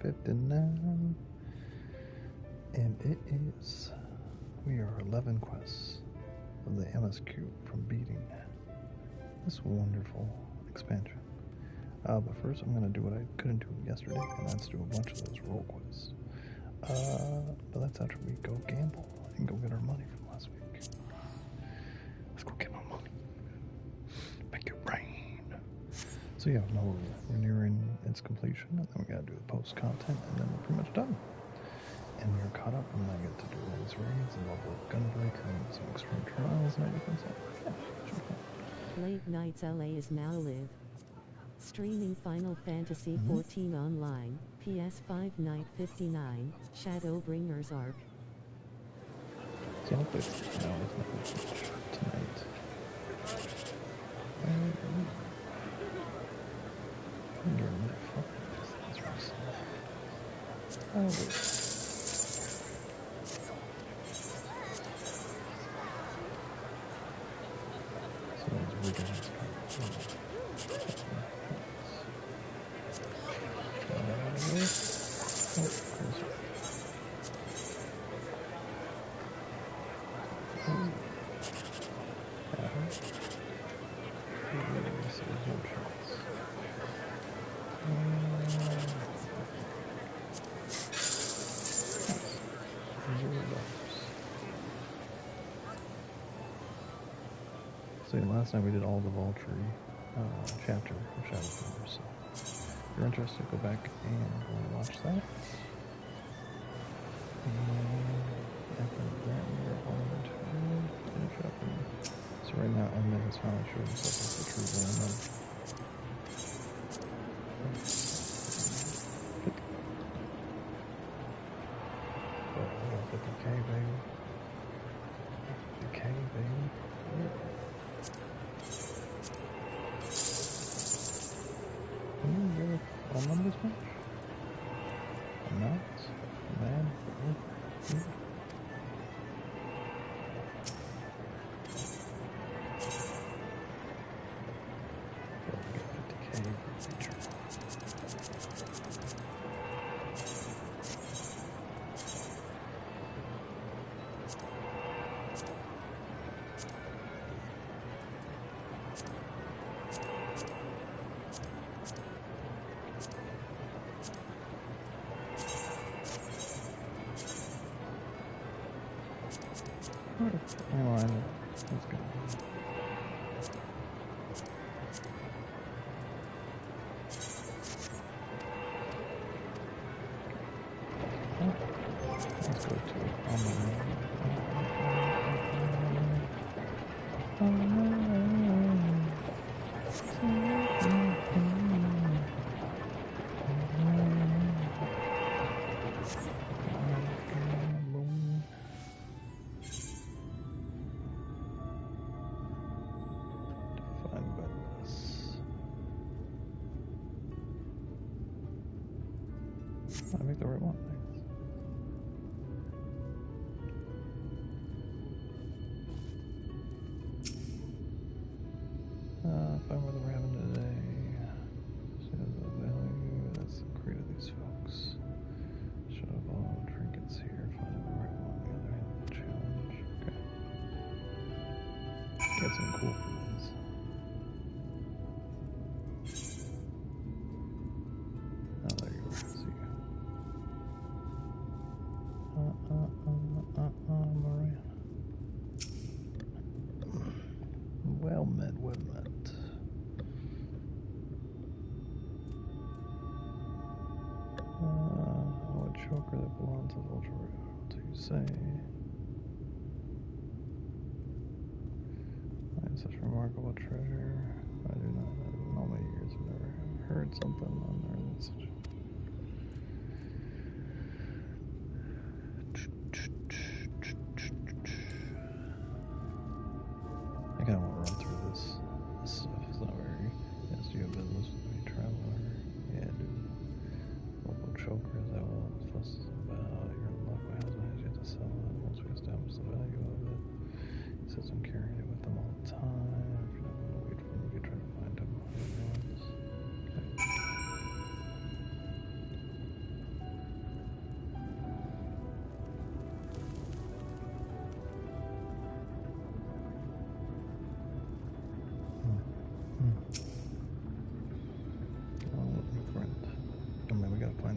59. And it is. We are 11 quests of the MSQ from beating this wonderful expansion. But first, I'm going to do what I couldn't do yesterday, and that's do a bunch of those role quests. But that's after we go gamble and go get our money from last week. Let's go get my money. Make it rain. So yeah, no, we're nearing its completion, and then we got to do the post content, and then we're pretty much done. And we're caught up, and I get to do all these raids and level up Gunbreaker and some extreme trials and everything. So yeah, should be fun. Late Nights LA is now live. Streaming Final Fantasy XIV Online, PS5 Night 59, Shadowbringers Arc. So hopefully it's not tonight. So last night we did all the Vulture chapter of Shadowbringers. So if you're interested, go back and watch that. And after that, we're on to finish up. So right now, Edmund has finally showed himself as the true villain. 50K, baby. 50K, baby. Can you give a phone number this much? I'm not. Man. Anyway, let's go. Let's go to online. I make the right one. Find where we're having today. See the value. That's the creed of these folks. Should have all trinkets here. Find the right one. The other hand, challenge. Okay. Get some cool feelings. Oh, there you are. See you. Moran. Well met, well met. Oh, a choker that belongs to Ultra. What do you say? Find such remarkable treasure. I do not know. In all my years, I've never heard something on there that's such. I kind of want to run through this stuff. It's not very. Yes, do you have business with me, traveler? Yeah, dude. Local choker, is that what the fuss is about? You're in luck. My husband has yet to sell it. Once we establish the value of it, he says I'm carrying it with them all the time. If you're not going to wait for me, you can try to find him. Okay.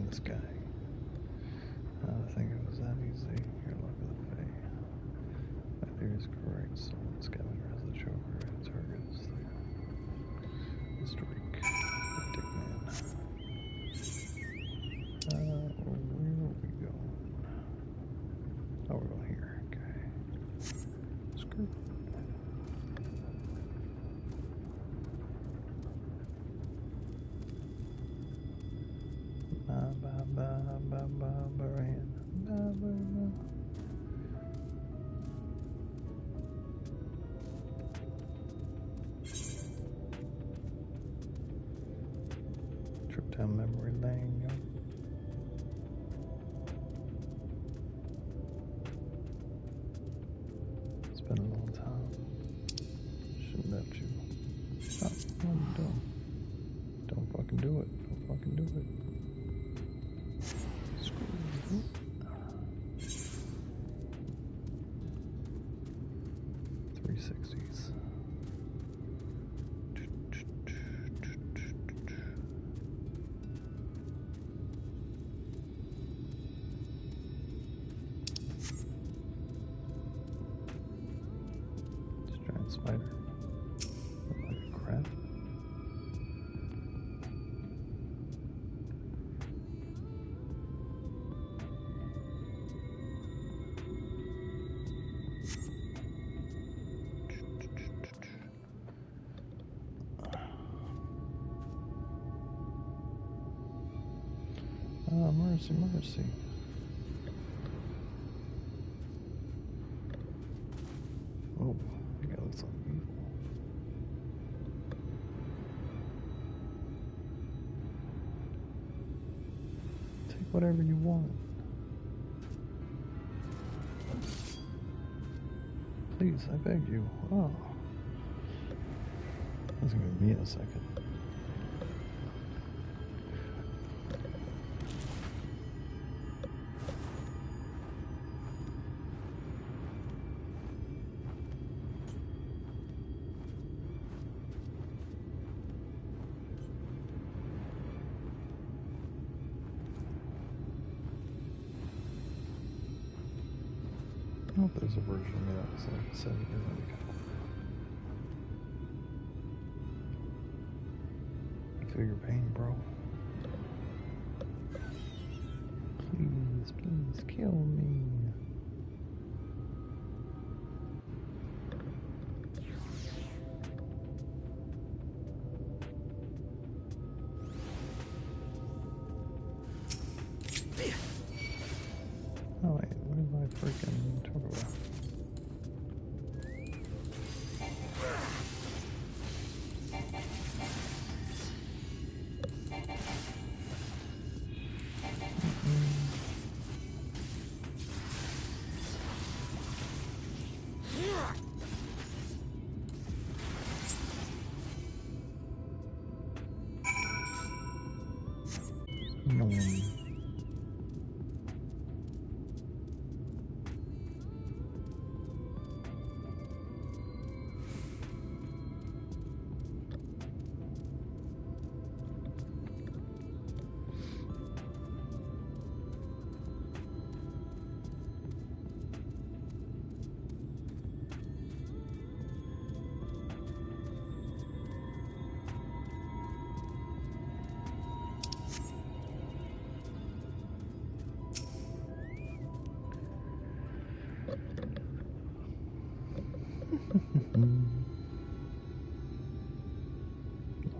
this guy. I think it was that easy. Here, look at the Fae. My theory is correct. So Scavenger has the choker and target is the streak. The dick man. Where are we going? Oh, we're going here. Okay. Screw. Trip down memory lane, yo. It's been a long time. Shouldn't have you. Stop. What are you doing? Don't fucking do it. Don't fucking do it. Screw you. 360s. Giant spider. Look like a crab. Oh, mercy, mercy. Oh, that guy looks like evil. Take whatever you want. Please, I beg you. Oh. That's gonna give me a second. I hope there's a version of me that's like 7 years ago. I feel your pain, bro. Please, please kill me. Oh wait, what did I freaking talk about? No.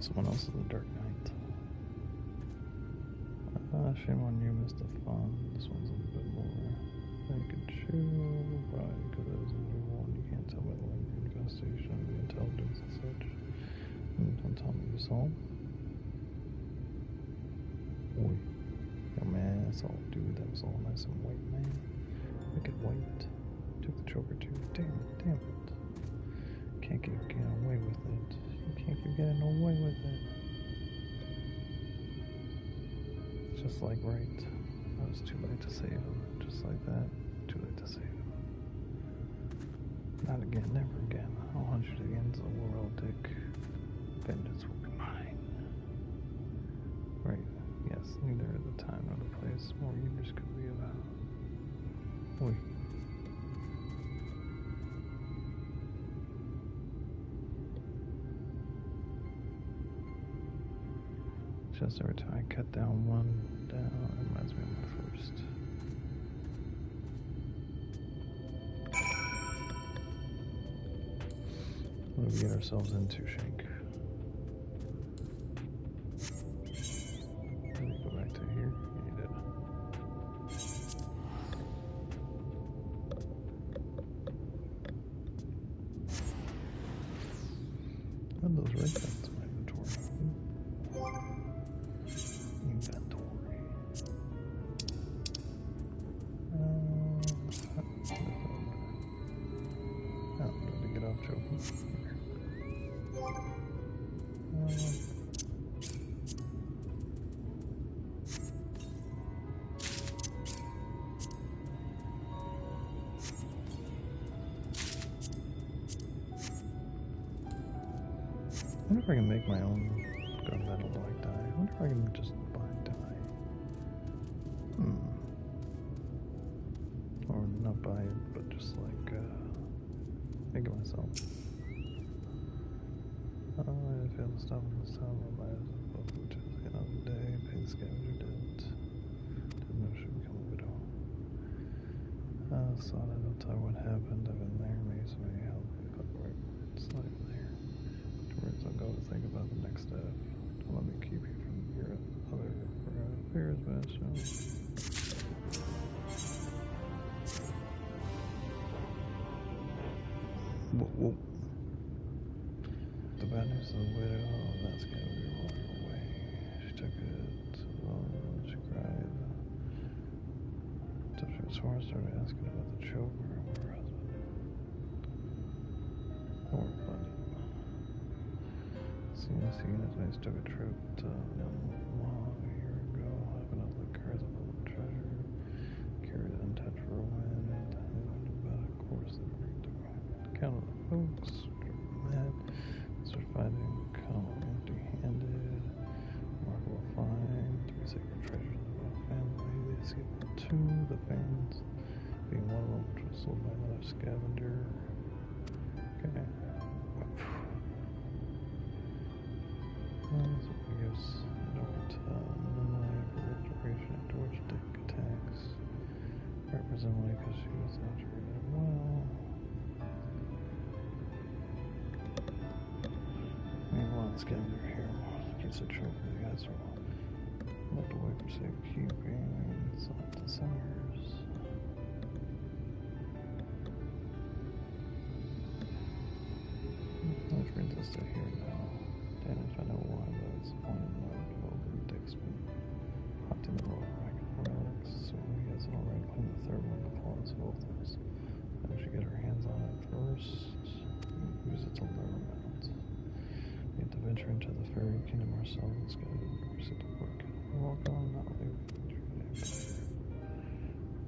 Someone else is a Dark Knight. Shame on you, Mr. Fun. This one's a bit more. I could chill, right? Because there's a new one. You can't tell by the language, infestation, intelligence, and such. Don't tell me you saw him. Oi. Yo, man, that's all, dude. That was all nice and white, man. Make it white. Took the choker too. Damn it, damn it. Can't keep getting away with it. You can't keep getting away with it. Just like right. It was too late to save him. Just like that. Too late to save him. Not again, never again. I'll hunt you to the ends of the world, Dick. Vengeance will be mine. Right. Yes, neither at the time nor the these more years could be about? Oi. Just every time I cut down one down, it reminds me of my first. What do we get ourselves into, Shank? Let me go back to here. Yeah, you did. What are those red things in my inventory? Inventory. Oh, did I get off joking? I wonder if I can make my own gunmetal black dye. I wonder if I can just buy dye. Or not buy it, but just like make it myself. I failed to stop in this time. I might as well go to the end of the day. Pay the scavenger debt. Didn't know she would become a widow. Saw that. I'll tell you what happened. I've been there. Maybe somebody help me. Right, slide there. Afterwards, I'll go to think about the next step. Don't let me keep you from your other affairs, man. Whoa. The bad news of the widow, that's gonna be rolling away. She took it alone, she cried. Took her as far as started asking about the children of her husband. Poor buddy. Seeing as I took a trip to Myanmar a year ago, having up the cars of public treasure, carried it untouched for a wind. I learned about a course that bring to count of the folks, mad, start finding come empty-handed, remarkable find, three sacred treasures of our family. They escaped two, the fans being one of them, which was sold by another scavenger. Okay. So I guess I don't minimize for restoration afterwards, take attacks. Presumably because she was not treated well. Meanwhile, the scavenger here keeps a trophy. The guys are locked away for safekeeping. It's all the singers. Which brings us to here now. Damn if I know why, but it's one of the Logan Dick's been hunting the road racket relics, so he hasn't already claimed the third one, the claws of both of us. Then we should get our hands on it first. Use it to learn about. We have to venture into the fairy kingdom ourselves and get set to work. Welcome, not only would you get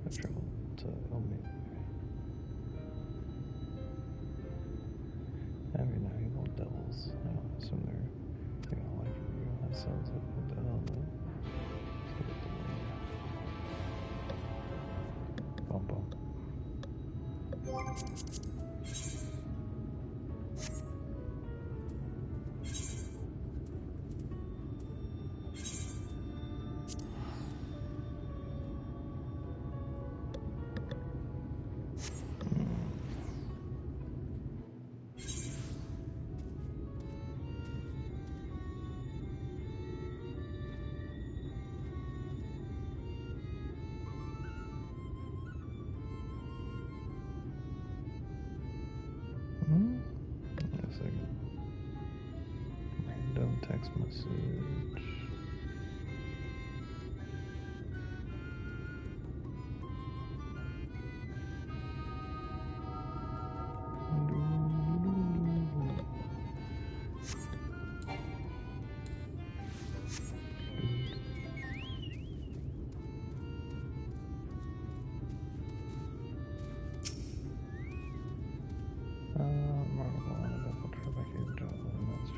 I've traveled to Elmate. I mean, now you little devils. I don't assume they're gonna like you. That sounds like a dead on that. Bum bum. Random text message.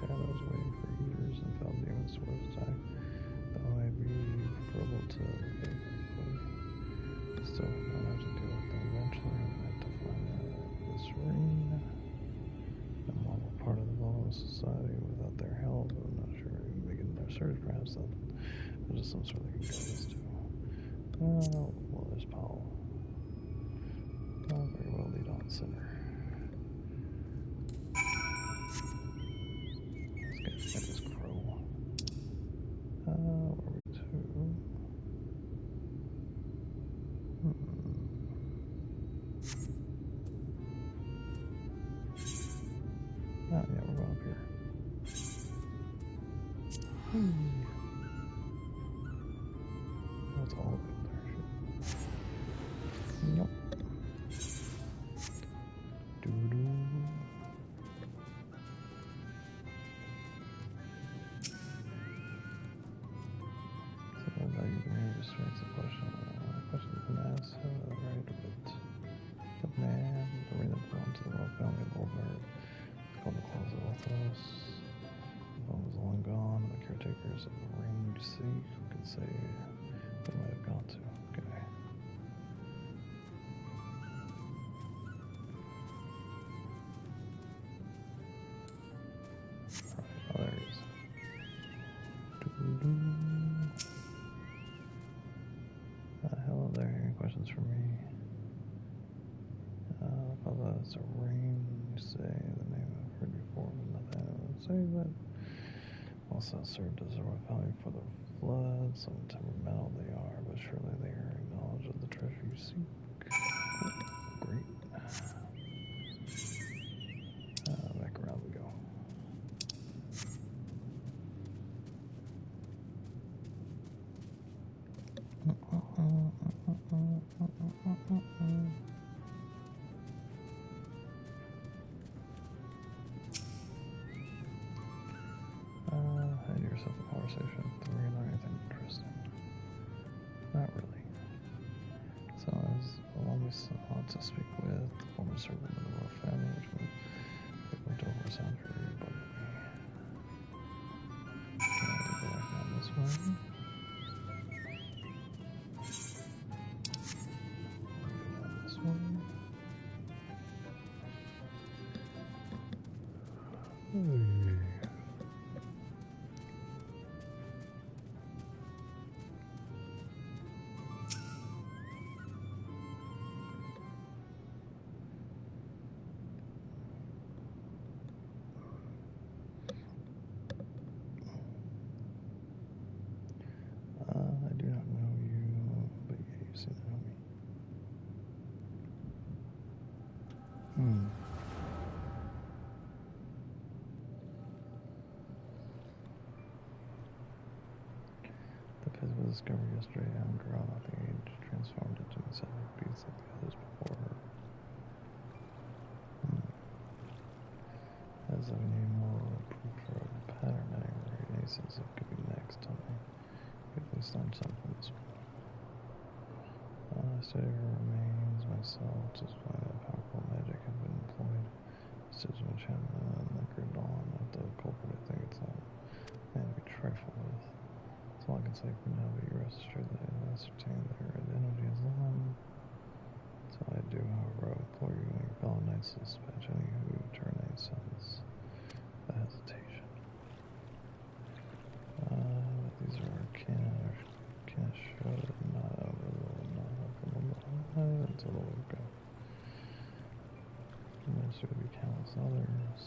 Shadows waiting for years and fell demons to knows where they can guide us to. Well, there's Powell. Very well, lead on center. Let's get this crow. Where are we to? Oh, yeah, we're going up here. That's all the way up there. Nope. Doo-doo. So now you can hear just makes a question. Question's been asked. Right, but the man, the ring that belonged to the royal family of Old Earth. It's called the Closet Orthos. The phone was long gone. The caretakers of the ring, you see, who can say they might have gone to. Okay. Alright, oh, there he is. Hello there, any questions for me? Although it's a ring, you say the name I've heard before, but nothing I would say that. Also served as a refinery for the flood. Some temperamental they are, but surely they are knowledge of the treasure you seek. Great. Back around we go. Had yourself a conversation with the ring or anything interesting? Not really. So I was always want to speak with the former servant of the royal family, which went over sound very bugged me. Can I go back down this way? This one. I do not know you, but yeah, you seem to know me. The pit was discovered yesterday. A young girl at the age transformed into metallic beasts like the others before her. As of any more proof for a pattern, any renaissance of could be next. Tell me, at least learn something from this one. I study her remains myself to explain that powerful magic had been employed. Such an enchantment and lingered on at the culprit. I think it's not man to be trifled with. That's all I can say for now, but you rest assured that I have ascertained that her identity is Lam. That's all I do, however, I implore you and your fellow knights to dispatch any who turn any sons without hesitation. These are arcana, can't show it, not over the until the Lord go. And there should be countless others.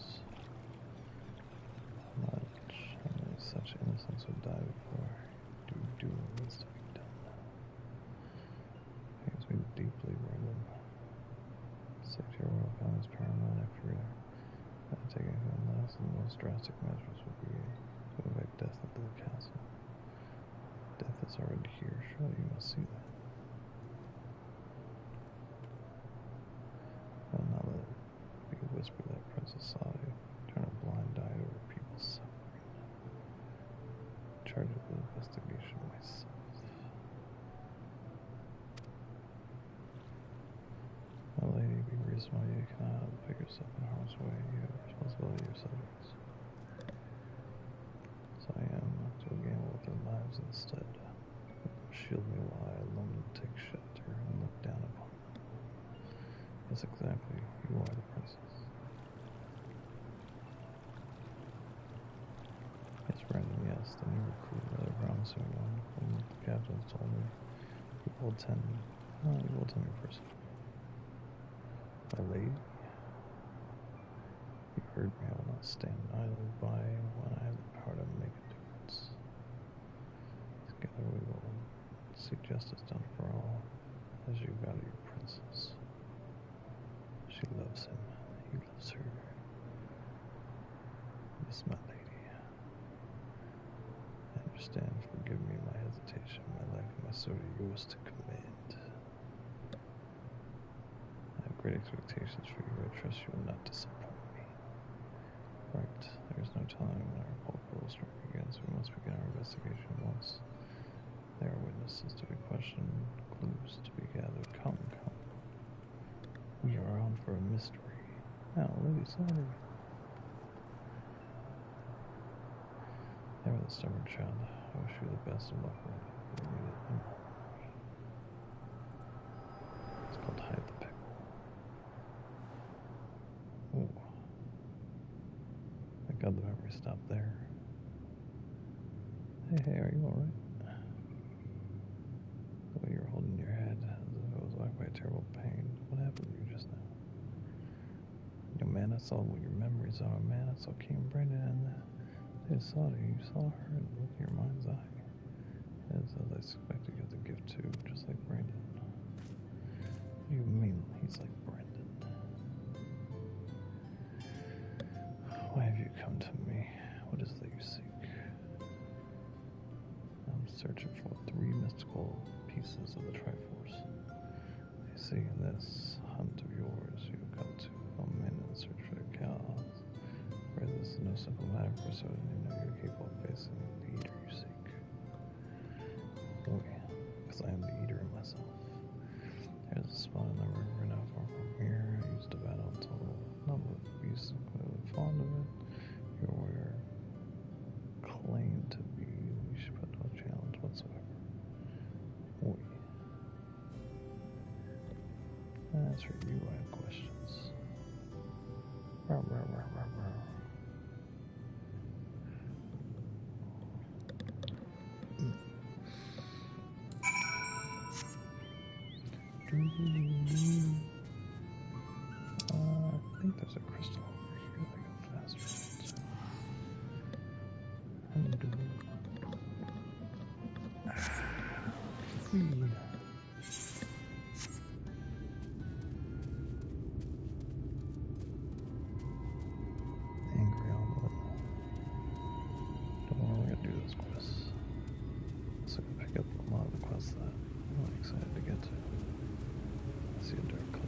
Much, and such innocence would die before do what needs to be done. It makes me deeply burdened. Safety of royal family is paramount. I fear that taking anything less, the most drastic measures would be to evict death into the castle. Death is already here, surely you must see that. Well, now let it be whispered that Princess Saudi turn a blind eye over people's suffering. Charge of the investigation myself. My lady, be reasonable. You cannot put yourself in harm's way. You have a responsibility to your subjects. So I am to gamble with their lives instead. Shield me while I alone take shelter and look down upon them. Yes, exactly. You are the princess. Yes, Brandon, yes. Then you recruit other brown missing one. And the captain told me you will tell me. Oh, you will tell me first. My lady, you heard me. I will not stand idly by when I have the power to make a difference. Together we will seek justice done for all, as you value your princess. She loves him. He loves her. Yes, my lady. I understand. Forgive me my hesitation. My life and my soul are yours to command. I have great expectations for you. I trust you will not disappoint me. Right. There is no telling when our pulpit will strike again, so we must begin our investigation at once. There are witnesses to be questioned, clues to be gathered. Come, come. We are on for a mystery. Now, Lady Sorry. Never the stubborn child. I wish you the best of luck with it. It's called Hide the Pickle. Ooh. Thank God the memory stopped there. Hey, are you alright? The way you were holding your head as if it was whacked by a terrible pain. What happened to you just now? You know, man, I saw what your memories are. Man, I saw King Brandon and they saw it. You saw her and look in your mind's eye. As I suspected you had the gift too, just like Brandon. What do you mean he's like Brandon? Why have you come to me? What is it that you seek? I'm searching for 3 mystical pieces of the Triforce. You see, in this hunt of yours, you've got to come in and search for the chaos. For this is no simple matter for so you know you're capable of facing the eater you seek. Oh yeah, because I am the eater myself. There's a spot in the river not far from here. I used to battle until none of the beasts included fond of it. Your warrior claimed to be leash, but no challenge whatsoever. Oh yeah. As for you, I have questions. Rawr, rawr, rawr, rawr, rawr. I think there's a crystal over here that I go faster. Angry on what? Don't worry, we're gonna do this quest. So I can pick up a lot of the quests that I'm really excited to get to. I see a dark cloud.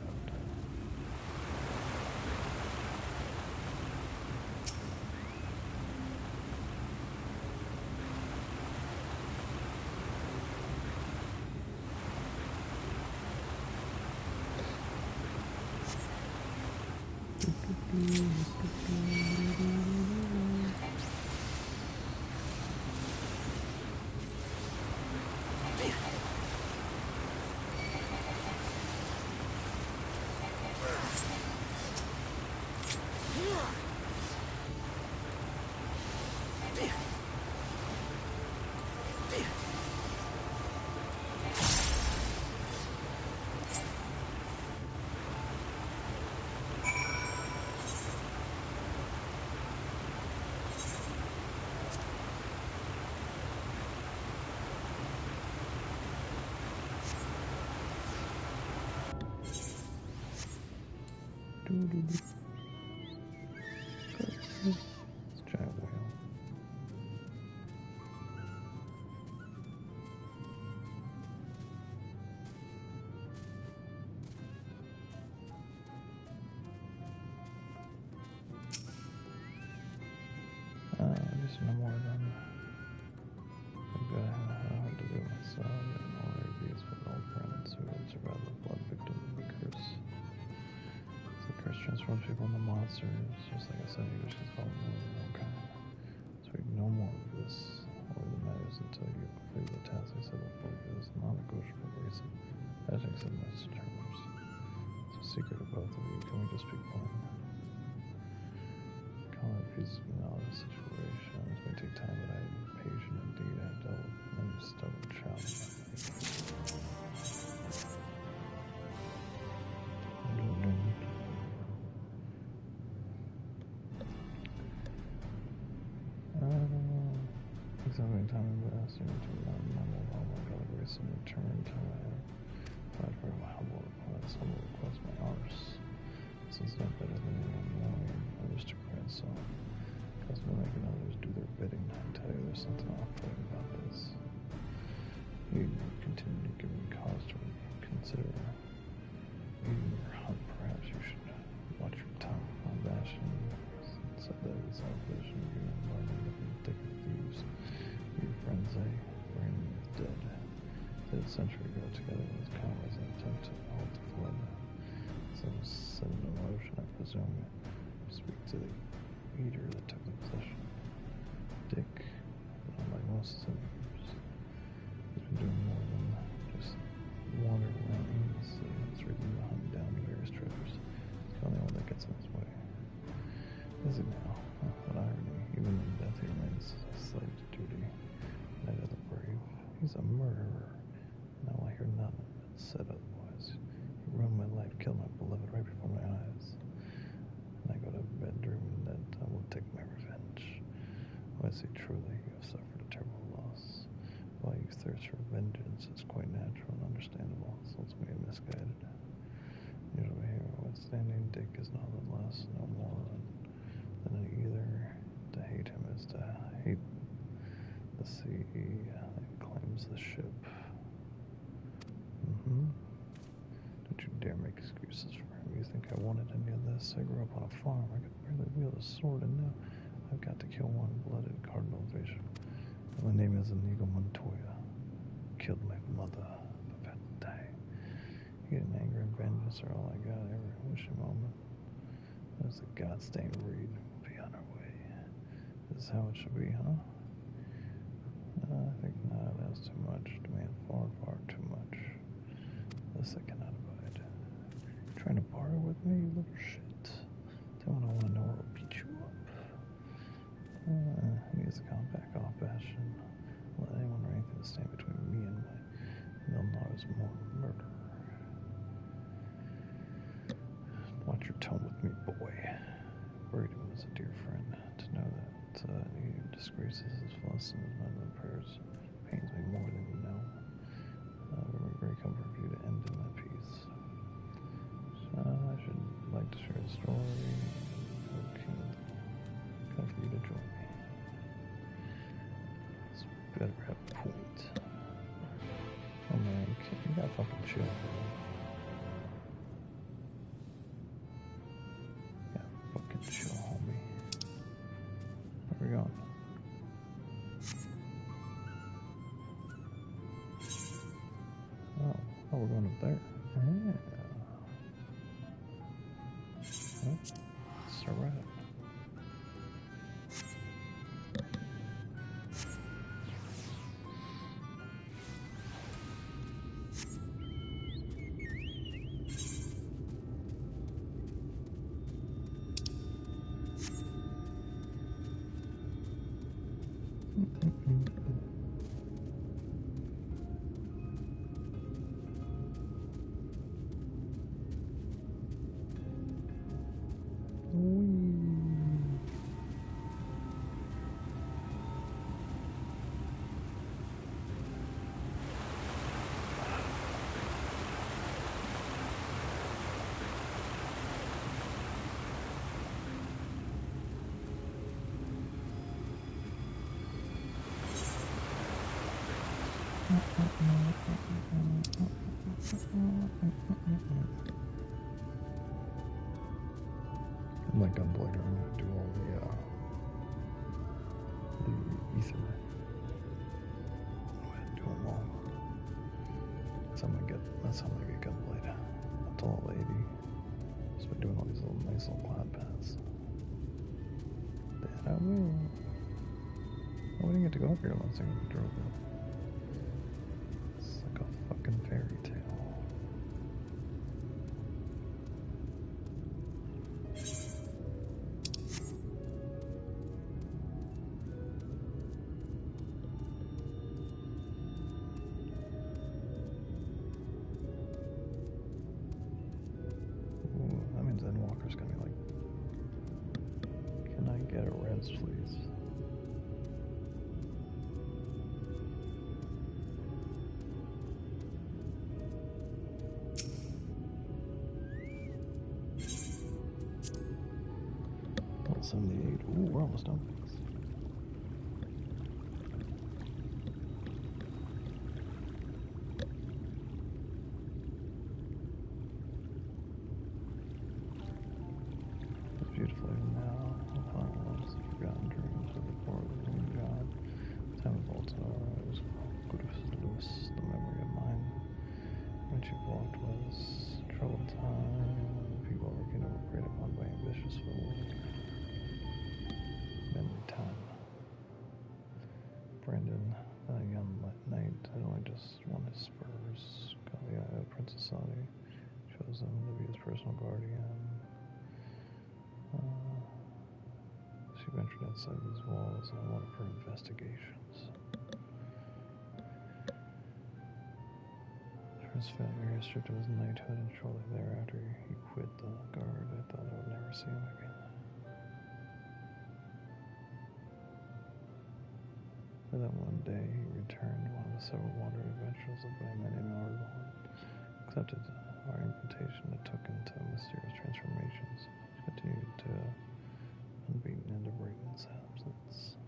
It's a giant whale. Just no more than I've got hard to do myself. And all our beasts with no friends who have survived the blood victim of the curse. The curse transforms people into monsters, just like I said, you wish to follow more than no kind. Speak no more of this or the matters until you complete the task I set before you. This non-negotiable reason. I think some nice terms. It's a secret of both of you. Can we just speak plain? Colin refuses to acknowledge the situation. This may take time, but I am patient indeed. I have dealt with stubborn child. Exactly time but asking to not normal level categories and return to my platform humble request, my arse. This is not better than anyone knowing aristocrats, so customer making others do their bidding. I tell you there's something off-putting about this. You continue to give me cause to consider eating your hunt. Perhaps you should watch your tongue. On bashing said that it's all vision of you and learning of the thick of thieves. Your friends, Brandon is dead. Dead a century ago together with his comrades in an attempt to halt the flood. So set in motion, I presume, speak to the eater that took the possession. Dick, unlike most senators, has been doing more than just wander around aimlessly. It's written to hunt down various treasures. It's the only one that gets in his way. Is it now? What irony. Even in death he remains a slave to duty. Knight of the brave. He's a murderer. Now I hear none of it said otherwise. He ruined my life, killed my beloved right before my eyes. And I go to bed dreaming that I will take my revenge. Oh, I see truly you have suffered a terrible loss. While you thirst for vengeance, it's quite natural and understandable. It's ultimately misguided. Usually here, withstanding Dick is no less, no more than either. To hate him is to hate the sea that claims the ship. Don't you dare make excuses for him. You think I wanted any of this? I grew up on a farm. I could barely wield a sword, and now I've got to kill one blooded cardinal vision. My name is Inigo Montoya. Killed my mother. I've had to die. Getting anger and vengeance are all I got every wishing moment. There's the God-stained reed. We'll be on our way. This is how it should be, huh? I think not. That's too much. Demand far, far too much. This I cannot abide. Trying to barter with me, you little shit. Tell me I want to know where I'll beat you up. He needs to come back off, Bastion. Let anyone or anything stand between me and my Milnar's murder. Watch your tone with me, boy. Brady was a dear friend. To know that he disgraces his fuss and his mother's prayers pains me more than you know. It would be very comfort for you to end in my peace. I should like to share the story. Okay. Come for you to join me. It's better have a point. Oh man, you gotta fucking chill, bro. Chill, homie. Where are we going? Oh, we're going up there. Yeah. That's alright. I'm like Gunblighter, I'm gonna do all the ether. I'm gonna do them all. That's how I'm gonna get Gunblighter. That's all lady. So we're doing all these nice little cloud paths. That I will. Oh, we didn't get to go up here last time we drove up. It's like a fucking fairy tale. 78. Ooh, we're almost done. It's beautiful even now. The final ones, the forgotten dreams of the poor living God. Time of Baltimore, good as Lewis, the memory of mine. When she walked was troubled time. People were getting preyed upon by ambitious fools. Memory time. Brandon, a young knight, had only just won his spurs. Got the eye of Princess Saudi. Chose him to be his personal guardian. She ventured outside these walls on one of her investigations. His failure stripped of his knighthood, and shortly thereafter he quit the guard. I thought I would never see him again. But then one day he returned, one of the several wandering adventures led by a man named Argon, accepted our invitation and took him to mysterious transformations. He continued to unbeaten and to break in his absence.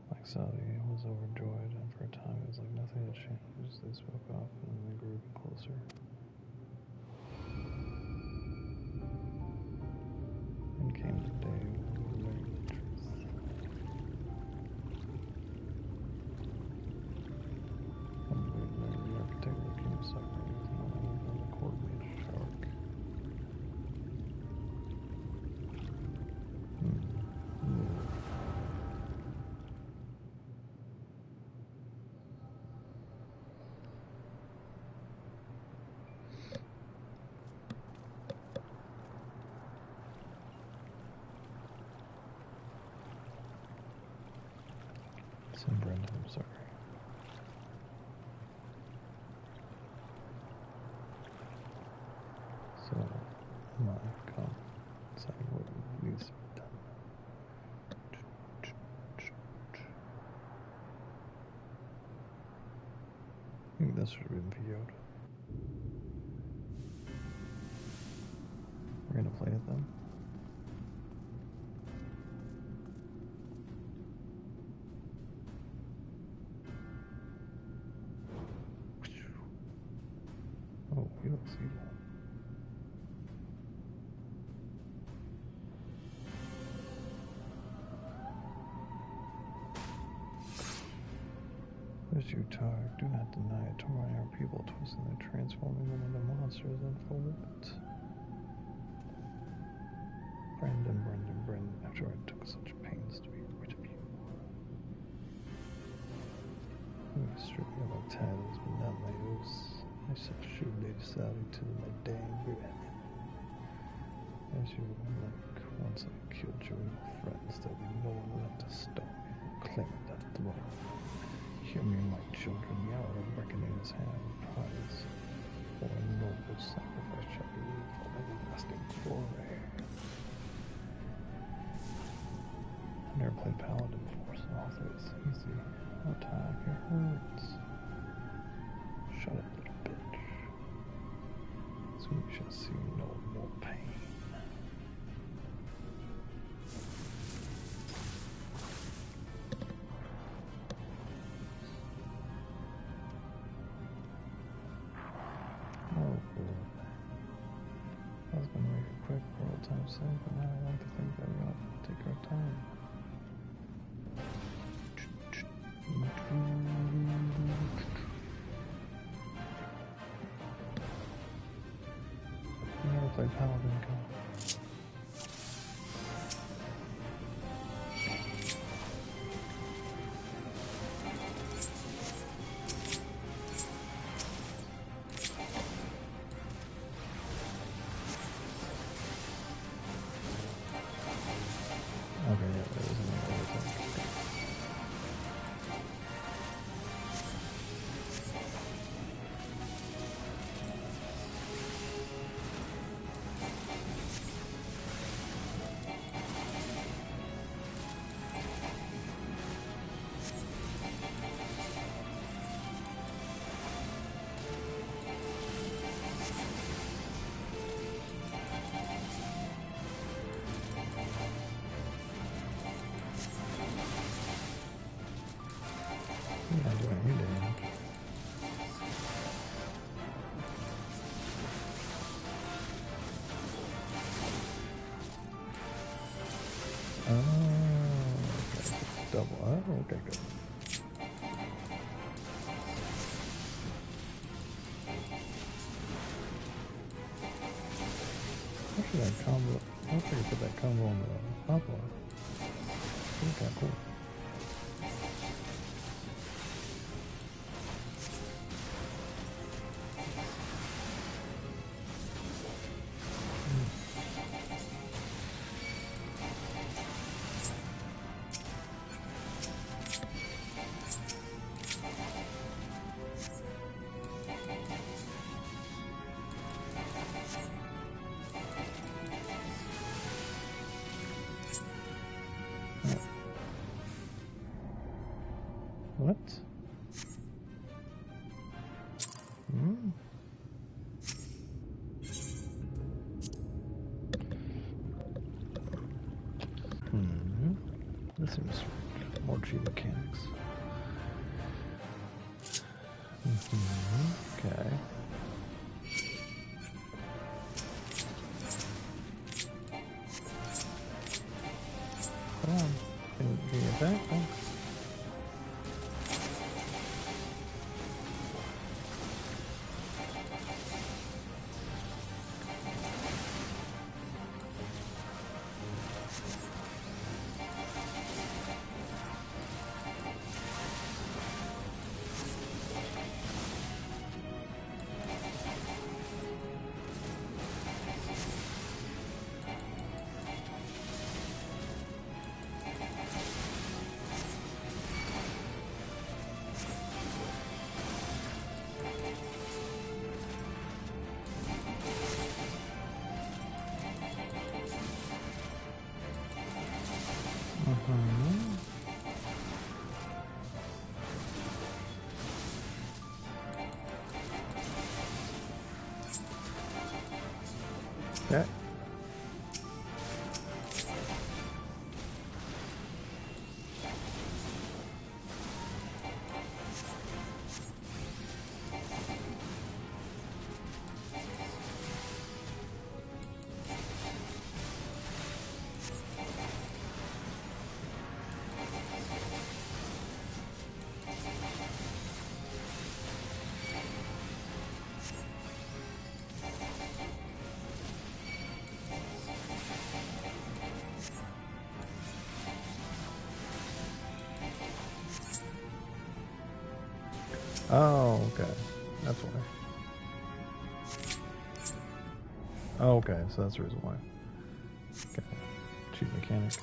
Like Saudi was overjoyed, and for a time it was like nothing had changed. They spoke often and they grew closer. And came the day when we learned the truth. And we learned the architect of the King of Suffering is none other than the coordinated Arc. Brendan, I'm sorry. So, my comment saying what needs to be done. Maybe this should have been videoed. We're gonna play it then. Oh, he looks evil. As you talk, do not deny it. Tormenting our people, twisting and transforming them into monsters unfold it. Brandon, after I took such pains to be rid of you. You strip me of my titles, but not my oaths. I shall shoot Lady Sally to my dang grave. As you like, once I killed you and your friends, there'll be no one left to stop me from claiming that throne. Hear me, my children, the hour of reckoning is hand. Prize for a noble sacrifice shall be for everlasting glory. I've never played Paladin before, so although it's easy, attack it hurts. Shut up, little bitch. Soon you shall see no more pain. Oh, boy. I was going to make it quick for old time's sake, but now I like to think that we ought to take our time. I never played Paladin. Okay, yeah, there was another thing. double. Oh, okay, good. Actually, that combo. I wish I could put that combo on the top one. That's kind of cool. What? Hmm. This seems more G mechanics. Okay. Come on. Can you attack? Thanks. Okay. Oh, okay. That's why. Oh, okay, so that's the reason why. Okay. Cheap mechanic.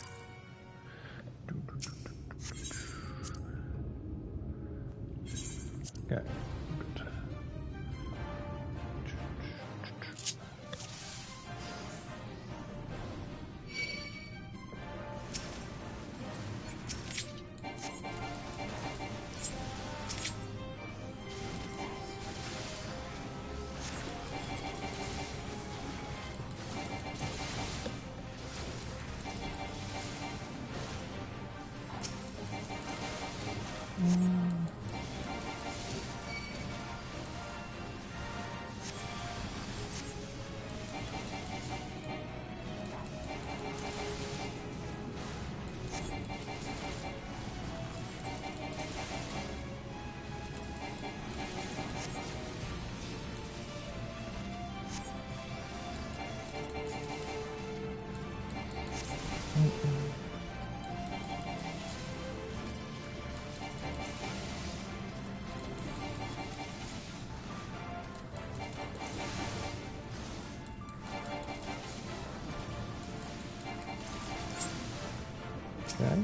Okay. Good. Okay.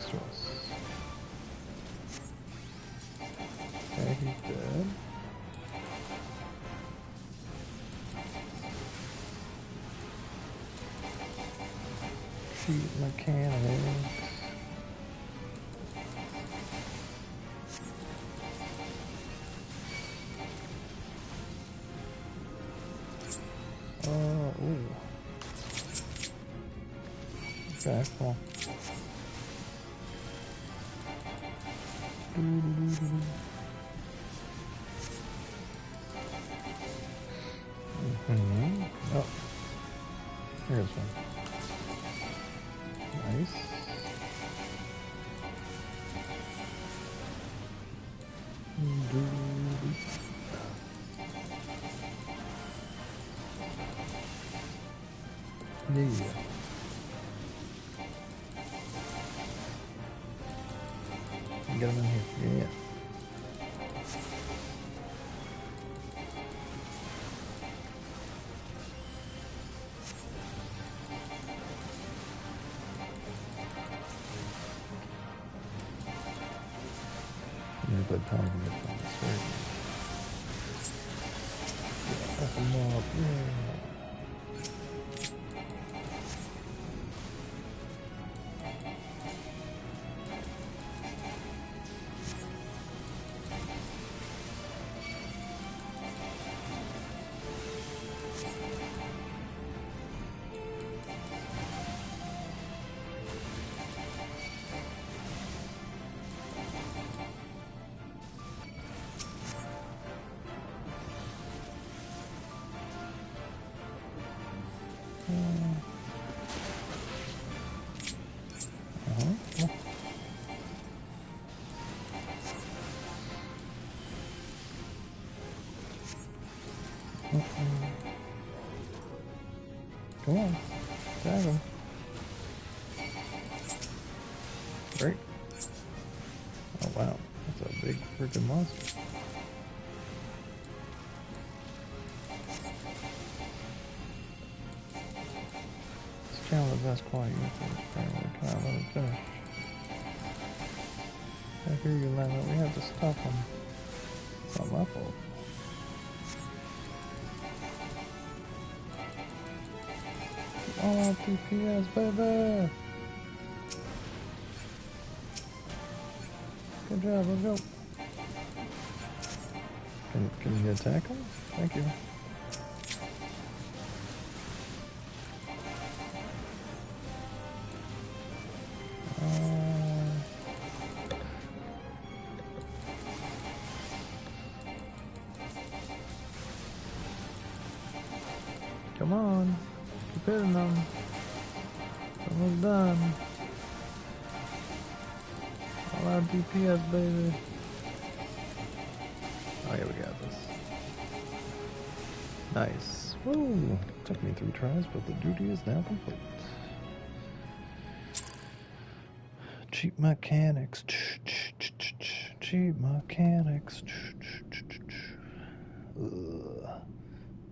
next to us. Okay, he's dead. Cheat mechanics. Ooh. Okay, cool. Oh, here's one. Nice. Yeah. Get him in here. Yeah. Yeah, but power can get from this way. Yeah, F him up. Yeah. Come on, tag him. Great. Oh wow, that's a big freaking monster. Let's challenge the best quality unit. Apparently, come on, let him finish. I hear you, Lana. We have to stop him. It's not my fault. Oh, DPS, baby! Good job, let's go. Can you attack him? Thank you. Come on, keep hitting them. Almost done. All out DPS, baby. Oh yeah, we got this. Nice. Woo! Took me 3 tries, but the duty is now complete. Cheap mechanics. Cheap mechanics.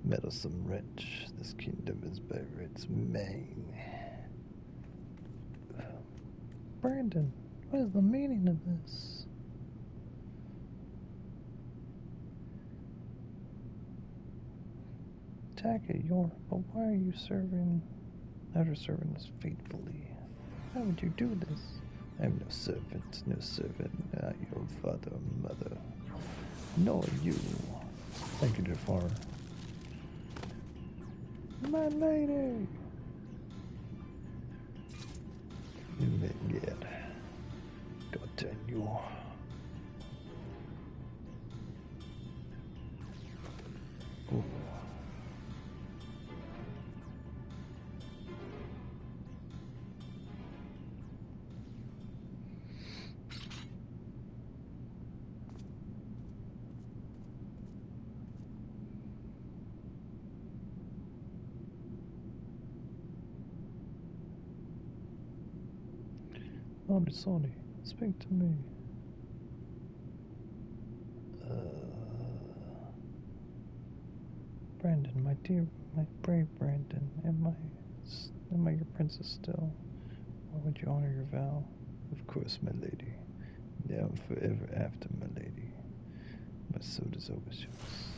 Meddlesome wretch. This kingdom is by its main. Brandon, what is the meaning of this? Attack it, but why are you serving after serving us faithfully? Why would you do this? I am no servant, not your father or mother, nor you. Thank you, Jafar. My lady! You may get. Continue. Ooh. Oh, Sony, speak to me. Brandon, my brave Brandon, am I your princess still? Or would you honor your vow? Of course, my lady. Now and forever after, my lady. My soda's always yours.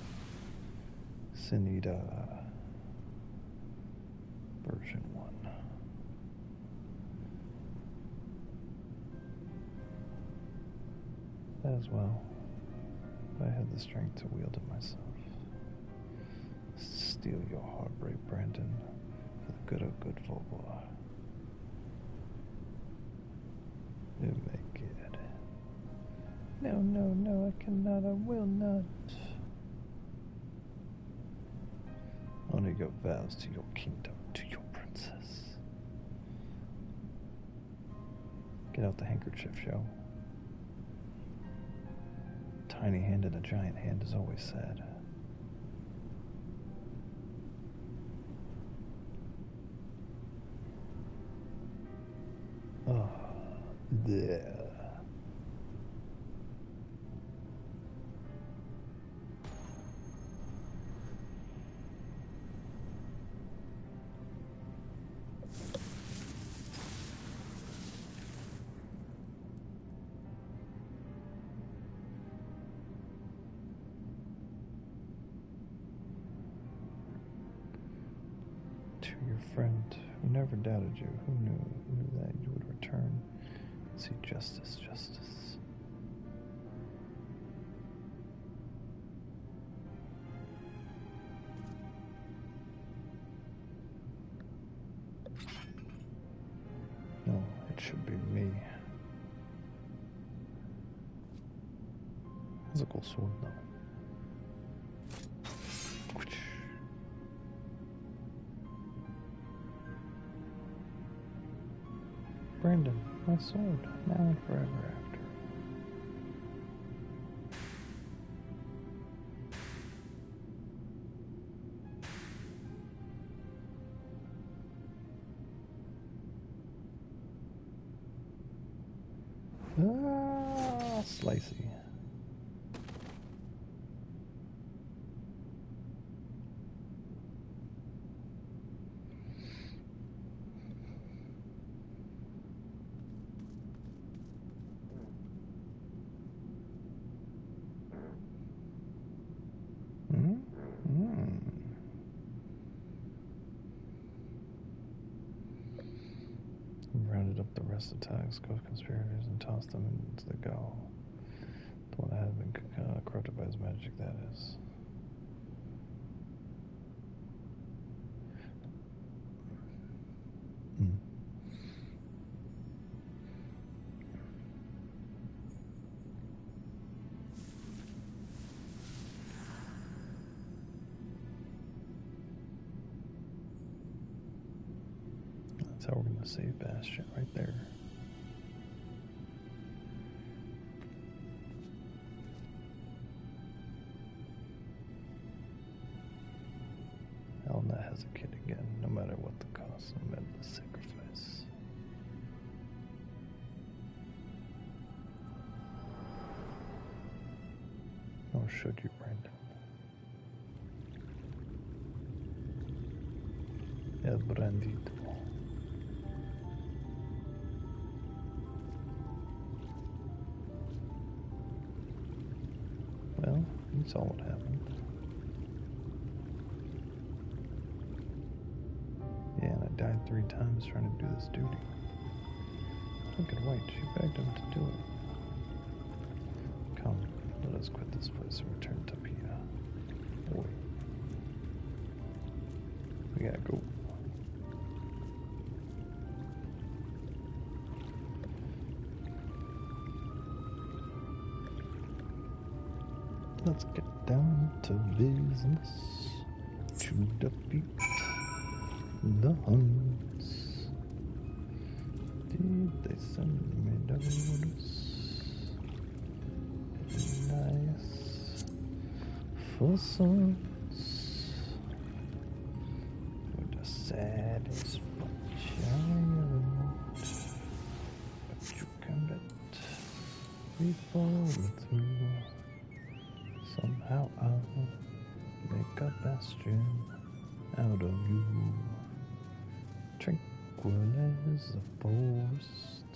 Senida. Version 1. As well, if I had the strength to wield it myself. Steal your heartbreak, Brandon, for the good of good Volbar. Oh my god. No, no, no, I cannot, I will not. Honor your vows to your kingdom, to your princess. Get out the handkerchief, Joe. Tiny hand in a giant hand is always sad. Oh, yeah. To your friend who never doubted you, who knew that you would return and see justice, justice. No, it should be me. Has a cool sword though. Brandon, my sword, now and forever after. Ah, slicey. Rounded up the rest of Tag's co-conspirators and tossed them into the gall. The one that had been corrupted by his magic, that is. That's how we're going to save Bastion, right there. Elna has a kid again, no matter what the cost, no matter the sacrifice. Nor should you, Brandon. El Brandito. Well, you saw what happened. Yeah, and I died 3 times trying to do this duty. Look at White, she begged him to do it. Come, let us quit this place and return to Pia. Boy. We gotta go. Let's get down to business to defeat the Huns. Did they send me notice? Nice for sons for the saddest child, but you can bet before with me. Somehow I'll make a bastion out of you. Tranquil as a forest,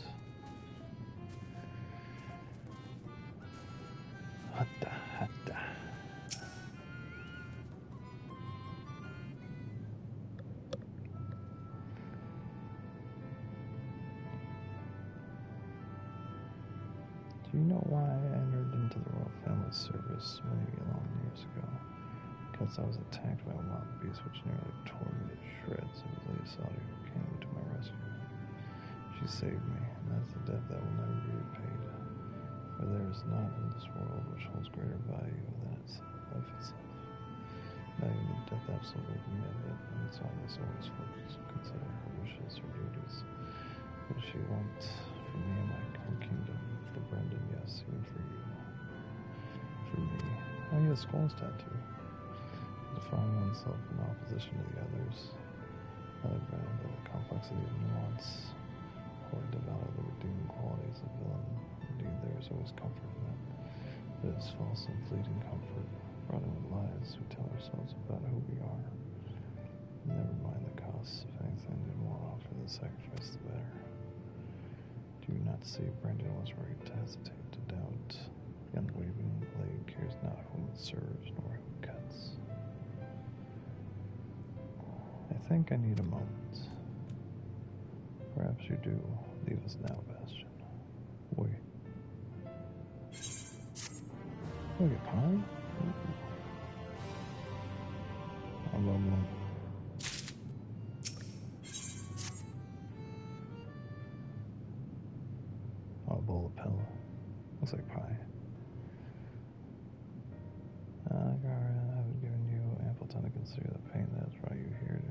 royal family service many long years ago. Because I was attacked by a wild beast which nearly tore me to shreds, it was Lady Saudi who came to my rescue. She saved me, and that is a debt that will never be repaid. For there is not in this world which holds greater value than its life itself. Not even the death absolutely demand it, and so I must always consider her wishes, her duties. What does she want for me and my whole kingdom? For Brendan, yes, even for you. For me, I need a skull's tattoo. Define oneself in opposition to the others. Another ground of the complexity of nuance. Wholly devout of the redeeming qualities of villain. Indeed, there is always comfort in it. But it is false and fleeting comfort, brought in with lies we tell ourselves about who we are. Never mind the costs. If anything, the more offer the sacrifice, the better. Do you not see Brendan was right to hesitate, to doubt? The unwavering blade cares not whom it serves, nor who it cuts. I think I need a moment. Perhaps you do. Leave us now, Bastion. Wait. Look at Pine. I love them. Oh, a bowl of pillow. Looks like pie. Gara, I have given you ample time to consider the pain that has brought you here.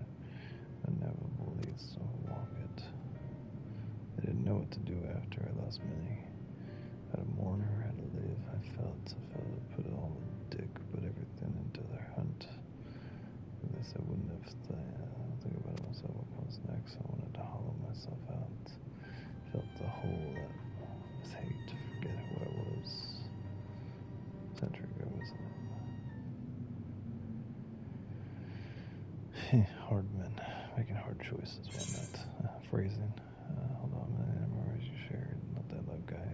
Inevitable leads to walk it. I didn't know what to do after I lost Minnie. How to mourn her, how to live. I felt put it all in Dick, put everything into their hunt. I guess I wouldn't have think about it myself. What comes next? I wanted to hollow myself out. Felt the hole that was hate. Forget who I was. A century ago, wasn't it? Hard men making hard choices, whatnot. Phrasing. Hold on a minute. Memorize you shared. Not that love guy.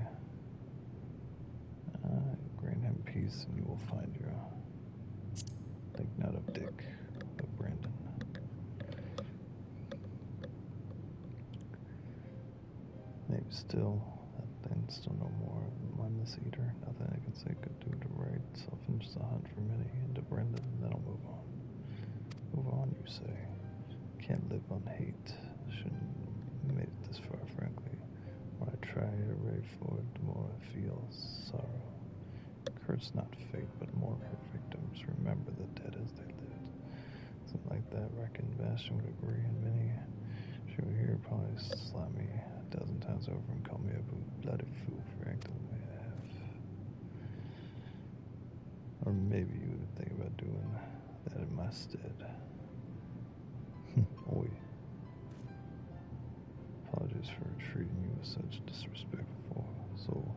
Grant him peace, and you will find your. Think not of Dick, but Brandon. Maybe still, that thing still no more mindless eater. Nothing I can say could do to right. So I'll finish the hunt for Minnie into Brendan, and then I'll move on. Move on, you say. Can't live on hate. Shouldn't have made it this far, frankly. The more I try to rave forward, the more I feel sorrow. Curse not fate, but more her victims. Remember the dead as they lived. Something like that, reckon Bastion would agree, and Minnie, she would hear, probably slap me 1,000 times over and call me a bloody fool for acting the way I have. Or maybe you would think about doing that in my stead. Oi. Apologies for treating you with such disrespectful soul.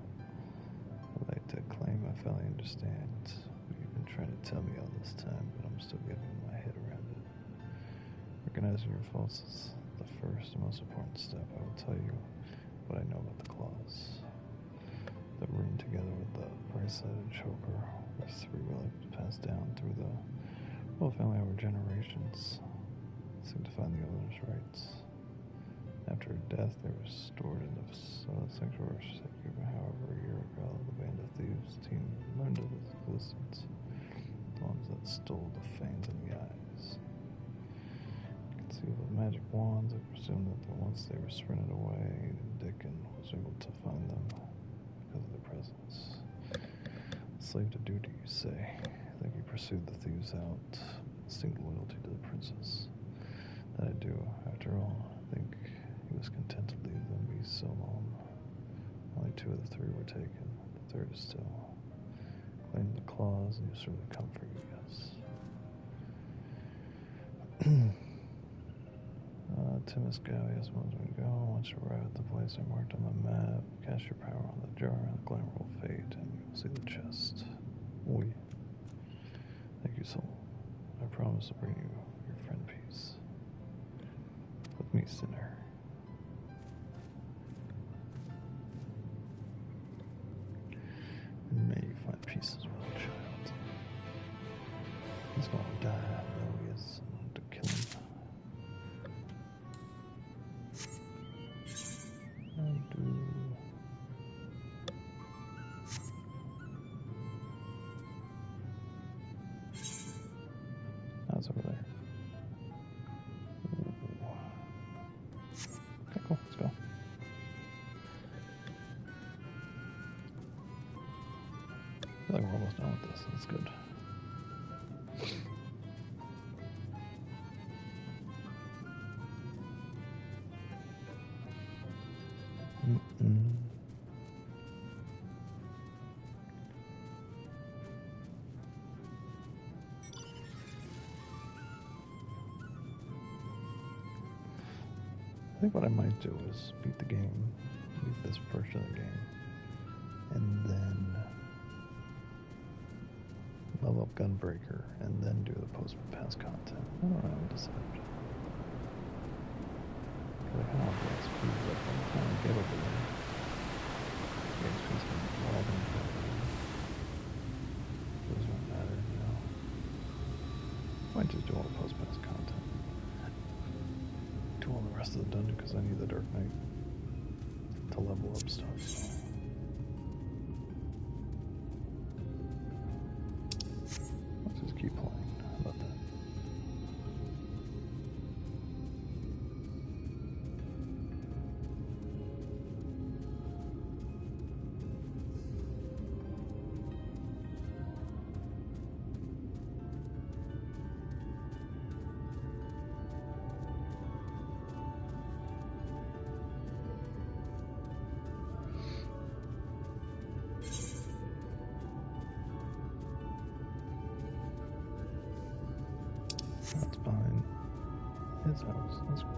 I'd like to claim I finally understand what you've been trying to tell me all this time, but I'm still getting my head around it. Recognizing your faults is the first and most important step. I will tell you what I know about the claws. The rune, together with the bracelet and choker, were 3 relics passed down through the royal family over generations, signifying the owner's rights. After her death, they were stored in the sanctuary. However, a year ago, the band of thieves team learned of its existence, the ones that stole the fangs and the eyes. Concealed with magic wands, I presume that once they were sprinted away, Dickon was able to find them because of their presence. Slave to duty, you say. I think you pursued the thieves out, distinct loyalty to the princess. That I do. After all, I think he was content to leave them be so long. Only 2 of the 3 were taken. The 3rd is still. Claim the claws and usurp the comfort, yes. Timiscow, yes, months ago. Once you arrive at the place I marked on the map, cast your power on the jar, and the glimmer will fade, and you will see the chest. Oi. Thank you, soul. I promise to bring you your friend peace. With me, sinner. And may you find peace as well, child. He's gonna die, though he has someone to kill him. almost done with this. That's good. I think what I might do is beat the game, beat this portion of the game, and then level up Gunbreaker, and then do the post-pass content. I don't know how to decide. I kind of want the XP, but I'm trying to get over there. The XP's been evolving, but those won't matter, you know. Might just do all the post-pass content. Do all the rest of the dungeon because I need the Dark Knight to level up stuff. So. Let's just keep playing. How about that? That's behind his house. That's cool.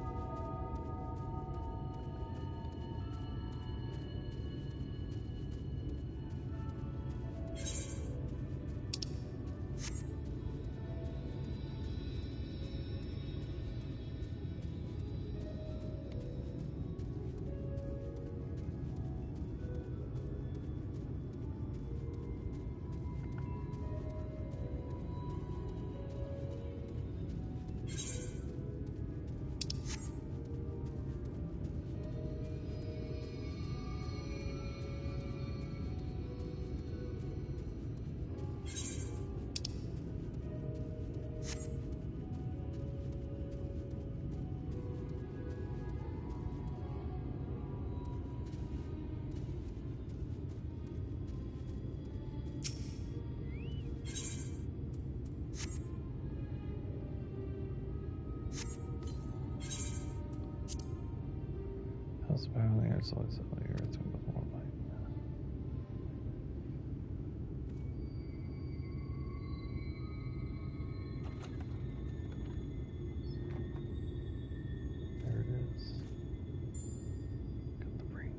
Apparently, I saw this earlier. It's with more light. There it is. Got the brain.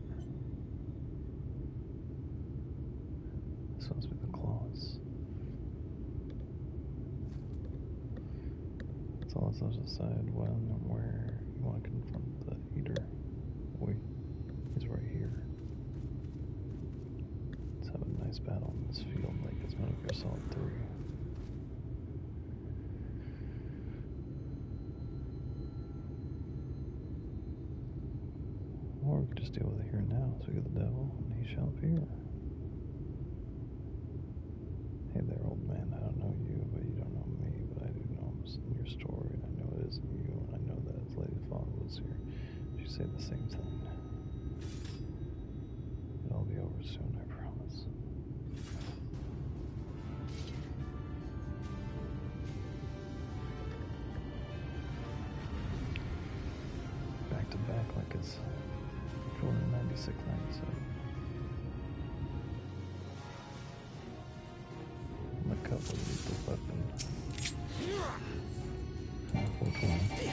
This must be the claws. So let's decide when and where you want to confront the eater. Wait, he's right here. Let's have a nice battle in this field like it's Metal Gear Solid 3. Or we could just deal with it here and now. So we get the devil, and he shall appear. Hey there, old man. I don't know you, but you don't know me. But I do know your story, and I know it isn't you, and I know that his lady father was here. She said the same thing. It'll be over soon, I promise. Back to back like it's 96, 97. Look up with the weapon. 420.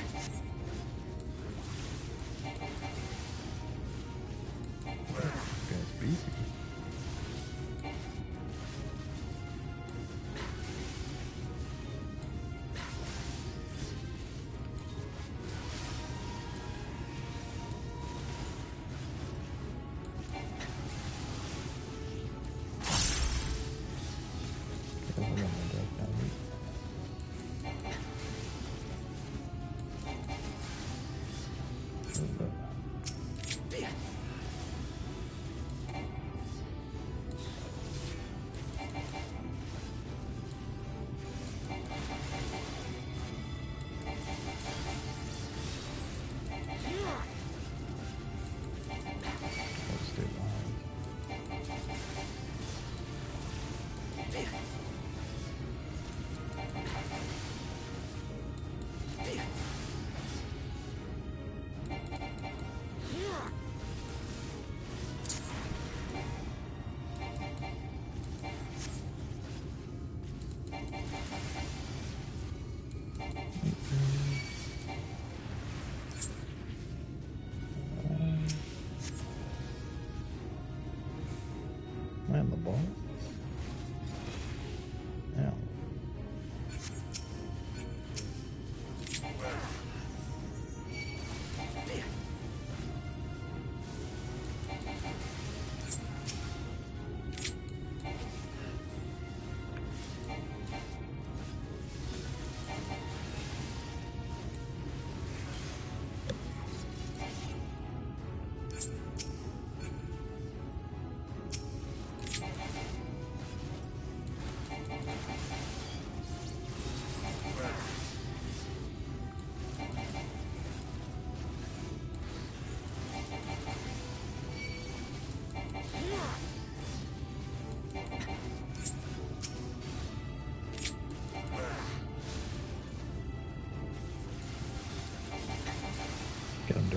Easy.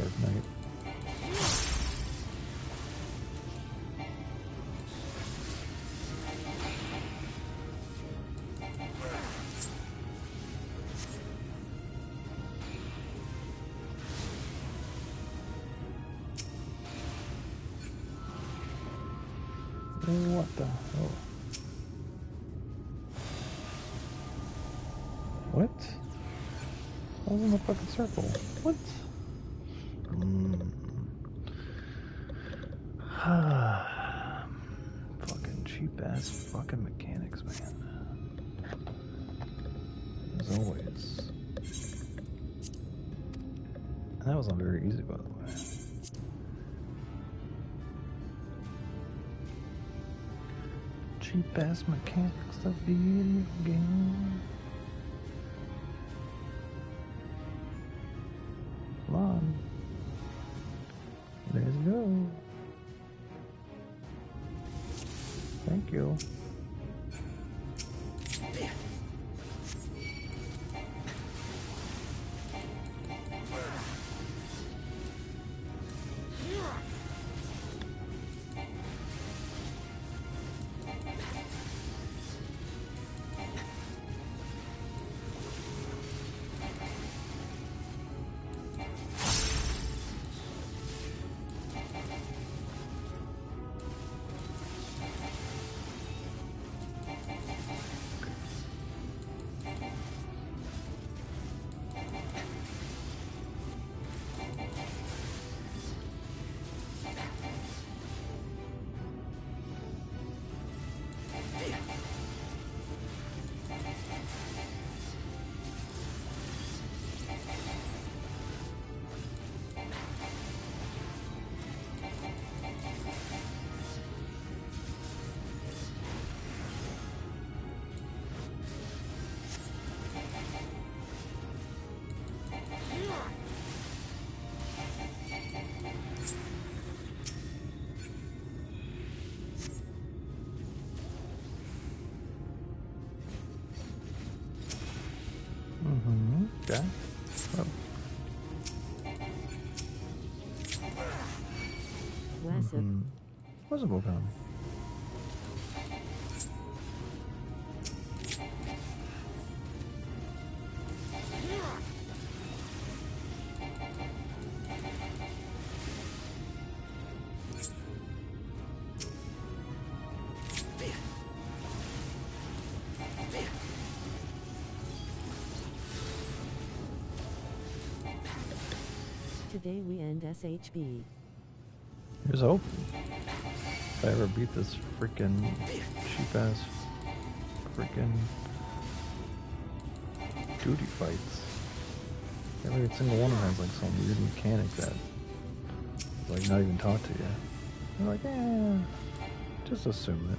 Dark Knight. What the hell? What? I was in the fucking circle. What? Fucking cheap ass fucking mechanics, man. As always. And that was not very easy, by the way. Cheap ass mechanics of video game. Come on. Let's go. Thank you. Okay. Oh. What's a Volcom? Today we end SHB. Here's hope. If I ever beat this freaking cheap ass freaking duty fights. Every single one of them has like some weird mechanic that is like not even taught to you. They're like, just assume it.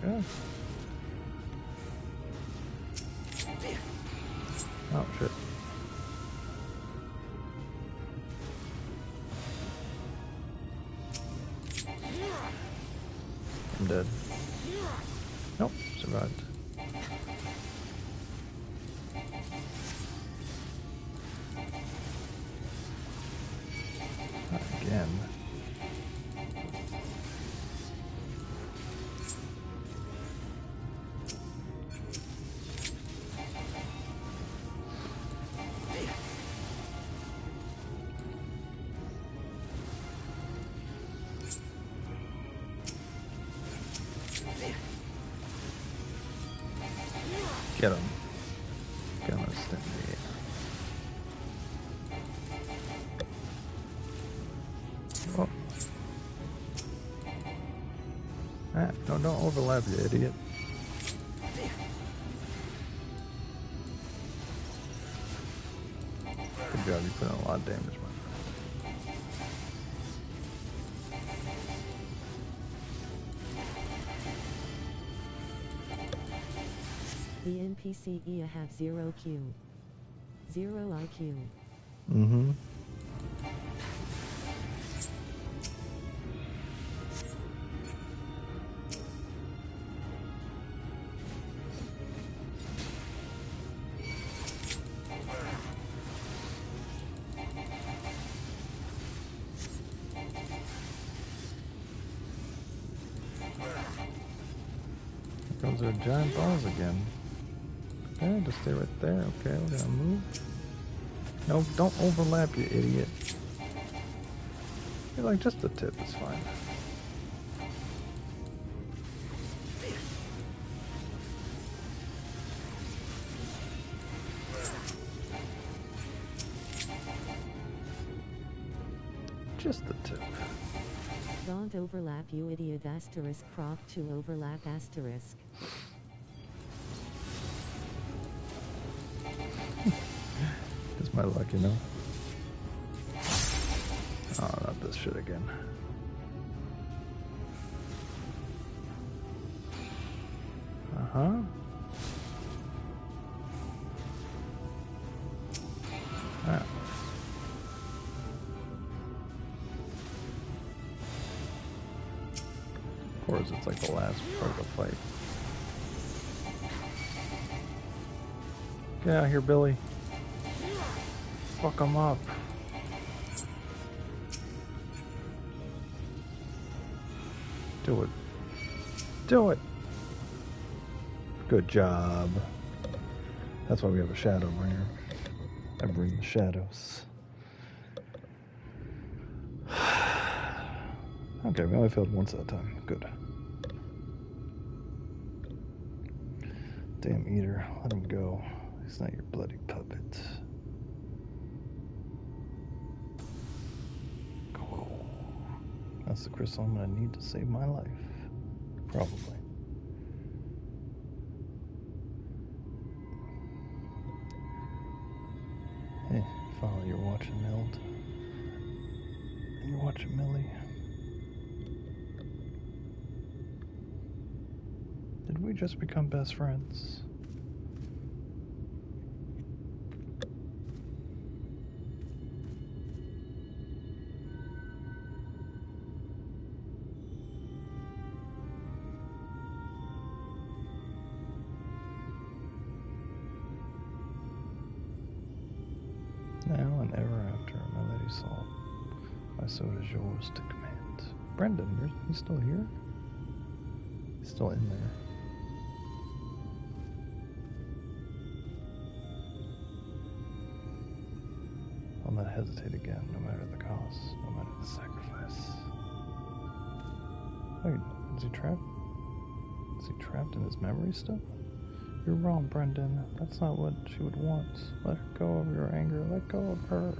Okay. Oh, shit. I'm dead. Nope, survived. Not again. Get him. Get him, Stingy. Oh. Ah, don't overlap, you idiot. Good job, you put in a lot of damage, man. The NPCs have 0 Q. 0 IQ. Mm-hmm. Those are giant balls again. Okay, just stay right there. Okay, we're gonna move. No, don't overlap, you idiot. You're like, just the tip is fine. Just the tip. Don't overlap, you idiot. Asterisk prop to overlap asterisk. It's my luck, you know. Oh, not this shit again. Uh-huh. Ah. Of course, it's like the last part of the fight. Get out here, Billy. Fuck him up. Do it. Do it. Good job. That's why we have a Shadowbringer. I bring the shadows. Okay, we only failed once at a time. Good. Damn eater, let him go. He's not your bloody puppet. Cool. That's the crystal I'm gonna need to save my life. Probably. Hey, follow, you're watching Mild. And you're watching Millie. Did we just become best friends? Now and ever after, my lady Salt, my sword is yours to command. Brendan, he's still here? He's still in there. I'll not hesitate again, no matter the cost, no matter the sacrifice. Wait, is he trapped? Is he trapped in his memory still? You're wrong, Brendan. That's not what she would want. Let her go of your anger. Let go of her.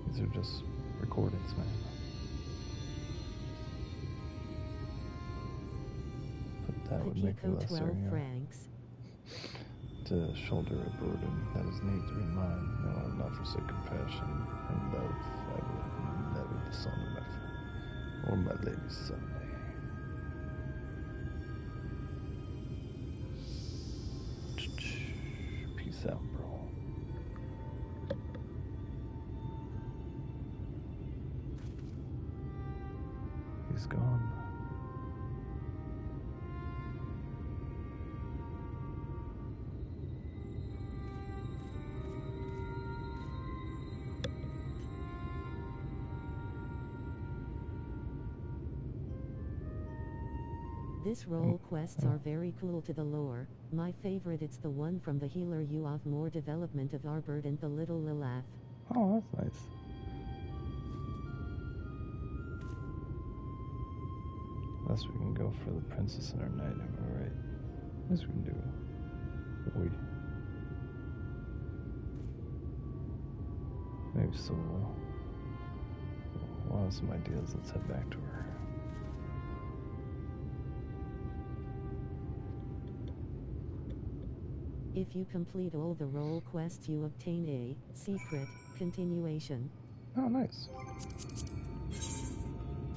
These are just recordings, man. But that would make it lesser, to shoulder a burden that is need to be mine. No, I will not forsake compassion and love. I will never disown my friend or my lady's son. Peace out, bro. He's gone. This role quests are very cool to the lore. My favorite it's the one from the healer. You have more development of Arbord and the little Lilith. Oh, that's nice. Unless we can go for the princess and her knight, am I right? Yes, we can do. Wait. Maybe so. We'll have some ideas. Let's head back to her. If you complete all the role quests, you obtain a secret continuation. Oh, nice.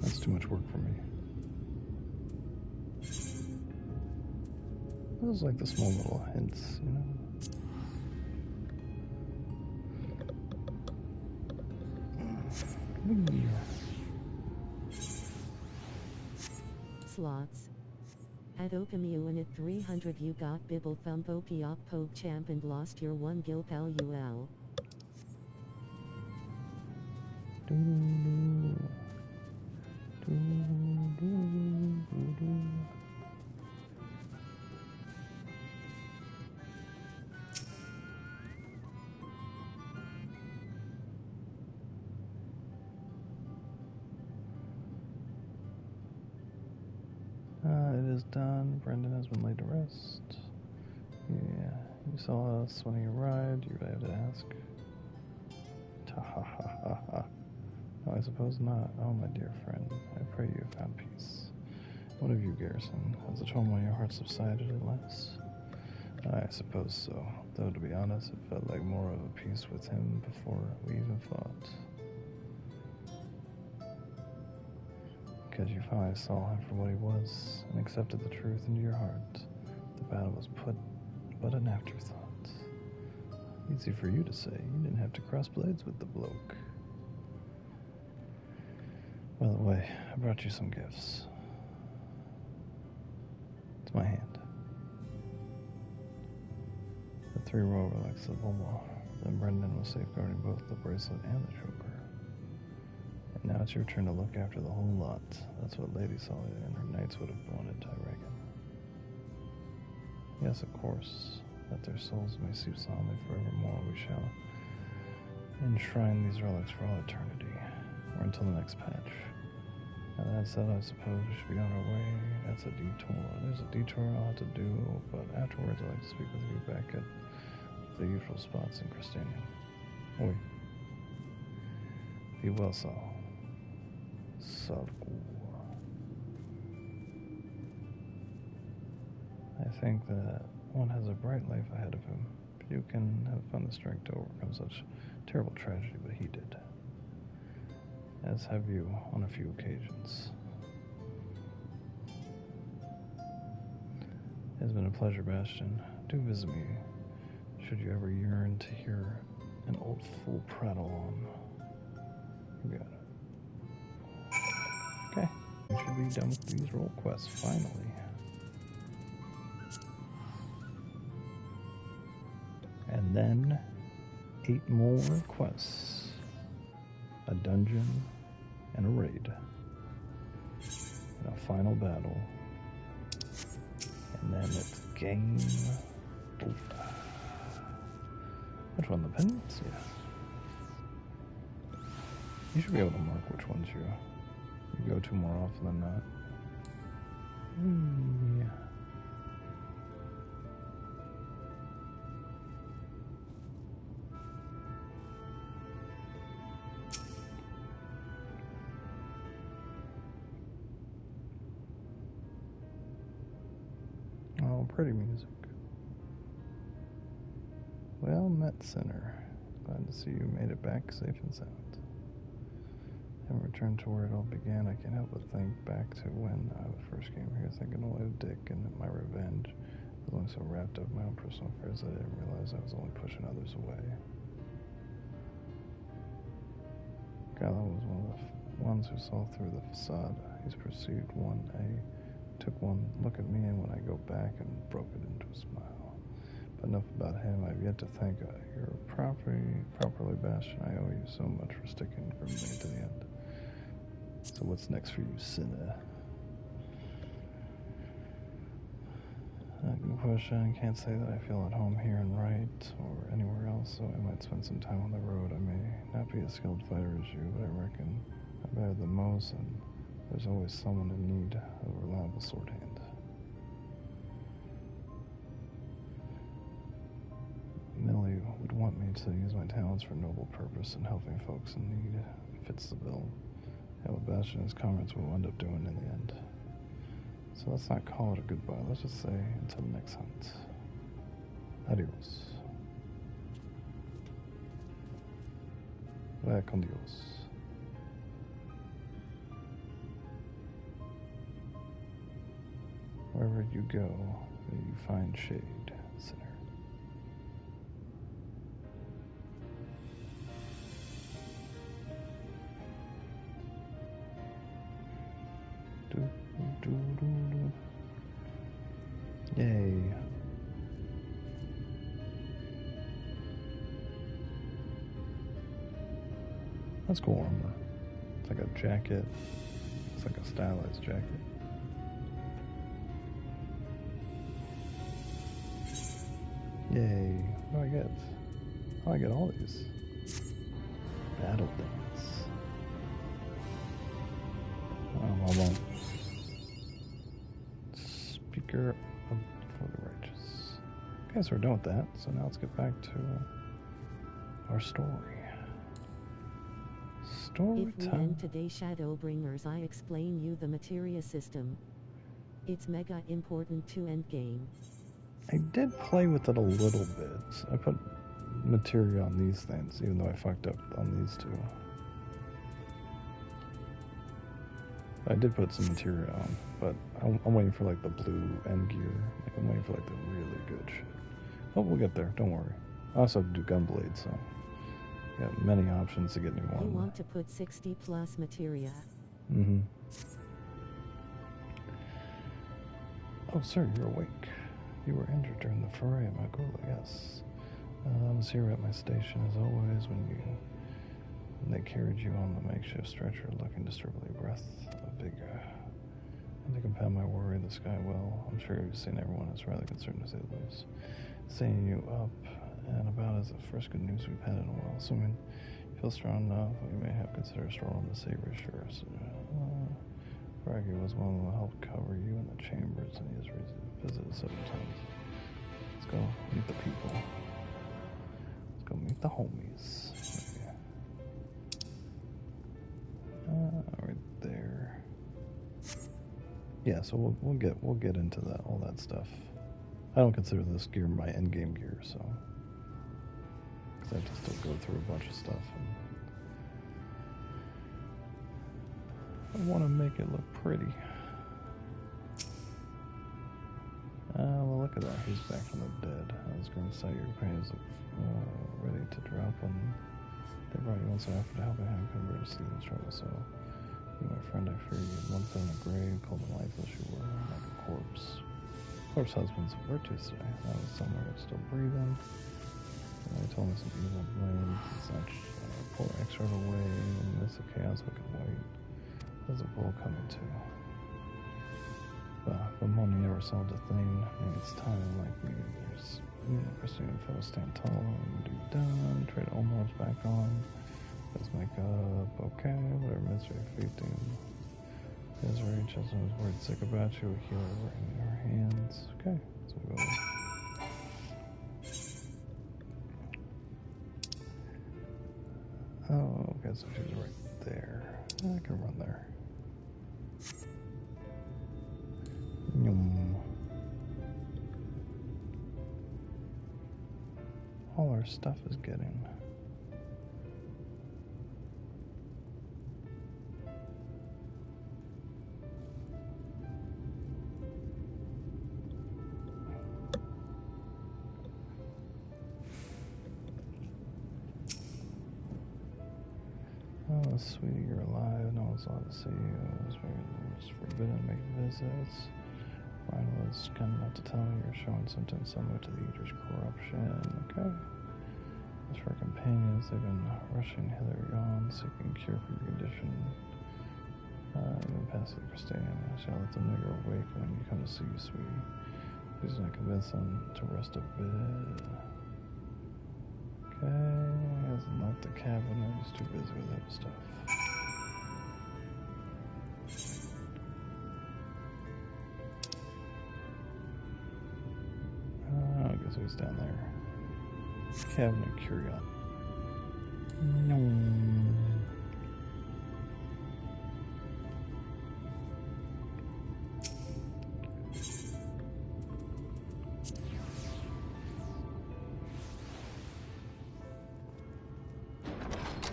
That's too much work for me. Those like the small little hints, you know? Slots. At Okamu at 300 you got Bibble Thump Opiop Poke Champ and lost your 1 Gil Pal UL. is done. Brendan has been laid to rest. Yeah, you saw us when he arrived. You really have to ask. Ta ha ha ha ha. No, I suppose not. Oh, my dear friend, I pray you have found peace. What of you, Garrison? Has the trauma in your heart subsided at last? I suppose so, though to be honest, it felt like more of a peace with him before we even fought. Because you finally saw him for what he was, and accepted the truth into your heart. The battle was but an afterthought. Easy for you to say, you didn't have to cross blades with the bloke. By the way, I brought you some gifts. It's my hand. The 3 royal relics of Volma. Then Brendan was safeguarding both the bracelet and the choker. And now it's your turn to look after the whole lot. That's what Lady Solia and her knights would have wanted, I reckon. Yes, of course, that their souls may sleep soundly forevermore, we shall enshrine these relics for all eternity, or until the next patch. Now that said, I suppose we should be on our way. That's a detour. There's a detour I'll have to do, but afterwards I'd like to speak with you back at the usual spots in Christanium. Oui. Be well, Saul. I think that one has a bright life ahead of him. Few can have found the strength to overcome such terrible tragedy, but he did. As have you on a few occasions. It has been a pleasure, Bastion. Do visit me, should you ever yearn to hear an old fool prattle on. You got it. Okay, we should be done with these role quests, finally. And then 8 more quests. A dungeon and a raid. And a final battle. And then it's game over. Which one? The pendants? Yeah. You should be able to mark which ones you go to more often than not. Yeah. Oh, pretty music. Well met, Sinner. Glad to see you made it back safe and sound. Having returned to where it all began, I can't help but think back to when I first came here, thinking only of Dick and my revenge. Feeling so wrapped up in my own personal affairs that I didn't realize I was only pushing others away. Gallo was one of the ones who saw through the facade. He's perceived took one look at me, and when I go back and broke it into a smile. But enough about him. I've yet to thank you're properly Bastion. I owe you so much for sticking for me to the end. So what's next for you, Sinner? Good question. Can't say that I feel at home here in Wright or anywhere else, so I might spend some time on the road. I may not be as skilled fighter as you, but I reckon I'm better than most, and there's always someone in need of a reliable sword hand. Millie would want me to use my talents for noble purpose and helping folks in need. Fits the bill. And what Bastion and his comrades will end up doing in the end. So let's not call it a goodbye. Let's just say until the next hunt. Adios. Vaya con Dios. Wherever you go, may you find shade, Sinner. Yay. That's cool armor. It's like a jacket. It's like a stylized jacket. Yay. What do I get? Oh, I get all these. Battle dance. I won't obscure for the righteous. Okay, so we're done with that. So now let's get back to our story. Story If we time. end today Shadowbringers, I explain you the materia system. It's mega important to endgame. I did play with it a little bit. I put materia on these things, even though I fucked up on these two. I did put some materia on, but I'm waiting for like the blue end gear. Like I'm waiting for like the really good shit. Oh, we'll get there. Don't worry. I also have to do gunblade, so you got many options to get new ones. You want to put 60 plus materia. Mm-hmm. Oh, sir, you're awake. You were injured during the foray at Magula, yes. I was here at my station as always when they carried you on the makeshift stretcher, looking disturbingly breath of vigor. And to compound my worry, the sky well, I'm sure you've seen everyone is rather concerned to say the least. Seeing you up and about is the first good news we've had in a while. Assuming you feel strong enough, we may have considered storing the savory shores. Braggy was one who helped cover you in the chambers, and he has visited several times. Let's go meet the people. Let's go meet the homies. Right there. Yeah, so we'll get into that all that stuff. I don't consider this gear my end game gear, so because I have to still go through a bunch of stuff, and I want to make it look pretty. Well, look at that. He's back from the dead. I was going to say your pain is ready to drop when they brought you once after to help a hand come to see the trouble. So, you, my friend, I fear you once in a grave, called the lifeless you were, like a corpse. Corpse husbands of virtues today. I was somewhere still breathing. And they told me some evil blades and such. Poor extra away in the midst of chaos, wicked white. There's a bull coming too. But Moni never solved a thing. Maybe it's time, like me. There's pursuing fellow stand tall and do done. Trade Omar's back on. Let's make up. Okay, whatever misery feeding. Misery, Chestnut was worried sick about you. A healer were in your hands. Okay, so we go. Oh, okay, so she's right there. I can run there. All our stuff is getting. Oh, sweetie, you're alive. No one's allowed to see you. It's forbidden to make visits. Ryan was kind enough to tell me you're showing symptoms similar to the Eater's corruption. Okay. As for companions, they've been rushing hither and yon, seeking cure for your condition. Even past the stadium, I shall let them know you're awake when you come to see you, sweetie. Please do not convince them to rest a bit. Okay, he hasn't left the cabinet, he's too busy with that stuff. I guess he's down there. Cabinet Curion.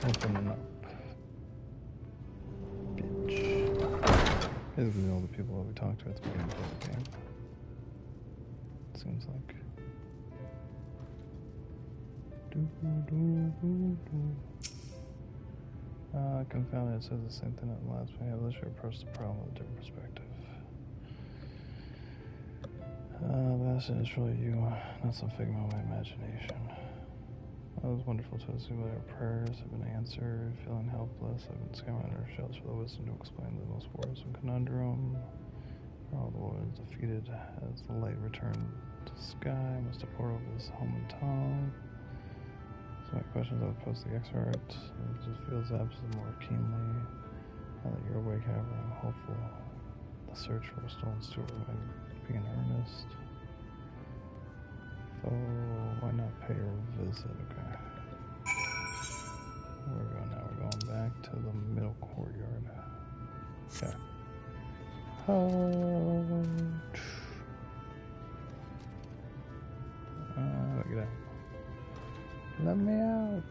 Open up. Bitch. Basically all the people that we talked to at the beginning of the game. It seems like. Confounded, it says the same thing at last. We have this year approached the problem with a different perspective. Bastion, it's really you, not some figment of my imagination. It was wonderful to see that our prayers have been answered. Feeling helpless, I've been scouring our shells for the wisdom to explain the most worrisome conundrum. All the warriors defeated as the light returned to the sky. Must have poured over this home and tongue. So my questions I would post the excerpt. It just feels absent more keenly. Now that you're awake, however, I'm hopeful the search for a stolen steward may be in earnest. Oh, why not pay her a visit? Okay. Where are we going now? We're going back to the middle courtyard. Okay. Oh. Get out. Let me out.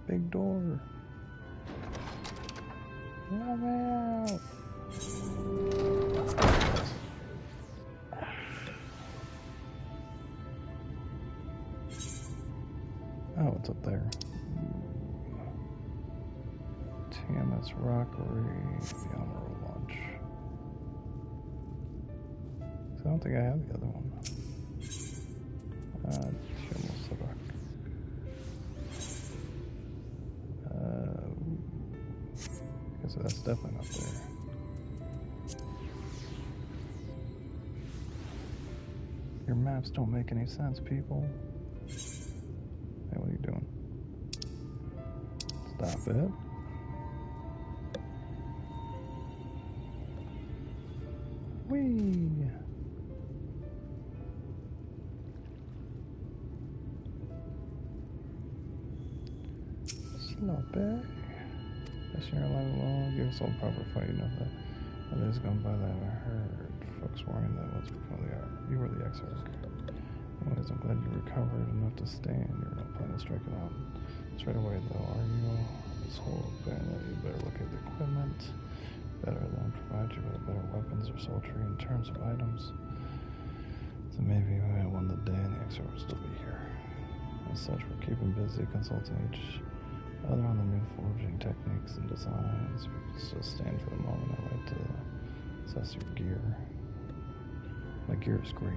Big door. Let me out. Oh, it's up there. TMS Rockery, the Honorable Launch. So I don't think I have the other one. TMS Rock. Okay, so that's definitely not there. Your maps don't make any sense, people. Hey, what are you doing? Stop it. Whee! Sloppy. Guess you're alive alone. Give us all proper fight, you know that. The days gone by that I heard folks worrying that what's become of the Ark. You were the X-Arc. Anyways, I'm glad you recovered enough to stand. You're not planning to strike it out straight away, though, are you? This whole bandit, you better look at the equipment. Better than provide you with better weapons or sultry in terms of items. So maybe we had won the day and the X-Arc will still be here. As such, we're keeping busy consulting each other on the new forging techniques and designs. We can still stand for the moment. I like to assess your gear. My gear is great.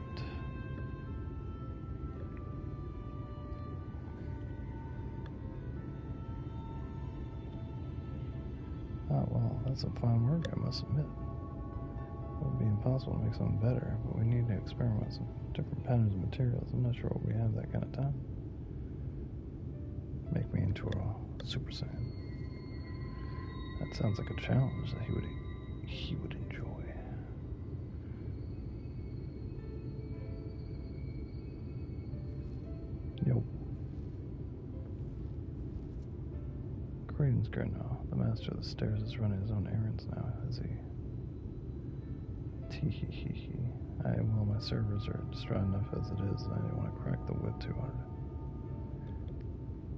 Oh, well, that's some fine work, I must admit. It would be impossible to make something better, but we need to experiment with some different patterns and materials. I'm not sure what we have that kind of time. Make me into a Super Saiyan. That sounds like a challenge that he would enjoy. Yo. Greetings, Gurno. The master of the stairs is running his own errands now, is he? Tee-hee-hee-hee. Well, my servers are distraught enough as it is, and I didn't want to crack the whip too hard.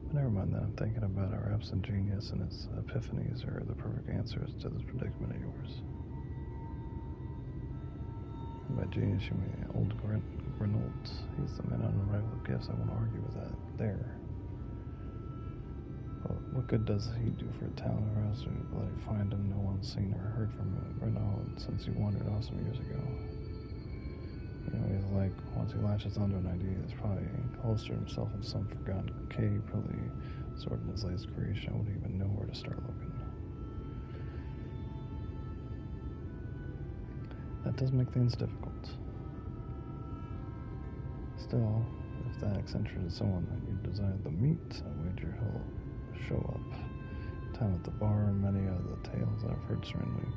But never mind that. I'm thinking about our absent genius and his epiphanies are the perfect answers to this predicament of yours. And by genius, you mean old Grenold. He's the man on unrivaled gifts. I won't argue with that there. But what good does he do for a talent or else we let it find him? No one's seen or heard from Grenold since he wandered off some years ago. You know, he's like, once he latches onto an idea, he's probably holstered himself in some forgotten cave, probably stored in his latest creation. I wouldn't even know where to start looking. That does make things difficult. Still, if that eccentric is someone that you designed to meet, I wager he'll show up. Time at the bar and many of the tales I've heard surrounding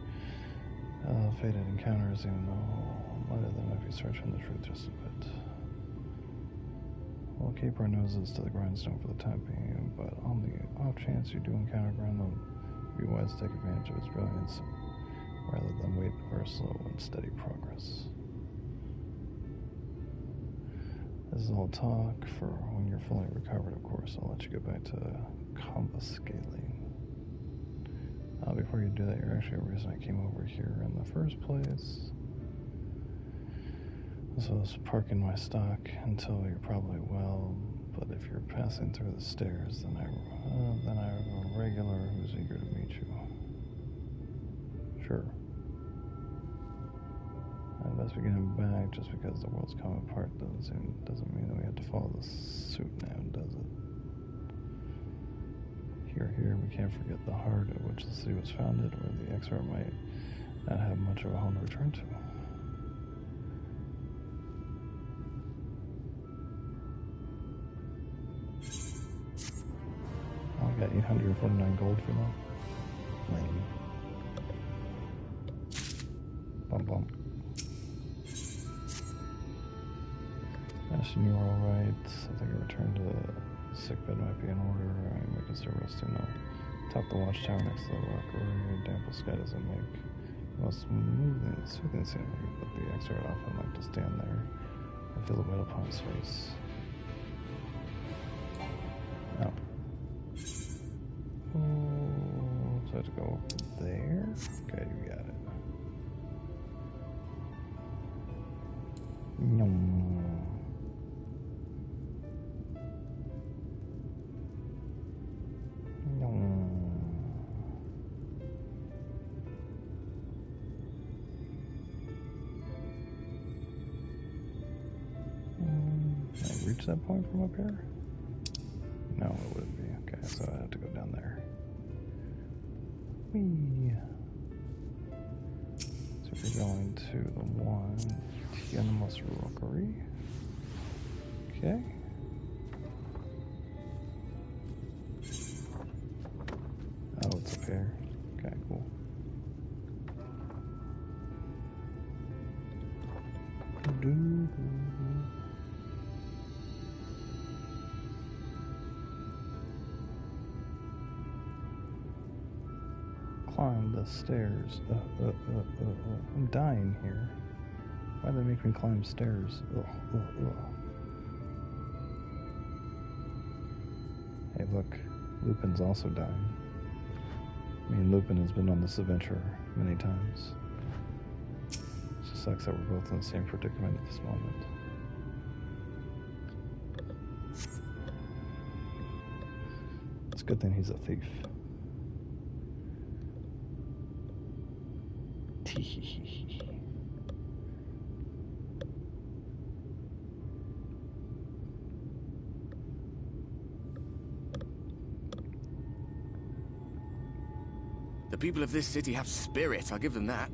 fated encounters, even though might of them might be searching the truth just a bit. We'll keep our noses to the grindstone for the time being, but on the off chance you do encounter Grindstone, be wise to take advantage of his brilliance rather than wait for slow and steady progress. This is all talk for when you're fully recovered, of course. I'll let you get back to confiscating. Before you do that, you're actually a reason I came over here in the first place. So I was parking my stock until you're probably well, but if you're passing through the stairs, then I have a regular who's eager to meet you. Sure. I best be getting back just because the world's coming apart doesn't mean that we have to follow the suit now, does it? Here, we can't forget the heart at which the city was founded, where the X-Arc might not have much of a home to return to. I got 849 gold for that. Lame. Bum bum. Mission, you are alright. I think a return to the sickbed might be in order. We can start resting now. Top the watchtower next to the rockery. Damp sky doesn't make most soothing scenery, but the extra often like to stand there. I feel the weight upon his face. Oh. Oh, so I have to go over there? Okay, you got it. No. No. Can I reach that point from up here? No, it wouldn't be. Okay, so I have to go down there. Whee. So we're going to the one Tianmus Rockery. Okay. Oh, it's up here. Okay, cool. Climb the stairs. I'm dying here. Why do they make me climb stairs? Hey, look. Lupin's also dying. Me and Lupin has been on this adventure many times. It just sucks that we're both in the same predicament at this moment. It's a good thing he's a thief. The people of this city have spirit, I'll give them that.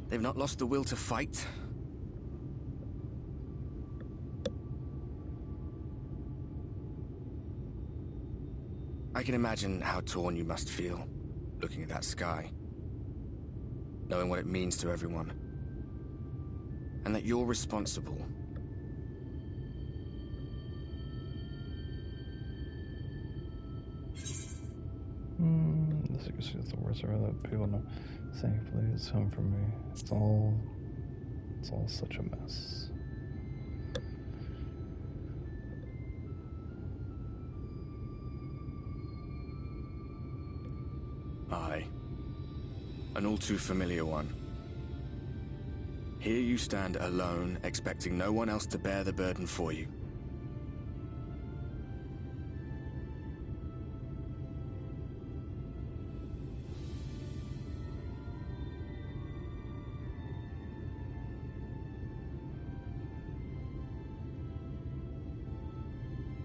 They've not lost the will to fight. I can imagine how torn you must feel, looking at that sky. Knowing what it means to everyone. And that you're responsible. This is the worst ever that people know. Thankfully, it's home for me. It's all such a mess. Aye. An all too familiar one. Here you stand alone, expecting no one else to bear the burden for you.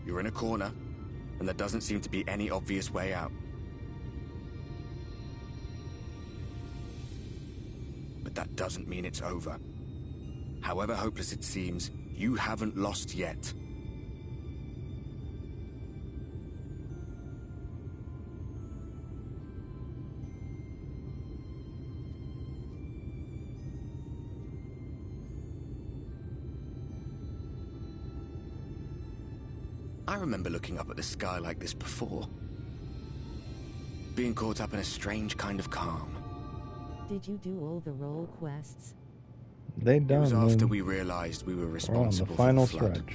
You're in a corner, and there doesn't seem to be any obvious way out. But that doesn't mean it's over. However hopeless it seems, you haven't lost yet. I remember looking up at the sky like this before. Being caught up in a strange kind of calm. Did you do all the role quests? They done. It was after we realized we were responsible we're on the for final the flood. stretch.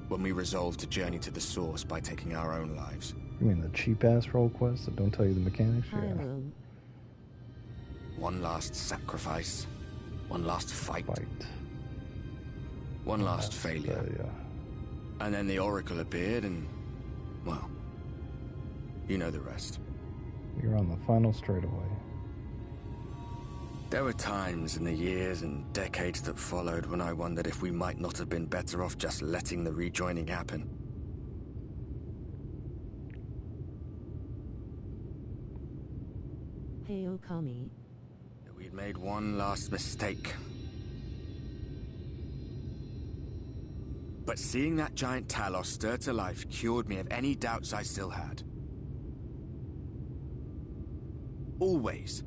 When we resolved to journey to the source by taking our own lives. You mean the cheap-ass role quests that don't tell you the mechanics? Hi, Yeah. Loom. One last sacrifice. One last fight. One Yeah. last failure. Yeah. And then the Oracle appeared and, well, you know the rest. You're on the final straightaway. There were times in the years and decades that followed when I wondered if we might not have been better off just letting the rejoining happen. Hey, Okami. That we'd made one last mistake. But seeing that giant Talos stir to life cured me of any doubts I still had. Always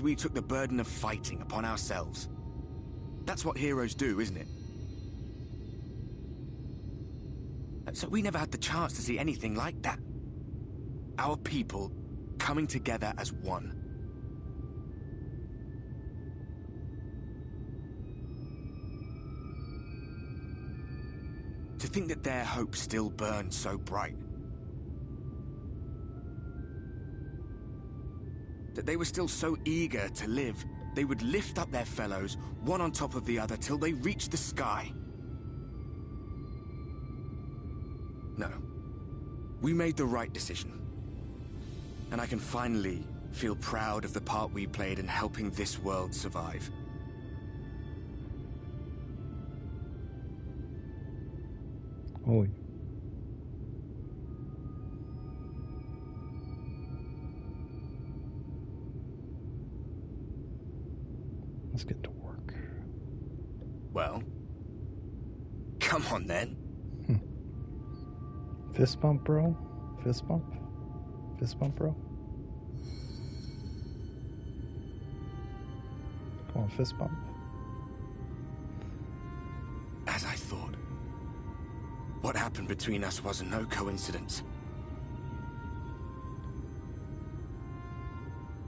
we took the burden of fighting upon ourselves. That's what heroes do, isn't it? So we never had the chance to see anything like that. Our people coming together as one. To think that their hope still burned so bright. That they were still so eager to live, they would lift up their fellows, one on top of the other, till they reached the sky. No. We made the right decision. And I can finally feel proud of the part we played in helping this world survive. Oi. Let's get to work. Well, come on then. Fist bump, bro? Fist bump? Fist bump, bro? Come on, fist bump. As I thought. What happened between us was no coincidence.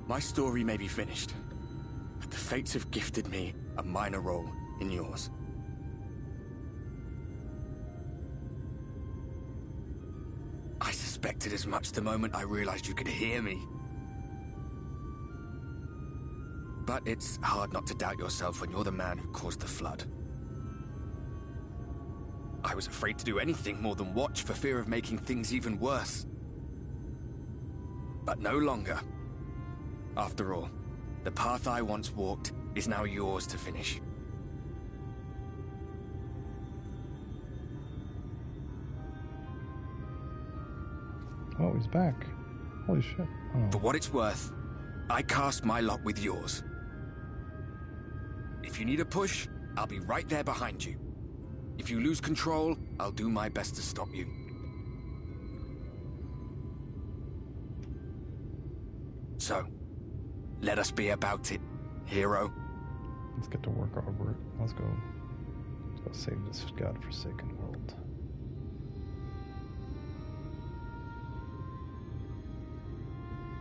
My story may be finished, but the fates have gifted me a minor role in yours. I suspected as much the moment I realized you could hear me. But it's hard not to doubt yourself when you're the man who caused the flood. I was afraid to do anything more than watch for fear of making things even worse. But no longer. After all, the path I once walked is now yours to finish. Oh, he's back. Holy shit. Oh. For what it's worth, I cast my lot with yours. If you need a push, I'll be right there behind you. If you lose control, I'll do my best to stop you. So, let us be about it, hero. Let's get to work, Albert. Let's go. Let's go save this godforsaken world.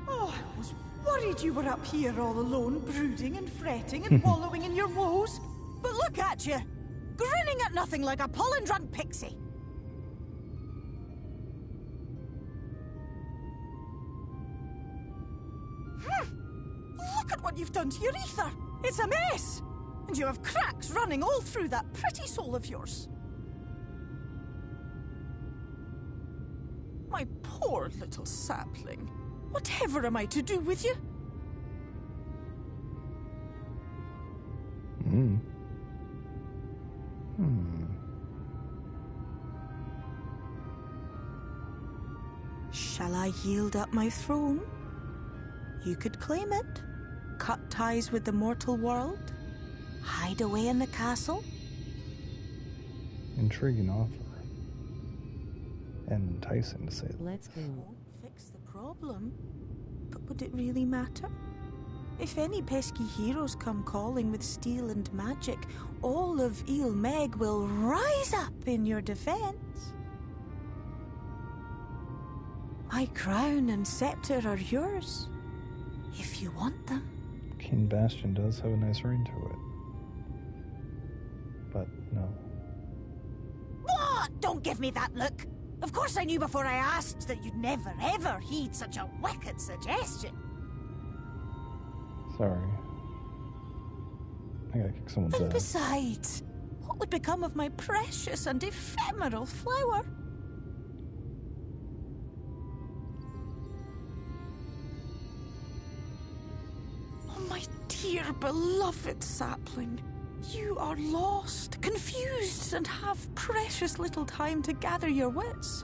Oh, I was worried you were up here all alone, brooding and fretting and wallowing in your woes. But look at you, grinning at nothing like a pollen-drunk pixie. Look at what you've done to your ether. It's a mess. And you have cracks running all through that pretty soul of yours. My poor little sapling. Whatever am I to do with you? Shall I yield up my throne? You could claim it, cut ties with the mortal world, hide away in the castle. Intriguing offer. And enticing to say that. Let's go. Won't fix the problem, but would it really matter? If any pesky heroes come calling with steel and magic, all of Il Meg will rise up in your defense. My crown and scepter are yours, if you want them. King Bastion does have a nice ring to it. But no. What? Don't give me that look! Of course I knew before I asked that you'd never ever heed such a wicked suggestion. Sorry. I gotta kick someone's And ass. besides, what would become of my precious and ephemeral flower? Oh, my dear beloved sapling. You are lost, confused, and have precious little time to gather your wits.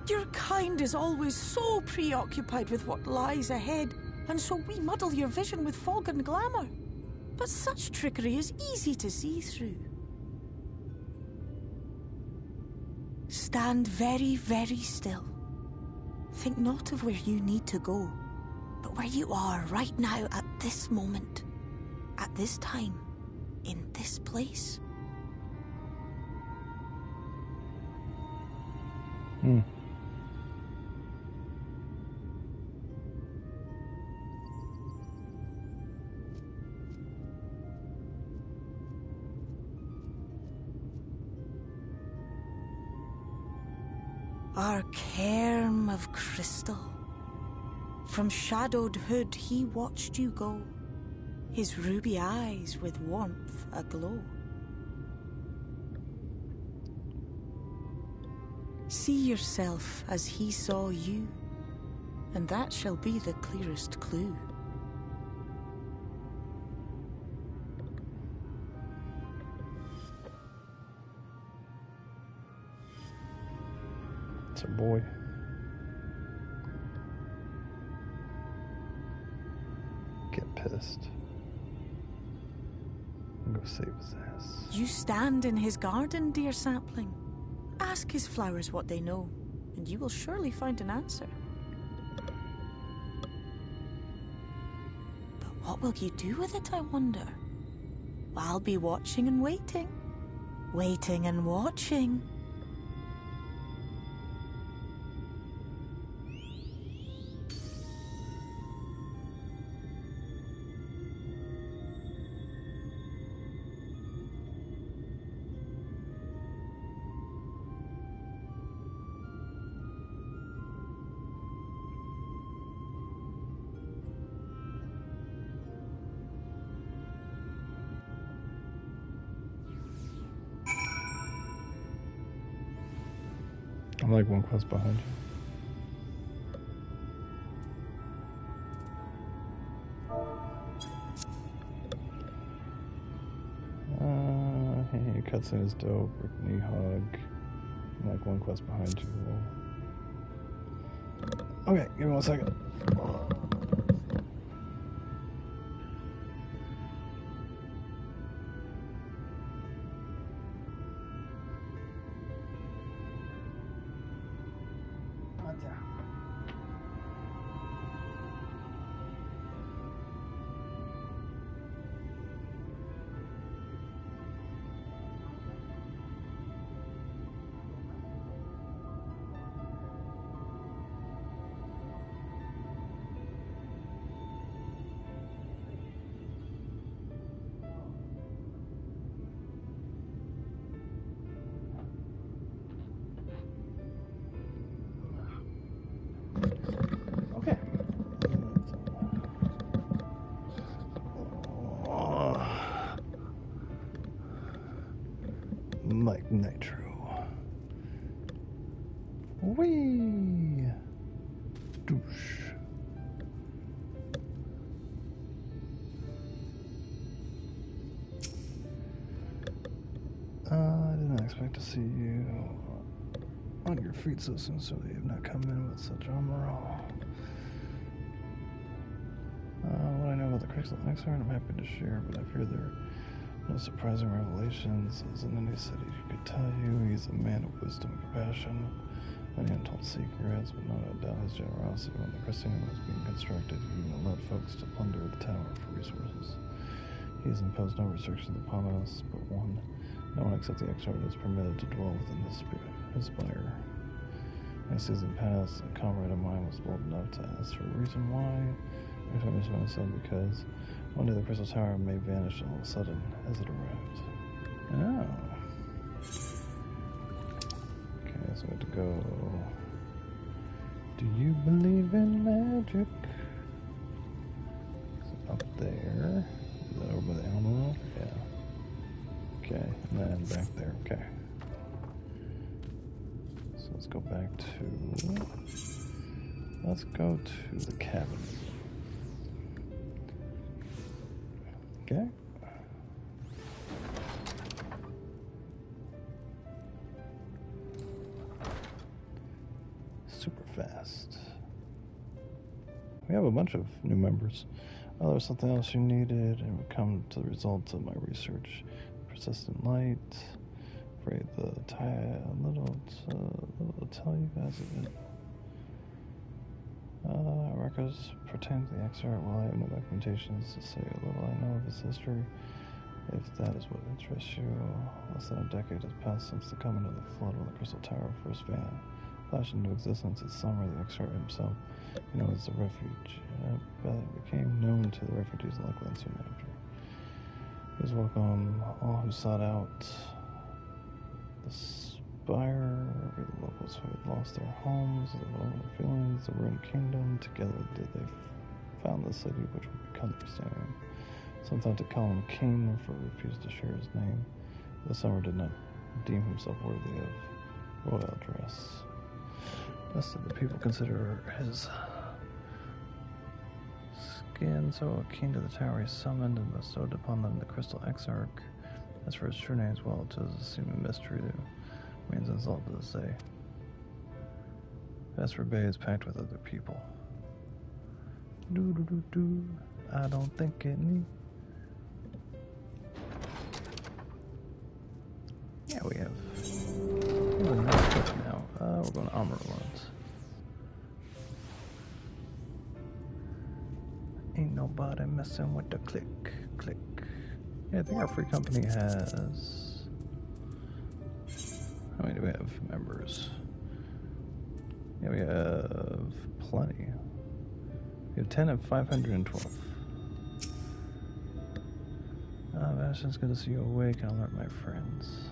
Your kind is always so preoccupied with what lies ahead, and so we muddle your vision with fog and glamour. But such trickery is easy to see through. Stand very, very still. Think not of where you need to go, but where you are right now at this moment, at this time, in this place. Hmm. Our cairn of crystal. From shadowed hood he watched you go, his ruby eyes with warmth aglow. See yourself as he saw you, and that shall be the clearest clue. It's a boy. Get pissed. And go save his ass. You stand in his garden, dear sapling. Ask his flowers what they know, and you will surely find an answer. But what will you do with it, I wonder? I'll be watching and waiting. Waiting and watching. I'm like one quest behind you. Hey, cutscene is dope. Knee hug. I'm like one quest behind you. Okay, give me 1 second. Okay. Mike Nitro. Whee! Douche. I did not expect to see you on your feet so soon, so you have not come in with such a morale. What I know about the Crystal Elixir, I'm happy to share, but I fear there are no surprising revelations. As in any city could tell you, he's a man of wisdom and compassion, many untold secrets, but no doubt his generosity when the Crystal was being constructed, he even allowed folks to plunder the tower for resources. He has imposed no restrictions upon us, but one. No one except the exiled is permitted to dwell within his spire. In a season past, a comrade of mine was bold enough to ask for a reason why. I told myself because one day the crystal tower may vanish all of a sudden as it arrived. Oh. Okay, so we have to go. Do you believe in magic? So up there. Is that over by the Alamo? Yeah. Okay, and then back there. Okay. So let's go back to. Let's go to the cabin. Okay. Super fast. We have a bunch of new members. Oh, there's something else you needed, and we come to the results of my research. Persistent light. Afraid the little to tell you guys of it. Records pertain to the excerpt. While I have no documentations to say a little I know of his history, if that is what interests you, less than a decade has passed since the coming of the flood when the Crystal Tower first flashed into existence this summer, the exarch himself, as the refuge, became known to the refugees in Lakeland soon after. He was welcome all who sought out the spire, the locals who had lost their homes, the vulnerable feelings, the ruined kingdom. Together did they found the city which would become their standing. Some thought to call him king, therefore refused to share his name. The summer did not deem himself worthy of royal dress. Thus did the people consider his skin so akin to the tower he summoned and bestowed upon them the crystal exarch. As for his true name as well, 'tis a seeming mystery to means insulted to say. As for Bay is packed with other people. I don't think it need. Yeah, we have. We're not equipped now. We're going to armor runs. Ain't nobody messing with the click. Yeah, I think our free company has. How many do we have members? Yeah, we have plenty. We have 10 of 512. Ashton, it's good to see you awake and alert my friends.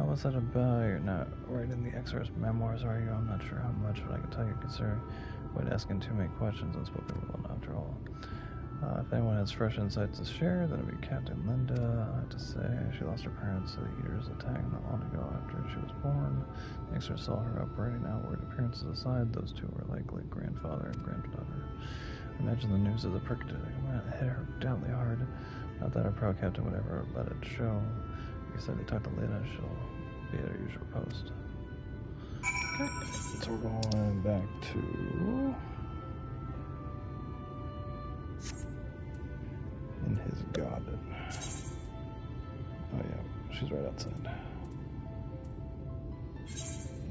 What's that about? You're not writing the Exorcist memoirs, are you? I'm not sure how much, but I can tell you considering avoid asking too many questions unspoken rule after all. If anyone has fresh insights to share, then it'd be Captain Linda. I have to say, she lost her parents to the Eater's attack not long ago after she was born. Nixer saw her operating outward appearances aside. Those two were likely grandfather and granddaughter. Imagine the news of the prick hit her doubly hard. Not that our proud captain would ever let it show. He said we talked to Lena, she'll be at her usual post. Okay, so we're going back to in his garden. Oh yeah, she's right outside.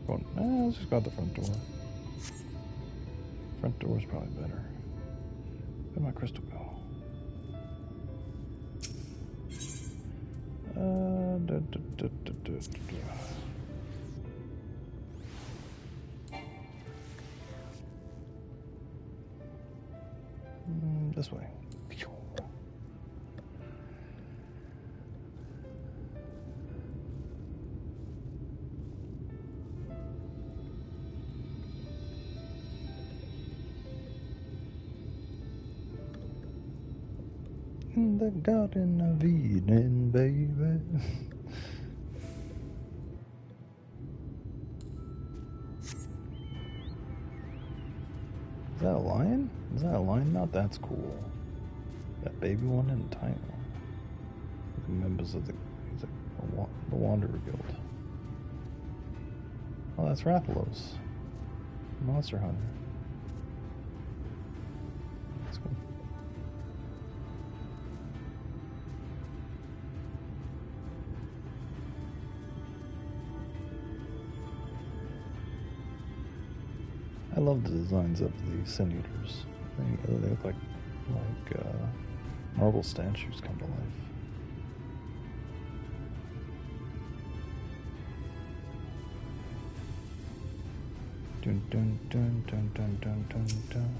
Let's just go out the front door. Front door's probably better. Where'd my crystal go? This way. In the Garden of Eden, baby. Is that a lion? Is that a lion? Not that's cool. That baby one and the tiny one. The members of the Wanderer Guild. Oh, that's Rathalos. Monster Hunter. That's cool. I love the designs of the Sin Eaters. They look like marble statues come to life. Dun dun dun dun dun dun dun dun.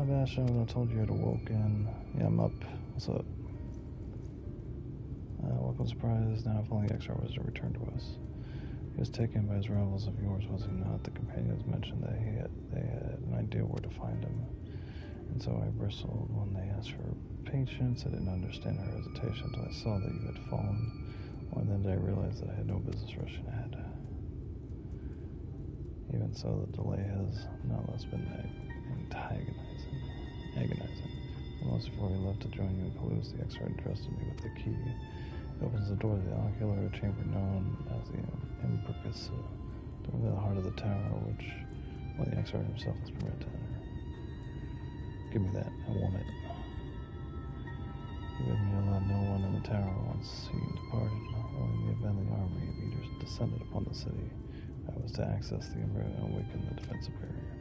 Basho, I told you I'd awoken. Yeah, I'm up. What's up? Welcome surprise. Now if only Exar was to return to us. He was taken by his rivals of yours, was he not? The companions mentioned that they had an idea where to find him. And so I bristled when they asked for patience. I didn't understand her hesitation until I saw that you had fallen. Only then did I realize that I had no business rushing ahead. Even so, the delay has not less been agonizing. Almost before we left to join you in Palouse, the Exar entrusted me with the key. It opens the door to the ocular chamber known as the Imbricus, door to the heart of the tower, which only the Exar himself is permitted to enter. Give me that. I want it. He bid me allow no one in the tower once he departed. Only in the event the army of Eaters descended upon the city, I was to access the Ember and awaken the defensive barrier.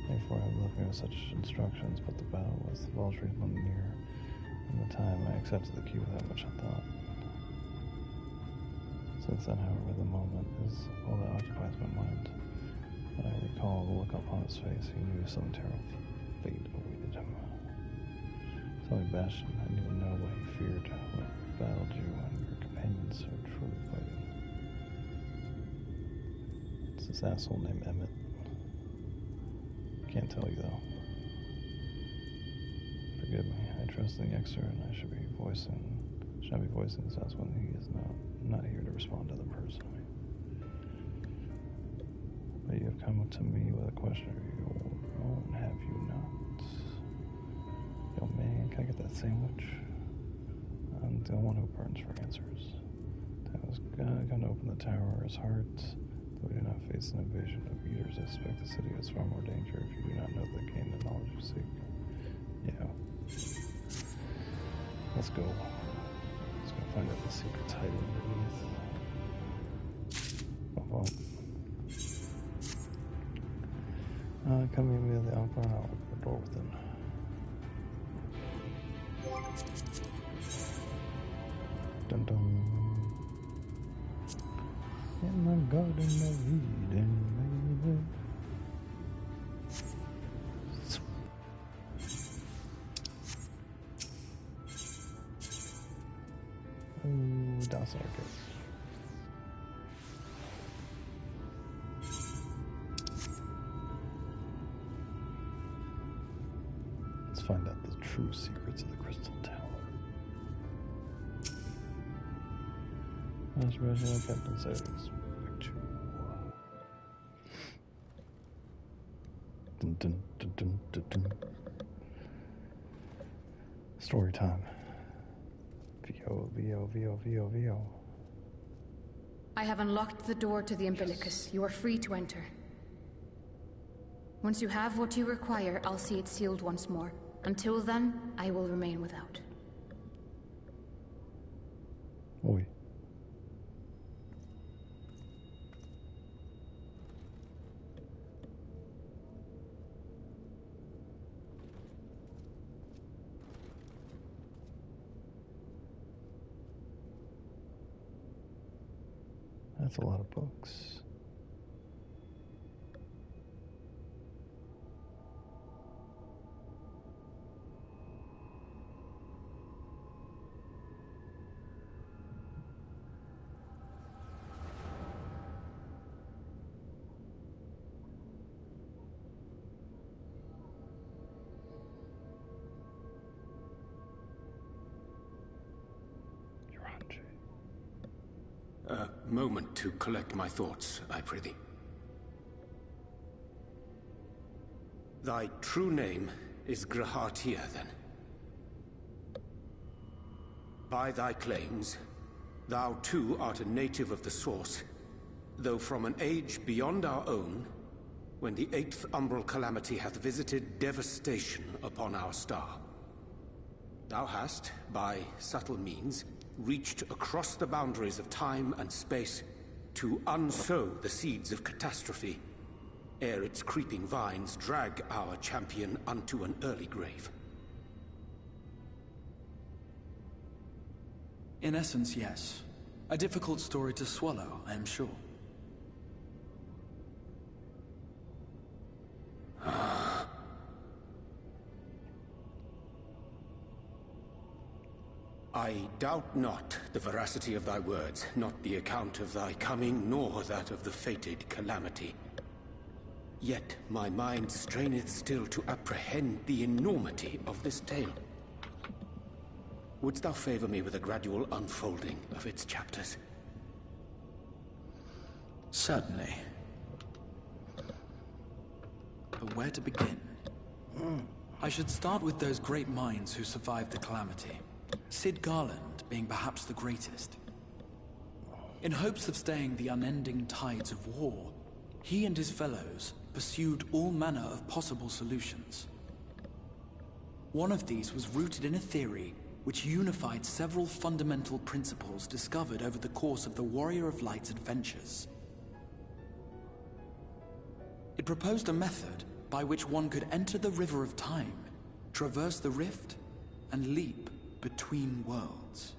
Therefore, I have left me with such instructions, but the battle was the Vultures when near. In the time I accepted the cue without much thought. Since then, however, the moment is all that occupies my mind. When I recall the look upon his face, he knew some terrible fate awaited him. So Bastion, I knew in no way feared what battled you and your companions so truly fighting. It's this asshole named Emmett. Can't tell you though. Forgive me. I trust the Xer, and I should be voicing his thoughts when he is not here to respond to them personally. But you have come to me with a question of your own, have you not? Yo man, can I get that sandwich? I'm the one who burns for answers. Time is gonna open the tower's heart. Though we do not face an invasion of eaters, I suspect the city has far more danger if you do not know the gain the knowledge you seek. Yeah. Let's go. Let's go find out the secrets hiding beneath. Oh, well. Come immediately out and I'll open the door within. Dun dun. In the garden of Eden, baby. Ooh, downstairs. Let's find out the true secrets of the Crystal Tower. That's original Captain Savings. Dun, dun, dun, dun, dun, dun. Story time. VO. I have unlocked the door to the umbilicus. You are free to enter. Once you have what you require, I'll see it sealed once more. Until then, I will remain without. Oi. That's a lot of books. A moment to collect my thoughts, I prithee. Thy true name is Grahatia, then. By thy claims, thou too art a native of the Source, though from an age beyond our own, when the 8th umbral calamity hath visited devastation upon our star. Thou hast, by subtle means, reached across the boundaries of time and space to unsow the seeds of catastrophe, ere its creeping vines drag our champion unto an early grave. In essence, yes. A difficult story to swallow, I am sure. I doubt not the veracity of thy words, not the account of thy coming, nor that of the fated calamity. Yet my mind straineth still to apprehend the enormity of this tale. Wouldst thou favor me with a gradual unfolding of its chapters? Certainly. But where to begin? I should start with those great minds who survived the calamity. Sid Garland being perhaps the greatest. In hopes of staying the unending tides of war, he and his fellows pursued all manner of possible solutions. One of these was rooted in a theory which unified several fundamental principles discovered over the course of the Warrior of Light's adventures. It proposed a method by which one could enter the river of time, traverse the rift, and leap between worlds.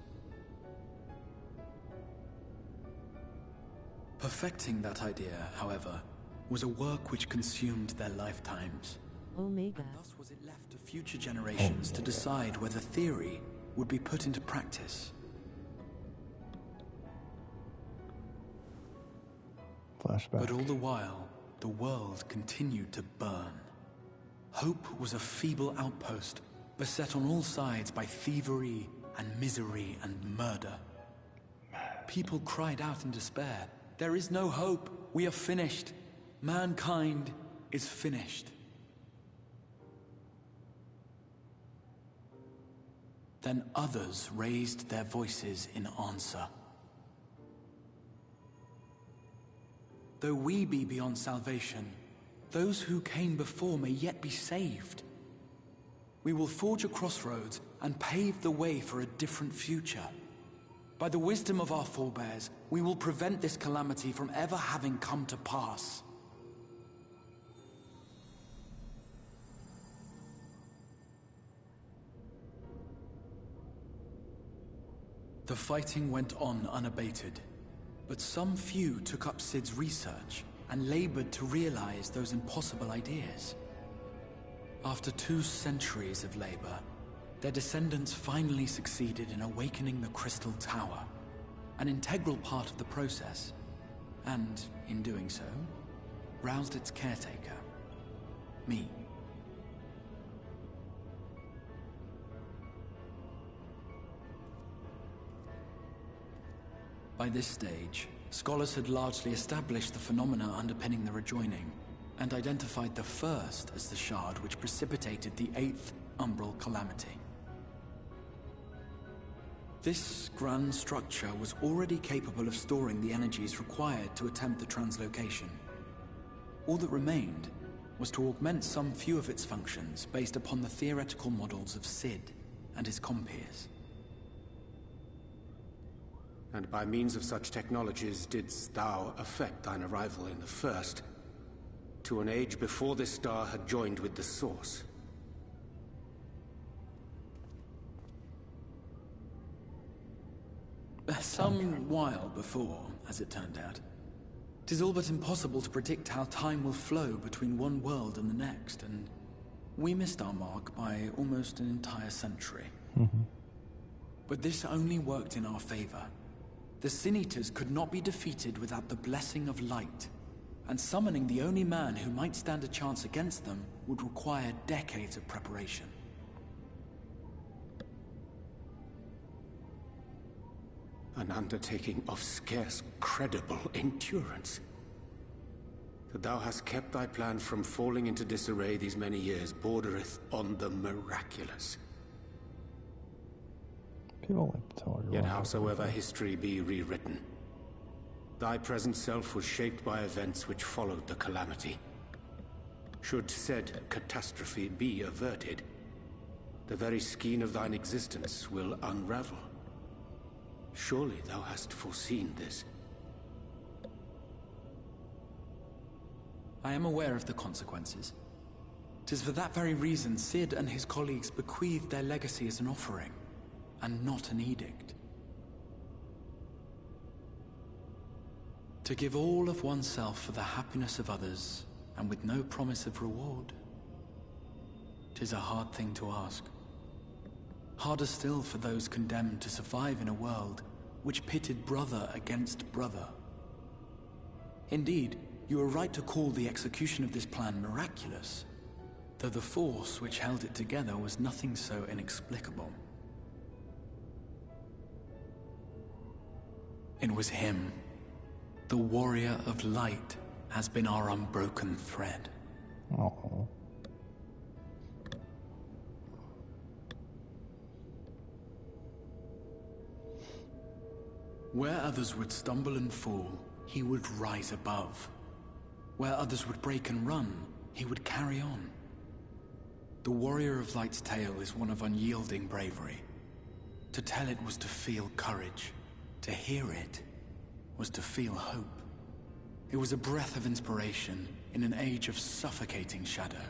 Perfecting that idea, however, was a work which consumed their lifetimes. Omega. And thus was it left to future generations to decide whether theory would be put into practice. Flashback. But all the while, the world continued to burn. Hope was a feeble outpost, beset on all sides by thievery and misery and murder. People cried out in despair, "There is no hope! We are finished! Mankind is finished!" Then others raised their voices in answer. Though we be beyond salvation, those who came before may yet be saved. We will forge a crossroads and pave the way for a different future. By the wisdom of our forebears, we will prevent this calamity from ever having come to pass. The fighting went on unabated, but some few took up Sid's research and labored to realize those impossible ideas. After 2 centuries of labor, their descendants finally succeeded in awakening the Crystal Tower, an integral part of the process, and, in doing so, roused its caretaker, me. By this stage, scholars had largely established the phenomena underpinning the rejoining, and identified the first as the shard which precipitated the 8th Umbral Calamity. This grand structure was already capable of storing the energies required to attempt the translocation. All that remained was to augment some few of its functions based upon the theoretical models of Sid and his compeers. And by means of such technologies didst thou effect thine arrival in the first, to an age before this star had joined with the Source. Some while before, as it turned out. 'Tis all but impossible to predict how time will flow between one world and the next, and we missed our mark by almost an entire century. But this only worked in our favor. The Sin Eaters could not be defeated without the blessing of light, and summoning the only man who might stand a chance against them would require decades of preparation. An undertaking of scarce credible endurance. That thou hast kept thy plan from falling into disarray these many years bordereth on the miraculous. People like to tell everyone. Yet howsoever history be rewritten, thy present self was shaped by events which followed the calamity. Should said catastrophe be averted, the very skein of thine existence will unravel. Surely thou hast foreseen this. I am aware of the consequences. 'Tis for that very reason Sid and his colleagues bequeathed their legacy as an offering, and not an edict. To give all of oneself for the happiness of others, and with no promise of reward. 'Tis a hard thing to ask. Harder still for those condemned to survive in a world which pitted brother against brother. Indeed, you are right to call the execution of this plan miraculous, though the force which held it together was nothing so inexplicable. It was him. The warrior of light has been our unbroken thread. Oh. Where others would stumble and fall, he would rise above. Where others would break and run, he would carry on. The warrior of light's tale is one of unyielding bravery. To tell it was to feel courage. To hear it was to feel hope. It was a breath of inspiration in an age of suffocating shadow.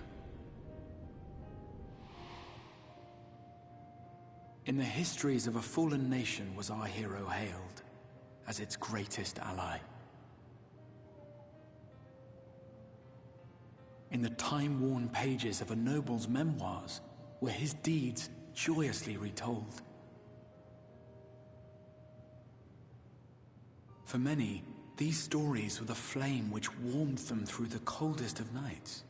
In the histories of a fallen nation was our hero hailed as its greatest ally. In the time-worn pages of a noble's memoirs were his deeds joyously retold. For many, these stories were the flame which warmed them through the coldest of nights.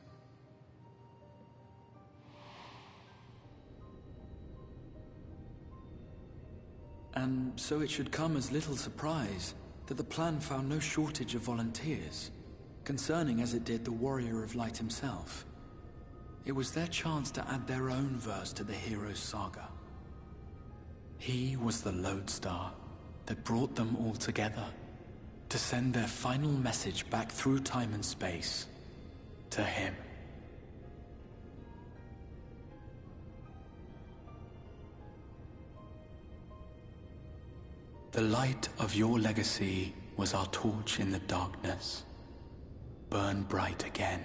And so it should come as little surprise that the plan found no shortage of volunteers, concerning as it did the Warrior of Light himself. It was their chance to add their own verse to the hero's saga. He was the lodestar that brought them all together, to send their final message back through time and space to him. The light of your legacy was our torch in the darkness. Burn bright again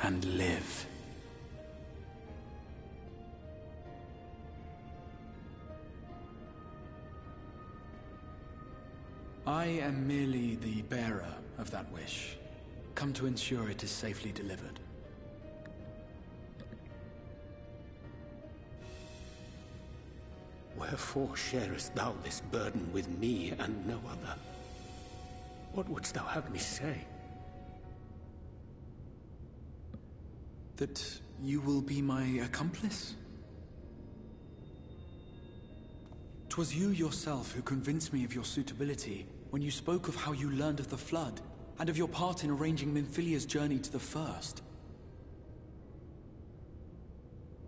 and live. I am merely the bearer of that wish, come to ensure it is safely delivered. Wherefore sharest thou this burden with me and no other? What wouldst thou have me say? That you will be my accomplice? 'Twas you yourself who convinced me of your suitability when you spoke of how you learned of the Flood, and of your part in arranging Minfilia's journey to the First.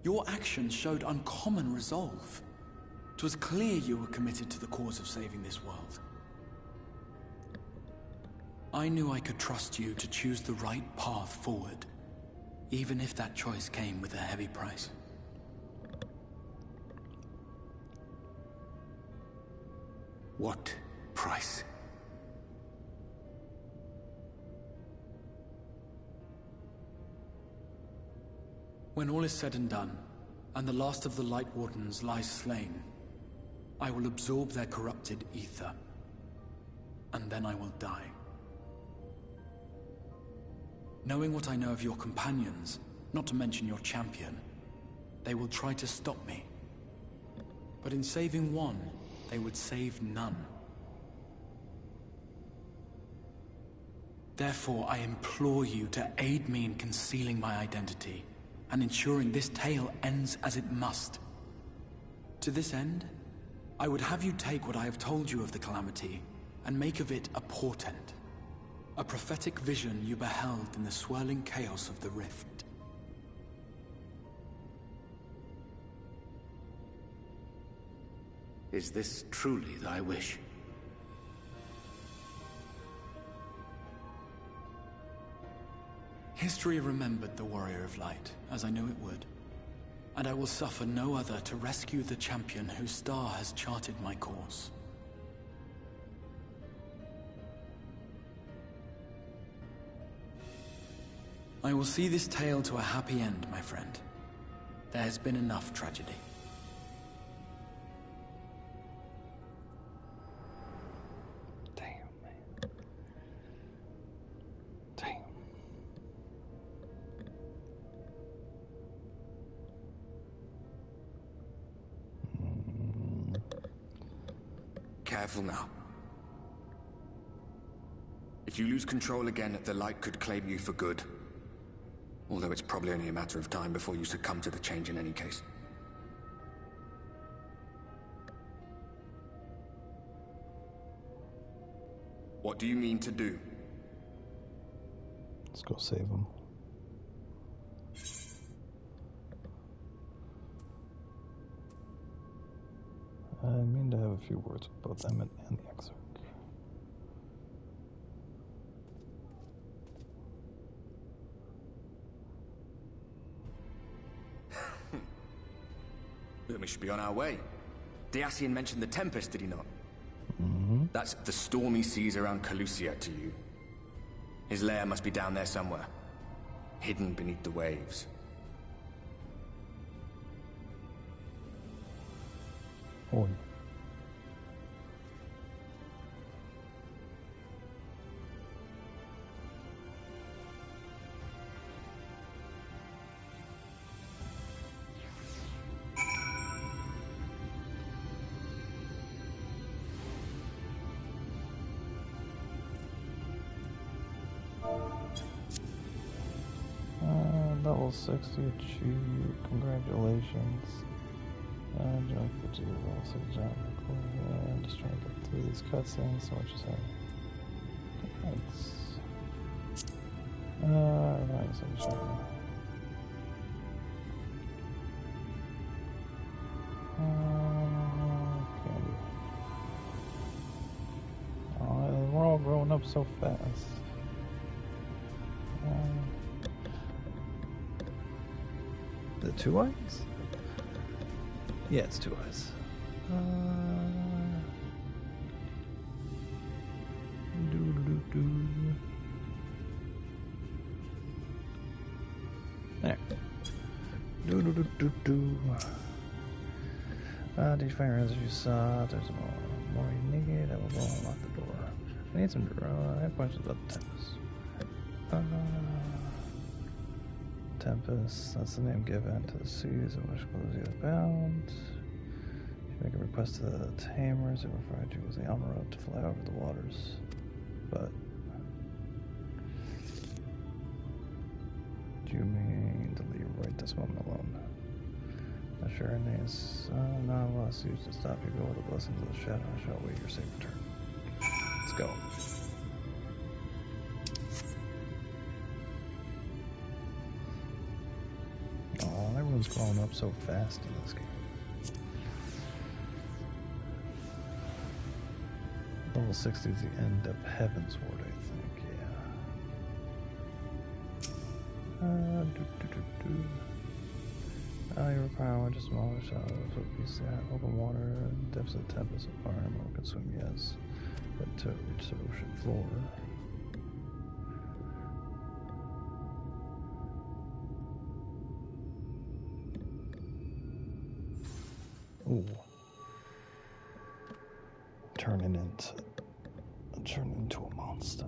Your actions showed uncommon resolve. 'Twas clear you were committed to the cause of saving this world. I knew I could trust you to choose the right path forward, even if that choice came with a heavy price. What price? When all is said and done, and the last of the Light Wardens lies slain, I will absorb their corrupted ether, and then I will die. Knowing what I know of your companions, not to mention your champion, they will try to stop me. But in saving one, they would save none. Therefore, I implore you to aid me in concealing my identity, and ensuring this tale ends as it must. To this end, I would have you take what I have told you of the Calamity, and make of it a portent. A prophetic vision you beheld in the swirling chaos of the Rift. Is this truly thy wish? History remembered the Warrior of Light, as I knew it would. And I will suffer no other to rescue the champion whose star has charted my course. I will see this tale to a happy end, my friend. There has been enough tragedy. Damn, man. Damn. Careful now. If you lose control again, the Light could claim you for good. Although it's probably only a matter of time before you succumb to the change in any case. What do you mean to do? Let's go save him. I mean to have a few words with both Emmett and the Exarch. Then we should be on our way. Dacian mentioned the Tempest, did he not? Mm-hmm. That's the stormy seas around Calusia to you. His lair must be down there somewhere, hidden beneath the waves. Oi. Level 60 achieved. Congratulations. Jump to level 6 jump. Yeah, I'm just trying to get through these cutscenes, so I just have. Thanks. Nice, I'm just trying. Candy. Oh, we're all growing up so fast. The 2 eyes? Yeah, it's 2 eyes. There. These fire as you saw, there's more you need. I will go unlock the door. I need some I have questions about the Tempest. Tempest, that's the name given to the seas in which Colosia is bound. You make a request to the Tamers, they will provide you with the Amarok to fly over the waters. But do you mean to leave right this moment alone? Not sure her name is not less used to stop you. Go with the blessings of the shadow. I shall wait your safe return. Let's go. Everyone's growing up so fast in this game. Level 60 is the end of Heavensward, I think, yeah. You require just smaller shadows with peace, open water, depths of the tempest of fire, will consume, yes. But to reach the ocean floor. Ooh. Turning into a monster.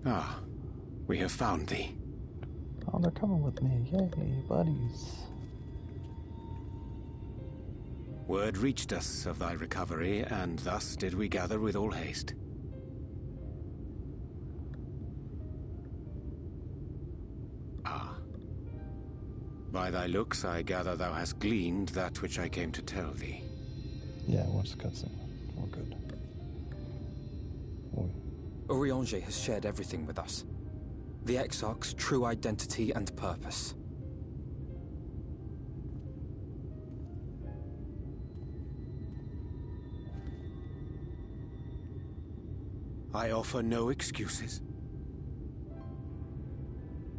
Ah, we have found thee. Oh, they're coming with me. Yay, buddies. Word reached us of thy recovery, and thus did we gather with all haste. Ah. By thy looks, I gather thou hast gleaned that which I came to tell thee. Yeah, watch the cutscene. We're good. Oi. Urianger has shared everything with us. The Exarch's true identity and purpose. I offer no excuses.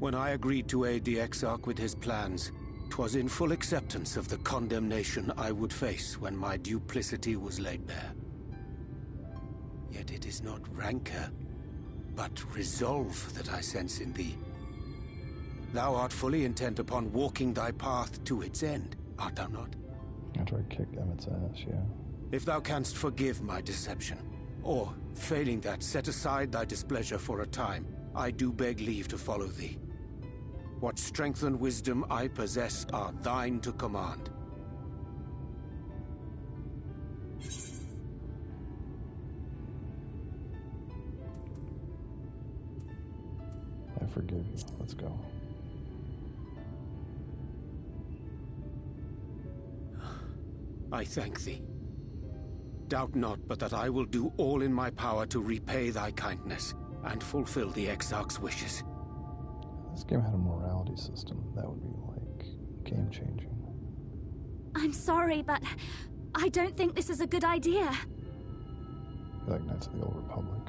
When I agreed to aid the Exarch with his plans, 'twas in full acceptance of the condemnation I would face when my duplicity was laid bare. Yet it is not rancor, but resolve that I sense in thee. Thou art fully intent upon walking thy path to its end, art thou not? I tried to kick Emmett's ass, yeah. If thou canst forgive my deception, or, failing that, set aside thy displeasure for a time, I do beg leave to follow thee. What strength and wisdom I possess are thine to command. I forgive you. Let's go. I thank thee. Doubt not but that I will do all in my power to repay thy kindness and fulfill the Exarch's wishes. This game had a morality system that would be, like, game-changing. I'm sorry, but I don't think this is a good idea. I feel like Knights of the Old Republic.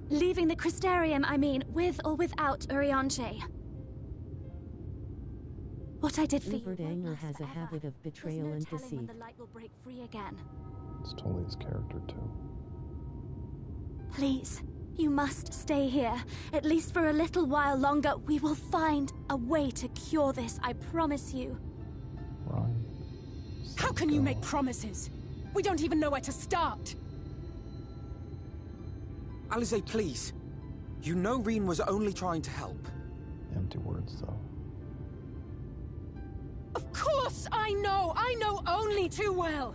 Leaving the Crystarium, I mean, with or without Urianger. What I did for Rupert you Anger won't has last a forever. habit of betrayal There's and no telling deceit. when the light will break free again. It's totally his character, too. Please, you must stay here. At least for a little while longer. We will find a way to cure this, I promise you. How can you make promises? We don't even know where to start. Alize, please. You know Reen was only trying to help. Empty words, though. Of course I know! I know only too well!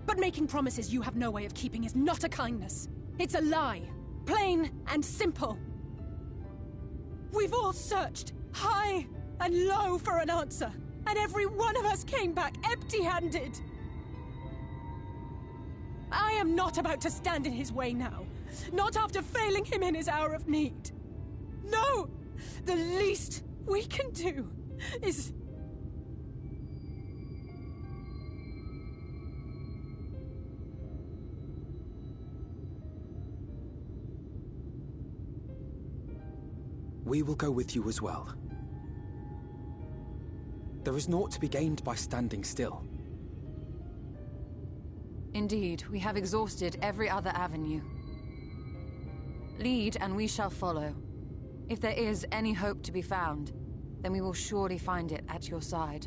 But making promises you have no way of keeping is not a kindness. It's a lie. Plain and simple. We've all searched high and low for an answer, and every one of us came back empty-handed. I am not about to stand in his way now. Not after failing him in his hour of need. No! The least we can do is... We will go with you as well. There is naught to be gained by standing still. Indeed, we have exhausted every other avenue. Lead, and we shall follow. If there is any hope to be found, then we will surely find it at your side.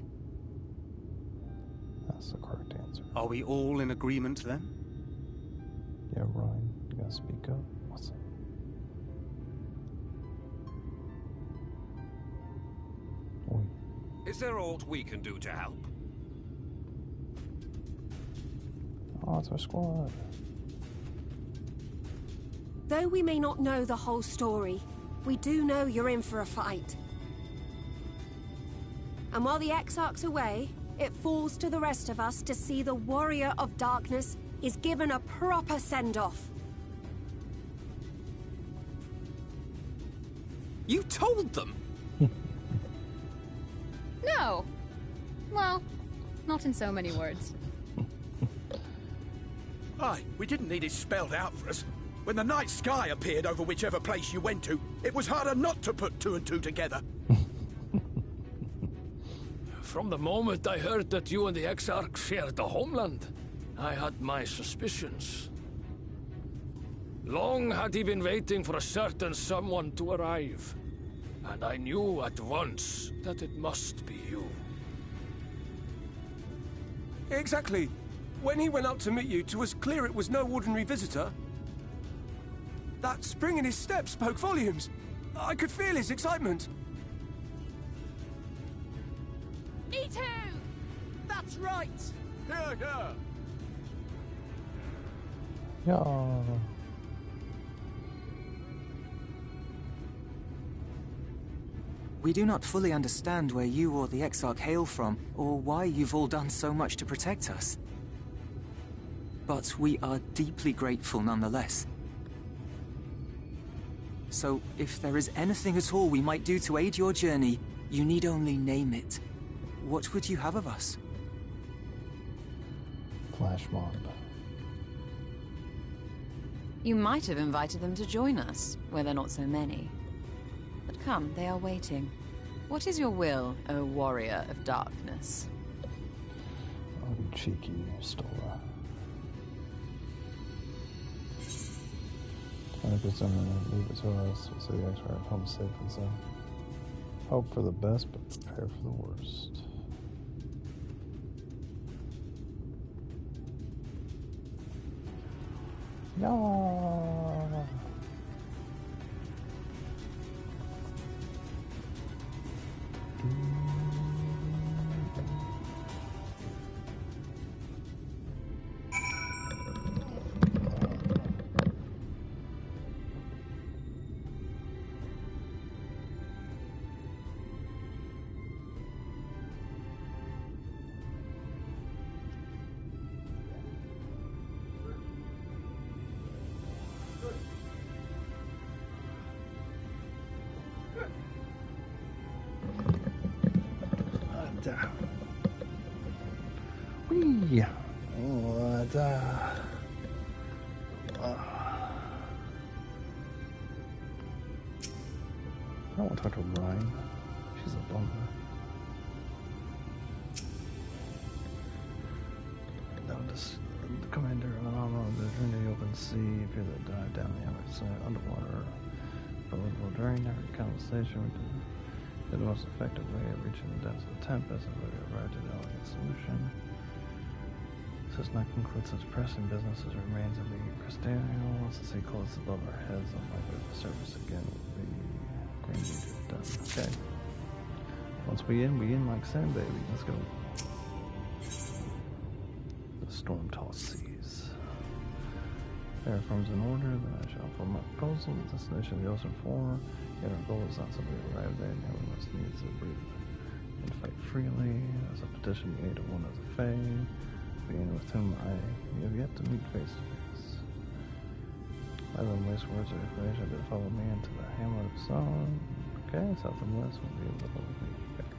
That's the correct answer. Are we all in agreement, then? Yeah, Ryan, you gotta speak up. What's up? Oi. Is there aught we can do to help? Oh, it's our squad. Though we may not know the whole story, we do know you're in for a fight. And while the Exarch's away, it falls to the rest of us to see the Warrior of Darkness is given a proper send-off. You told them? No. Well, not in so many words. Aye, we didn't need it spelled out for us. When the night sky appeared over whichever place you went to, it was harder not to put two and two together. From the moment I heard that you and the Exarch shared the homeland, I had my suspicions. Long had he been waiting for a certain someone to arrive, and I knew at once that it must be you. Exactly. When he went up to meet you, 'twas clear it was no ordinary visitor. That spring in his step spoke volumes. I could feel his excitement. Me too! That's right! Here, here! Yeah. We do not fully understand where you or the Exarch hail from, or why you've all done so much to protect us. But we are deeply grateful nonetheless. So, if there is anything at all we might do to aid your journey, you need only name it. What would you have of us? Flash mob. You might have invited them to join us, where there are not so many. But come, they are waiting. What is your will, O Warrior of Darkness? Oh, you cheeky Stola. 20% leave it to us. We'll say the extra home safe and sound. Hope for the best, but prepare for the worst. No. Wee. What? I don't want to talk to Ryan. She's a bummer. No, just the commander on the journey to open sea. Fear that dive down the outside underwater. But during every conversation, The most effective way of reaching the depths of the tempest and we arrived at an elegant solution. This does not conclude such pressing business as remains of the crystallial. Once the sea closes above our heads, unlikely the surface again will be granted done. Okay. Once we in like sand, baby. Let's go. The storm-tossed seas. Terraform's in order, then I shall form my proposal. The destination of the ocean floor. Yet our goal is not simply to arrive there, and everyone must needs to breathe and fight freely. As a petition the aid of one of the Fae, being with whom I have yet to meet face to face. Rather than waste words or information, they follow me into the hamlet of Song. Okay, south and west will be able to follow me. Okay.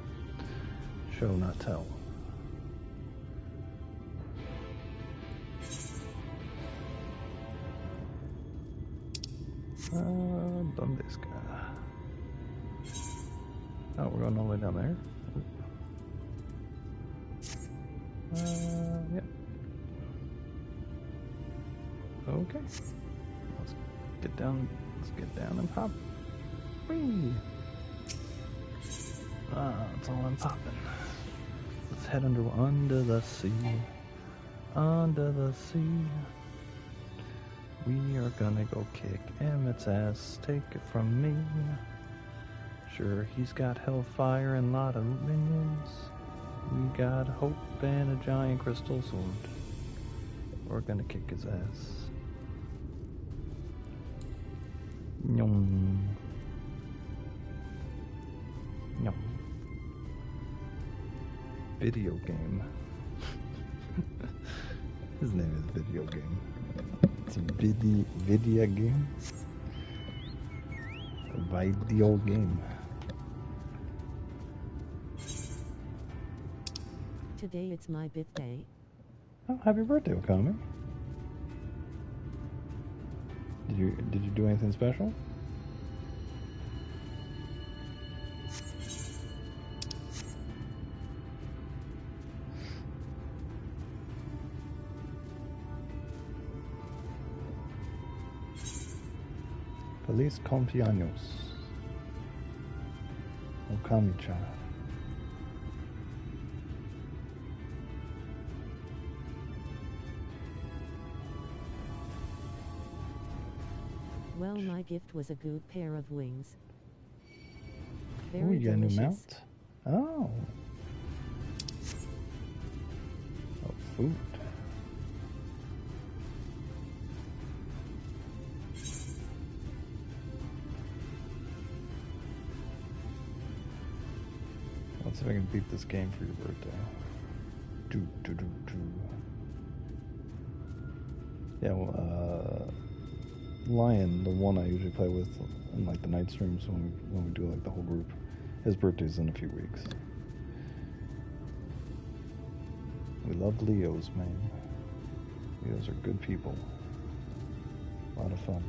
Show, not tell. ¿Dónde está? Oh, we're going all the way down there. Yep. Okay. Let's get down. Let's get down and pop. Whee! It's all I'm popping. Let's head under the sea. Under the sea. We are gonna go kick Emmett's ass, take it from me. Sure, he's got hellfire and a lot of minions. We got hope and a giant crystal sword. We're gonna kick his ass. Nyong. Nyong. Video game. His name is Video Game. It's a video game. A video game. Today it's my birthday. Oh, happy birthday, Okami. Did you do anything special? Feliz cumpleaños, Okami-chan. Well, my gift was a good pair of wings. Ooh, Very you got a new delicious. mount? Oh. Oh, food. Let's see if I can beat this game for your birthday. Yeah, well, Lion, the one I usually play with in like the night streams when we do like the whole group, his birthday's in a few weeks. We love Leos, man. Leos are good people. A lot of fun.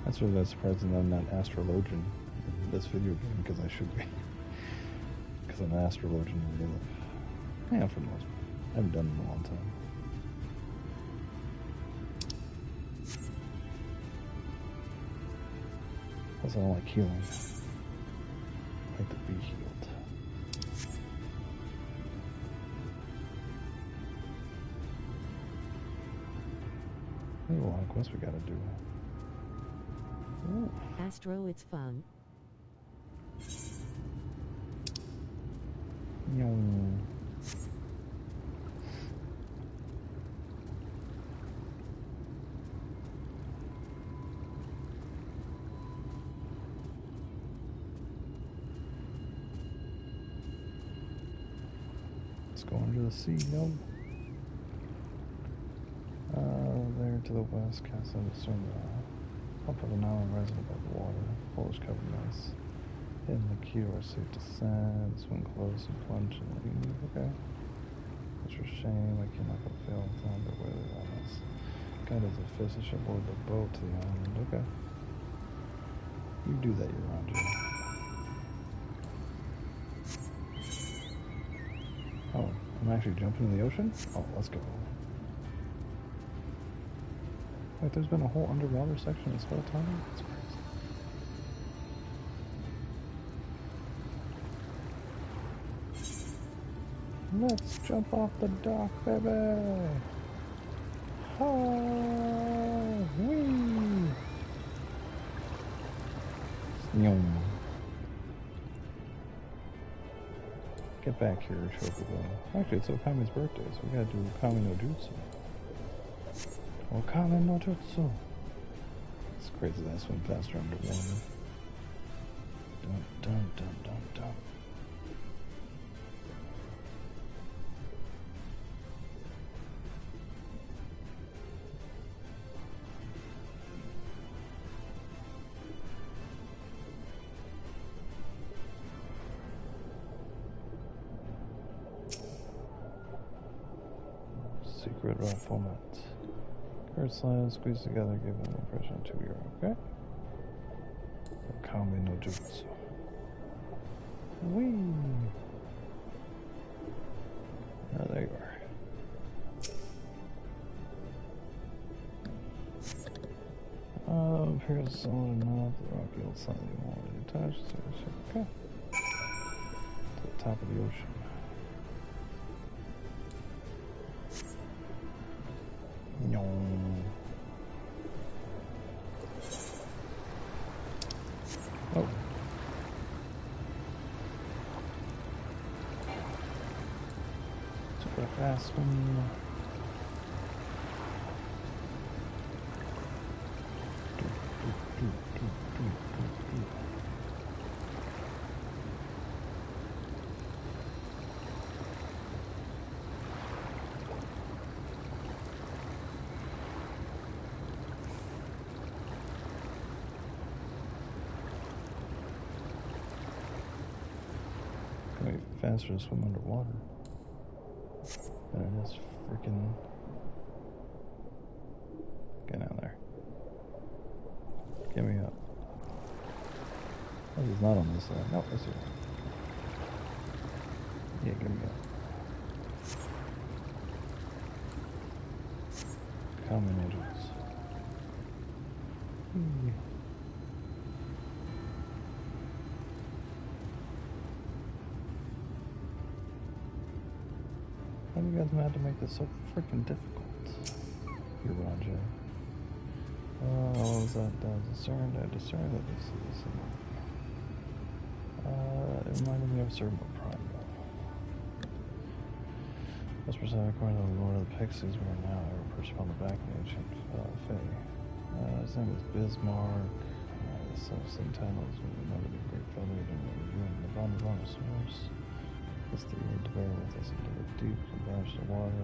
That's really surprising that I'm not astrologian in this video game, because I should be. Because I'm an astrologian in real life. Yeah, for the most part. I haven't done it in a long time. Plus I don't like healing. I like to be healed. Hey, well, what quest we gotta do? Ooh. Astro, it's fun. Let's go under the sea, yo. There to the west, cast and discern the top of an island rising above the water. Foliage covered nice. In the queue are safe to sand, swim close and plunge and leave. Okay. It's a shame I cannot go fail in time, but whether on us. God is a fish that should board the boat to the island. Okay. You do that year round, Jay. Oh, I'm actually jumping in the ocean? Oh, let's go. Like, there's been a whole underwater section this whole time? That's crazy. Let's jump off the dock, baby! Oh, wee! Yum. Get back here, Chocobo. Actually, it's Okami's birthday, so we gotta do Okami no Jutsu. Okami no Jutsu. It's crazy that I swim faster underwater. Dun dun dun dun dun. Secret rough format. Card slides squeeze together, give an impression of 2 euro, okay? Okami no Jutsu. Whee! Oh, there you are. Here's solid enough. The rock yields slightly more detached. Okay. To the top of the ocean. No. Oh. Took a fast one. Faster to swim underwater than it is freaking. Get out there. Get me up. Oh, he's not on this side. No, it's here. Yeah, get me up. Common agents. Why do you guys have to make this so freaking difficult? You're wrong, Jay. What was that? I discerned that this is it reminded me of Servo Prime. Most precisely, according to the Lord of the Pixies, we are now ever perched upon the back of the ancient Fae. His name is Bismarck. The self-same titles with another great feathered and ruined the bond of source. It's the year to bear with us into the deep and branch the water.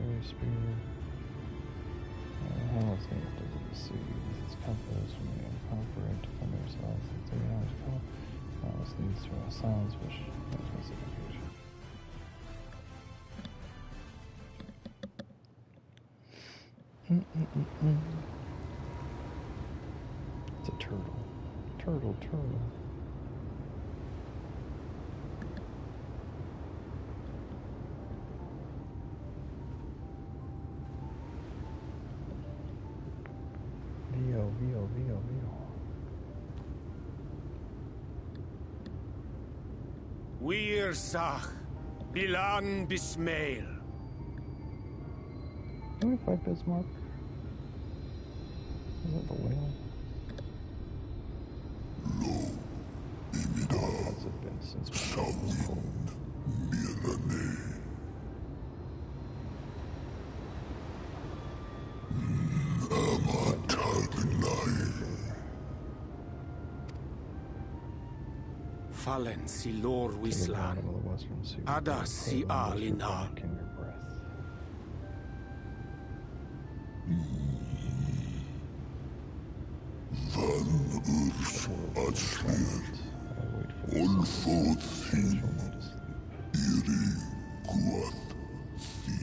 Very spear. Hamlet's made it to the sea with its compass. We may conquer and defend ourselves. The 3 hours come. This leads to our silence, which makes us in the future. It's a turtle. Turtle. Vio. Wir Sach, Bilan Bismail. Can we fight Bismarck? Is that the whale? How long has it been since we saw this cold? Fallen si lor wislan, ada si alinar. Van urs atsliet, olfothin, iri guath thi.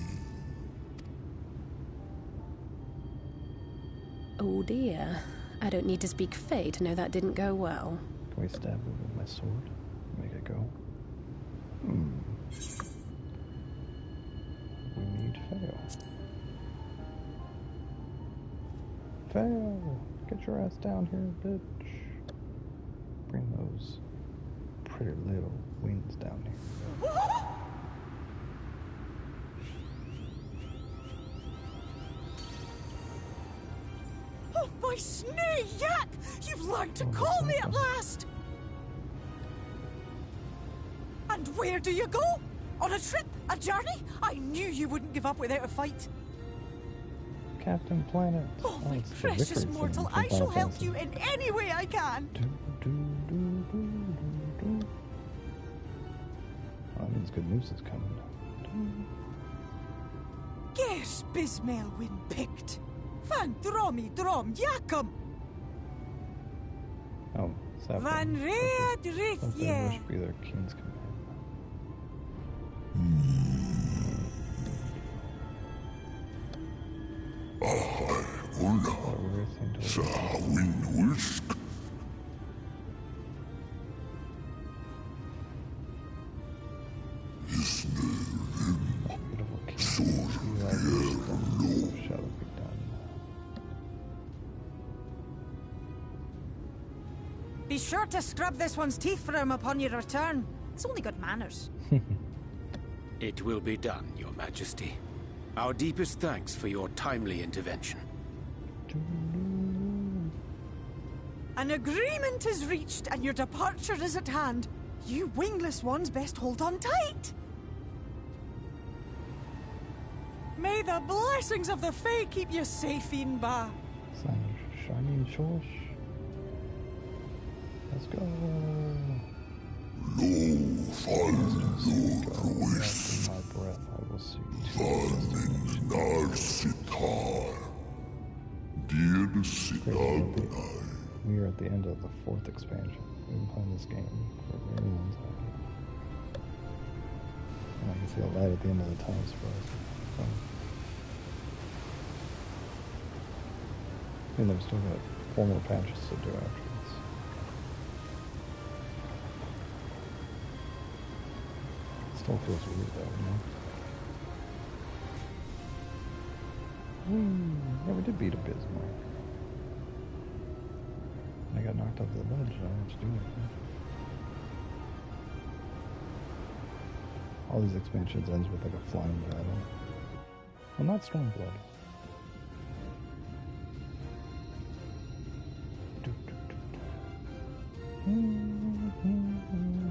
Oh dear. I don't need to speak Fae to know that didn't go well. Can we stab it with my sword? Make it go? We need fail. fail. Get your ass down here, bitch. Bring those pretty little wings down here. Oh, my snee yak! You've learned to call me at last! And where do you go? On a trip? A journey? I knew you wouldn't give up without a fight. Captain Planet. Oh, my it's the precious victory mortal, theme I from shall Final help you in any way I can. That means good news is coming. Ges Bismail win picked. Van Dromi Drom Jacob. Oh, Sapphire. Van Red Something Rithje. wish be their king's command. Be sure to scrub this one's teeth for him upon your return. It's only good manners. It will be done, Your Majesty. Our deepest thanks for your timely intervention. An agreement is reached and your departure is at hand. You wingless ones best hold on tight. May the blessings of the Fae keep you safe, Inba. Shining Shores. Let's go. My breath, I will see. We are at the end of the 4th expansion. We've been playing this game for a very long time. And I can see a light at the end of the tunnel for us. So, and they've still got 4 more patches to do after this. It still feels weird though, you know? Never did beat Abysmal. I got knocked off the ledge, I don't have to do anything. All these expansions ends with like a flying battle. Well, not Stormblood.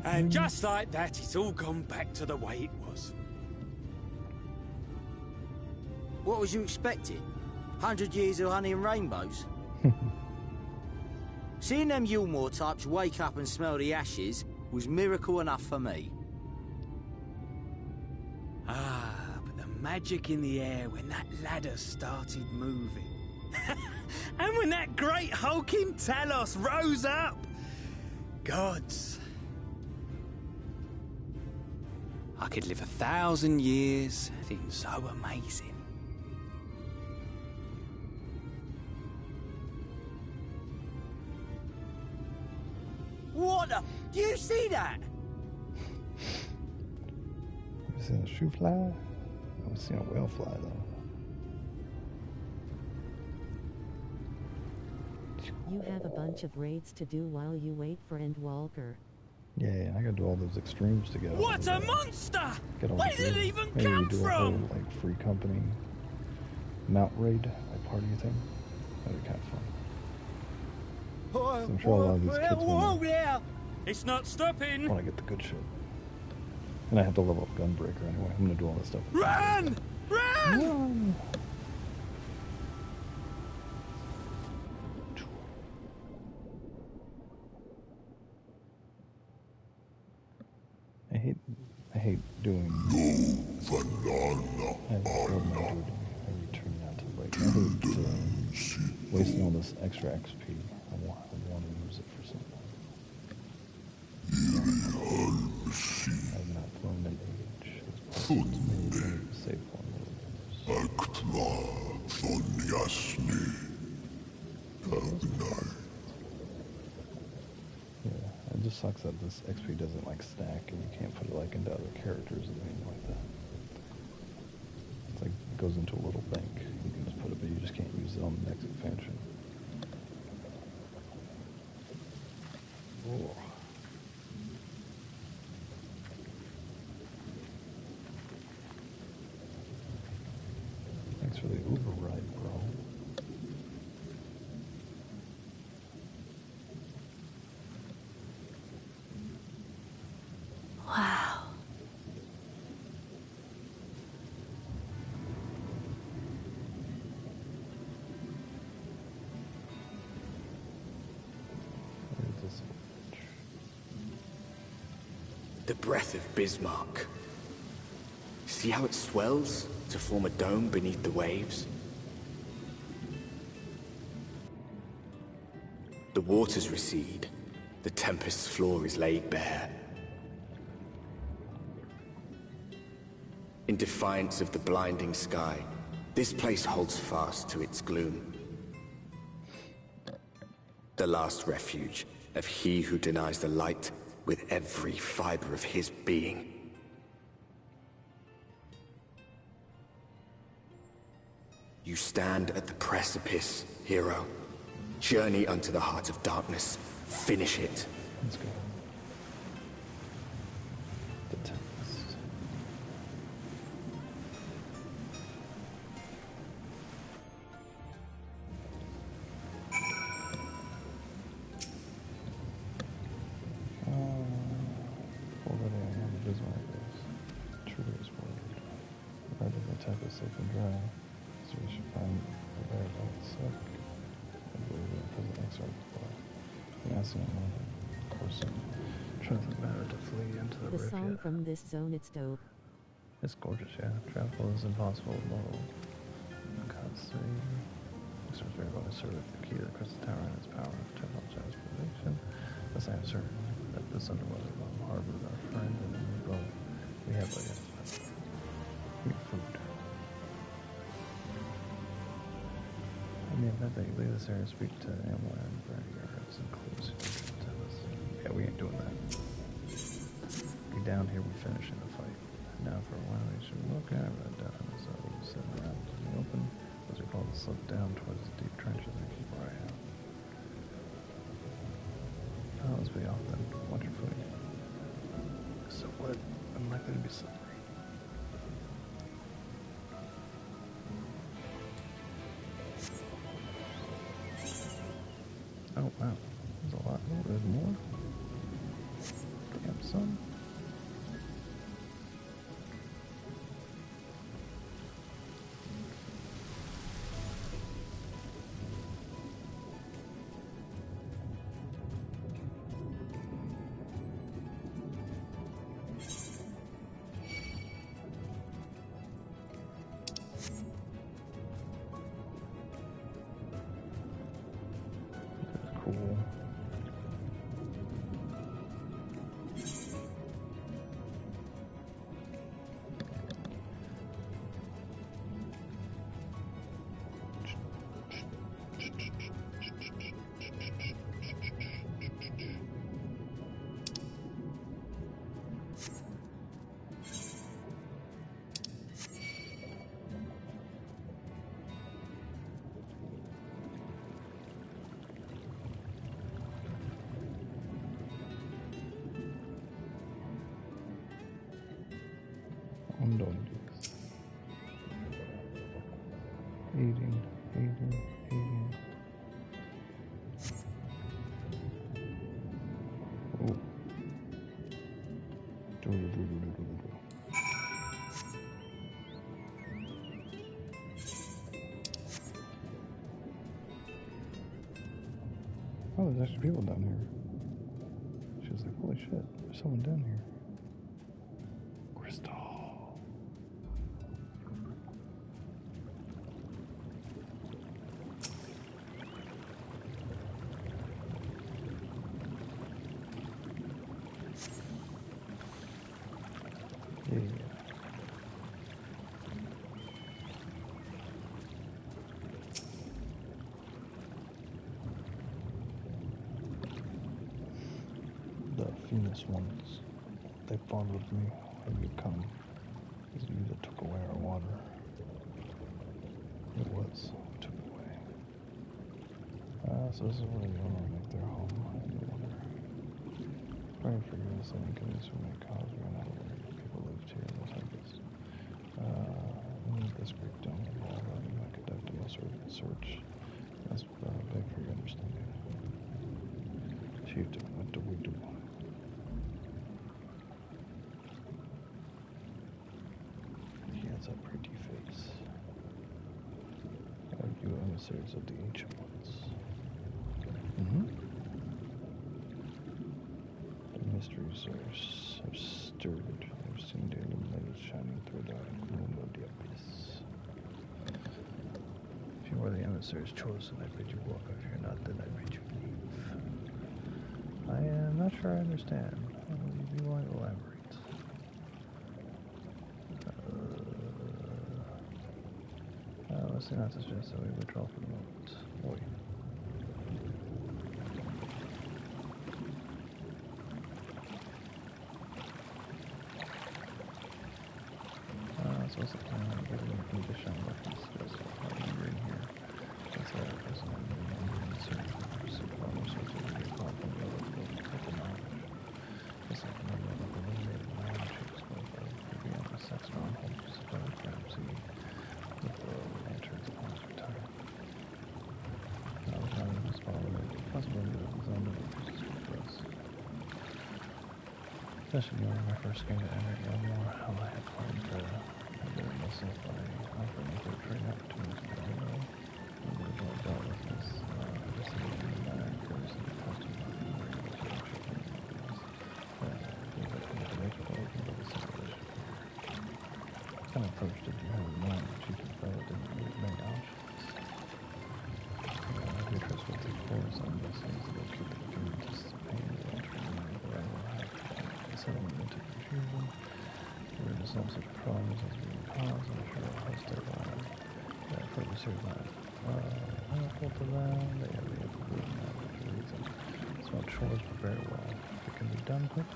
And just like that, it's all gone back to the way it was. What was you expecting? 100 years of honey and rainbows? Seeing them Yulmore types wake up and smell the ashes was miracle enough for me. Ah, but the magic in the air when that ladder started moving. And when that great hulking Talos rose up. Gods. I could live 1,000 years. It seems so amazing. What the? Do you see that? You seen a shoe fly? I've seen a whale fly though. You have a bunch of raids to do while you wait for Endwalker. Yeah, I gotta do all those extremes to get all What a monster! Where did it even maybe come we do from? a whole, like, free company mount raid, like party thing. That'd be kind of fun. So I'm sure a lot of these kids It's not stopping. want to get the good shit. And I have to level up Gunbreaker anyway. I'm gonna do all this stuff. Run! Run! I hate doing. I return now to late. I hate wasting all this extra XP. I want to use it for something. I have not flown in age. Save yeah, it just sucks that this XP doesn't like stack and you can't put it like into other characters and anything like that. It's like it goes into a little bank. You can just put a beige just can't use it on the next expansion. Oh. Thanks for the Uber ride, bro. Wow. The breath of Bismarck. See how it swells to form a dome beneath the waves? The waters recede. The tempest's floor is laid bare. In defiance of the blinding sky, this place holds fast to its gloom. The last refuge of he who denies the light with every fiber of his being. You stand at the precipice, hero. Journey unto the heart of darkness. Finish it. Let's go. The tempest. Already I am a Bismarck is. Truly is word. Right of the tempest safe and dry. So we should find the bear about sick. I believe that present excerpt of the accident moment. Of course, traveling matter to flee into the rift. The song from this zone, it's dope. It's gorgeous, yeah. Travel is impossible below. God's save. This is very well asserted the key to the crystal tower and its power of temporal transportation. Thus I am certain that this underwater bomb harbored our friend and we both. We have identified. We have food. In the event that you leave this area, speak to Amway and burn your hearts and clues. Yeah, we ain't doing that. We down here, we finishing the fight. Now for a while, you should look at it down. So we sit around in the open, as we call it, slip down towards the deep trenches and keep our eye out. Oh, let's be off then. Watch your footing. So what? Unlikely to be slippery. Oh wow, there's a lot. Oh, there's more. Damn, son. Cool. I'm doing this. Eating. Oh. Oh, there's actually people down here. She was like, holy shit, there's someone down here. Crystal. Yeah. The Phoenix ones, they followed me when you come. It was you that took away our water. It was. Took so this is where they want to make their home. Praying for you, so inconvenience who may cause run out of where people lived here in the tempest. This group don't involve conduct a most urgent search. That's beg for your understanding. Chieftain, what do we do? He has a pretty face. Are you emissaries of the Ancient Ones? The mysteries have stirred. I've seen the illuminated shining through the gloom of the abyss. If you are the emissaries chosen, I bid you welcome. If you're not, then I bid you leave. I am not sure I understand. Will you be willing to elaborate? Let's see, not to suggest that we withdraw for the moment. Wait. So what's the plan? I'm getting a condition looking suggest you're in here. That's all I was on the search for superpower sources to get caught from the other world to cut the knowledge. It's like no one of the illuminated mind shapes going by. Maybe on the sex stronghold to supply perhaps with the lanterns upon his retirement. I was not even following the possibility that his own abilities for us. Especially during my first game to enter Elmore, how I had planned to get myself by offering me to trade opportunities for the know. And the joint dealt with this, in the matter of curiosity to custom and regulation of shipping models. Gave it an information for looking for the simulation here. What kind of approach did you have in mind? The chief fellow didn't use many options. If you trust with the course, I'm guessing is to locate the beginning to pain the entry mind, but I will have to settlement into confusion. We were to solve such problems as we would cause, I'm sure I'll host their line. Further serious line. Helpful to them, they have the improvement that which reads them. Small chores, but very well. If it can be done quick.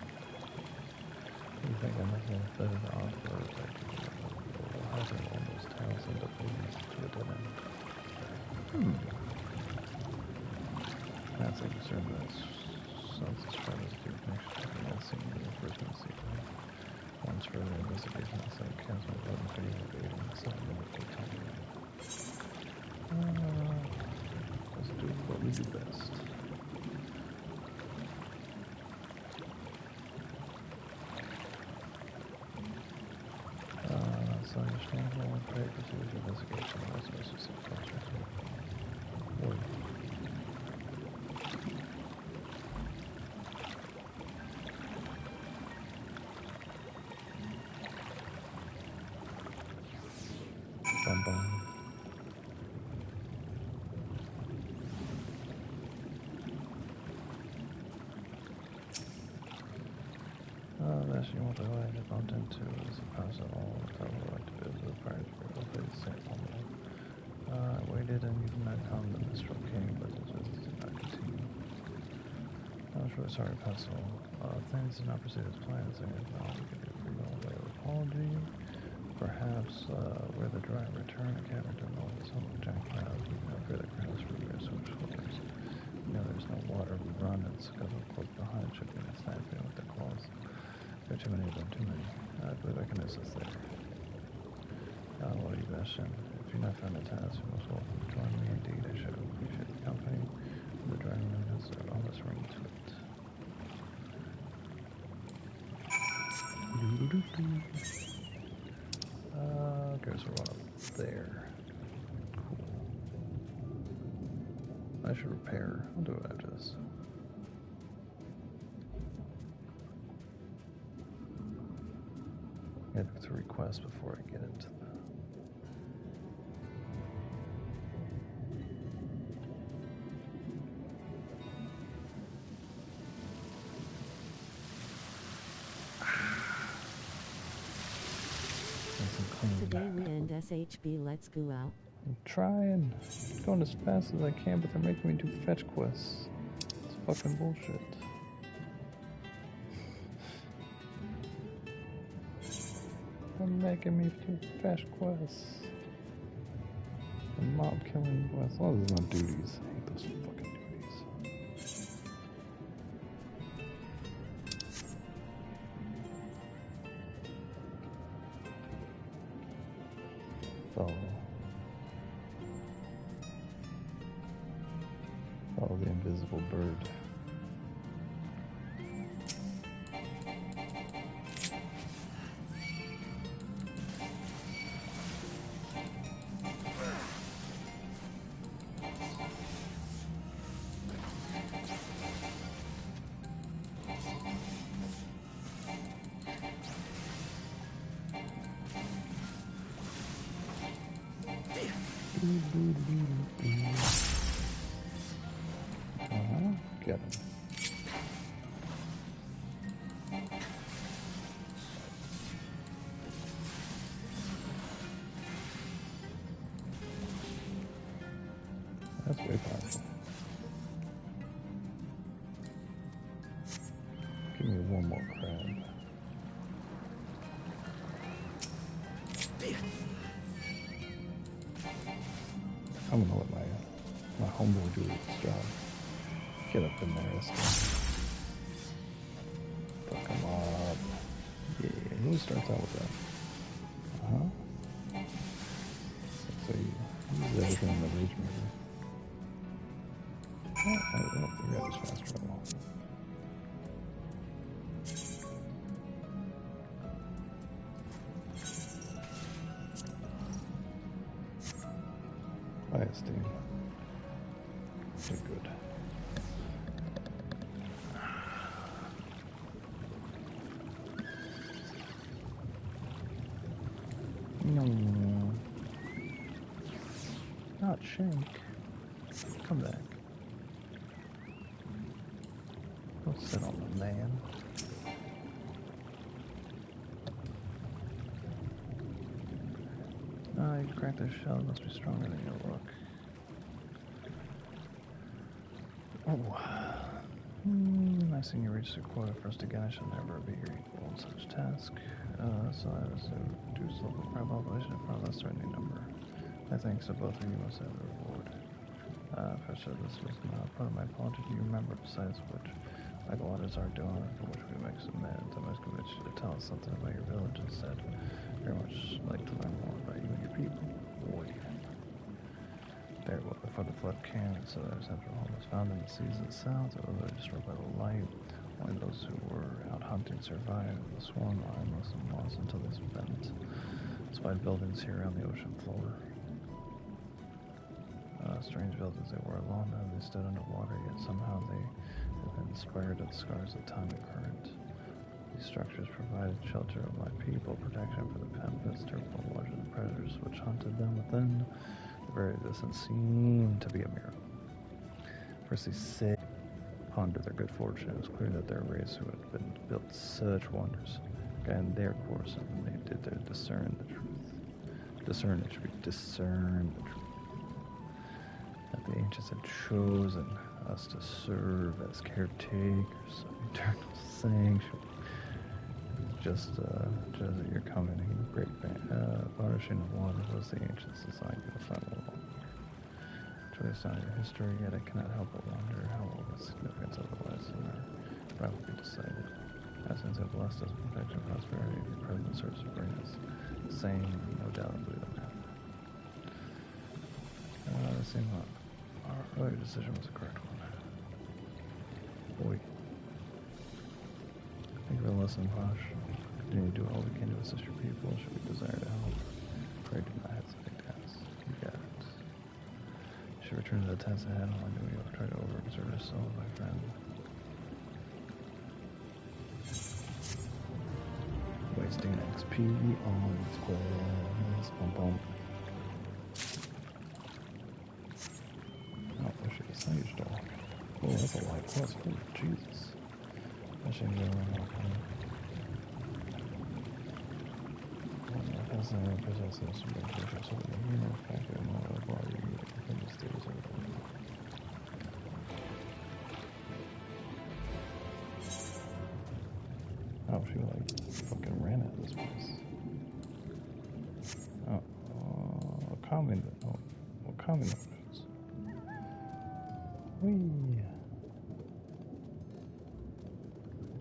You think I must have better than odds or I do. How can all those tales end up leading us to a dead end? That's a concern that sounds as far as the connection to that scene in the first one sequel. Once further investigation outside cancels my blood and video evading the settlement of time. Let's do what we do best. So understandable and pray for serious investigation of what's supposed to see culture. Word. Bum bum. That's you want to go ahead and bumped into is a pass at all. I would like to be able to prior to your face sample. I waited and you did not come to the stroke came, but it just did not continue. I'm sure sorry, Paso. Things did not proceed as planned, so there's not all we can do for you all way of apology. Perhaps where the drive return a cabin to know the some giant clouds, we can upgrade the crowds for your social shoulders. You know there's no water, we run, it's because of close behind shipping and snapping with the claws. There are too many of them, too many. I believe I can assist there. Well, you Bastion. If you're not found a task, you're most welcome to join me. Indeed, I should appreciate the company. The driving room has all this ring to it. Guess we're up there. Cool. I should repair. I'll do it after this. I have to request before I get into the... Today we end SHB, let's go out. I'm trying. I'm going as fast as I can, but they're making me do fetch quests. It's fucking bullshit. They're making me do fetch quests. And mob killing quests. Oh, those are my duties. I hate those fucking duties. Follow the invisible bird. Get him. That's way powerful. Give me one more crab. I'm gonna let my homeboy do his job. Get up in there, fuck him up. Yeah, he starts out with that. So he uses everything in the rage meter. We got his fast travel. Nice, dude. You're good. No. Not Shank. Come back. Don't sit on the man. Ah, you cracked their shell. Must be stronger than you look. Oh. I seen you reach the quota first again. I should never be your equal in such task. So I was to reduce local crime population in front of a threatening number. I think so. Both of you must have a reward. First, this was not part of my apology. Do you remember? Besides which, like a lot of are doing, for which we make some amends, I must convince you to tell us something about your village instead. Very much like to learn more about you and your people. Boy. There, well, before the flood came, and so their central home was found in the seas of the south. It was destroyed by the light. Only those who were out hunting survived. The swarm are endless and lost until they spent. Despite buildings here on the ocean floor. Strange buildings they were long and they stood underwater, yet somehow they have been inspired of the scars of time and current. These structures provided shelter of my people, protection for the pampas, terrible waters and predators which hunted them within. The very distance seemed to be a miracle. First they said, pondered their good fortune. It was clear that their race who had been built such wonders guided their course, and when they did their discern the truth. Discern the truth. That the ancients had chosen us to serve as caretakers of eternal sanctuary. Just at your coming, a great vanishing of water was the ancients' design to find a long war. Truly astounding history, yet I cannot help but wonder how will the significance of the lesson will be decided. As since have blessed us with protection and prosperity, your presence serves to bring us the same, no doubt, I believe in that. It seemed that our earlier decision was the correct one. Boy. Thank you for the lesson, Posh. Continue to do all we can to assist your people. Should we desire to help, pray do not hesitate to ask. You got it. You should return to the task ahead. All I know you have tried to overexert yourself, my friend. Wasting XP on squares. Bum bum. Oh, I should have Sage Dog. Oh, that's a light plus. Oh, Jesus. I should go around that kind of. That's not really possessing some beneficial so that you know factor in all of our within the stages of it. Oh, she like fucking ran at this place. Oh, calming. Oh, calming notes. Whee.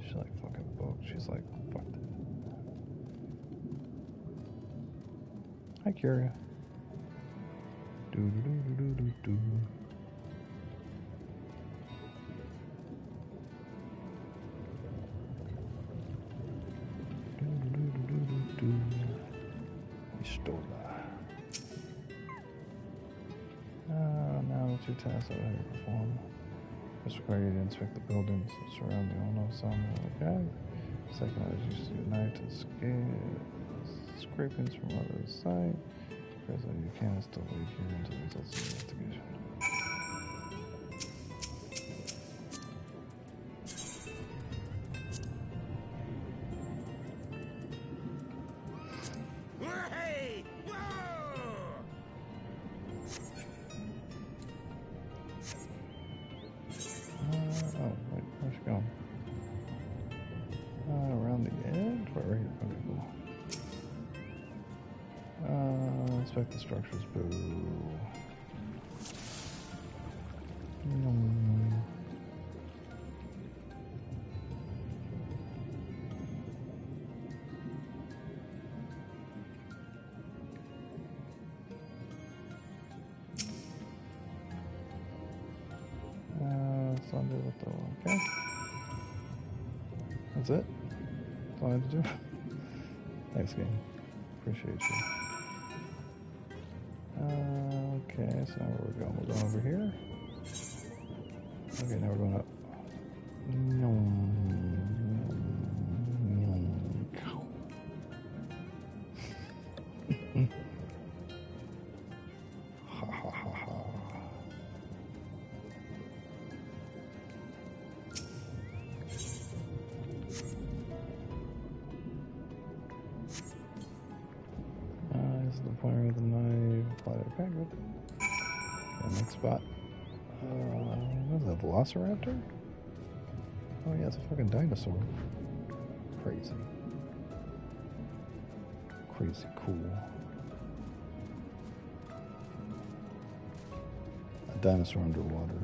She's like fucking booked. She's like, fuck that. Hi, Kyria. Do-do-do-do-do-do. Do-do-do-do-do-do. Pistola. Now the two tasks that I have to perform. First, require you to inspect the buildings surrounding all some okay. Second, I use your knife to scrapings from other side. First, you can still leave here until the results of the investigation. Hey! Oh, wait, where's she going? Around the edge? Right here. Okay, cool. Inspect the structures. Boo. Let's undo with the okay. That's it? That's all I had to do? Thanks, game. Appreciate you. Okay, so now where we're going? We're going over here. Okay, now we're going up. Ha ha ha ha. This is the pointer with the knife. Okay, good. Okay, next spot. What is that, Velociraptor? Oh yeah, it's a fucking dinosaur. Crazy. Crazy cool. A dinosaur underwater.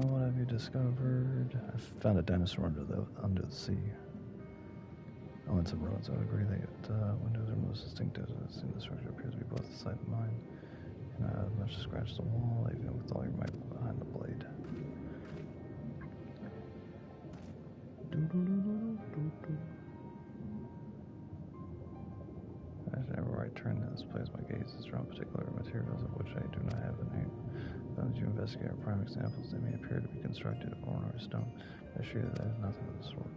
What have you discovered? I found a dinosaur under the sea. Oh, and some roads. I would agree that windows are most distinctive. I've seen the structure appears to be both the sight and mind. You know, as much to scratch the wall, even with all your might behind the blade. Whenever I turn to this place, my gaze is drawn particular materials of which I do not have a name. As you investigate our prime examples, they may appear to be constructed of ordinary stone, but I assure you that is nothing of the sort.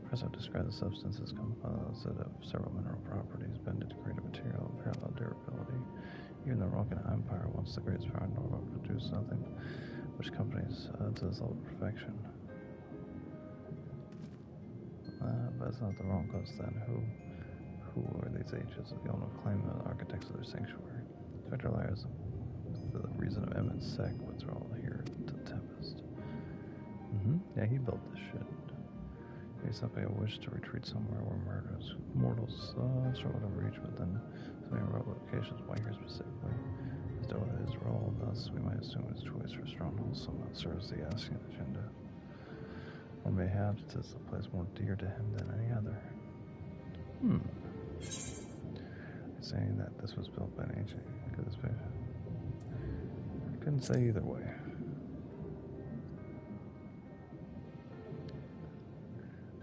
First, I'll describe the substance as composite of several mineral properties, bended to create a material of parallel durability. Even the Roman Empire, once the greatest power in the world, produced something which accompanies to this level of perfection. But it's not the wrong cause then. Who are these ages of the ultimate claim of the architects of their sanctuary? Spectre liars, the reason of Emmett's sect, what's all here to Tempest. Yeah, he built this shit. Maybe somebody wished to retreat somewhere where mortals struggle to reach, but then so many locations. Why here specifically? As though it is role, thus we might assume his choice for strongholds somehow serves the Ascian agenda. Or mayhaps it is a place more dear to him than any other. Saying that this was built by an ancient, I couldn't say either way.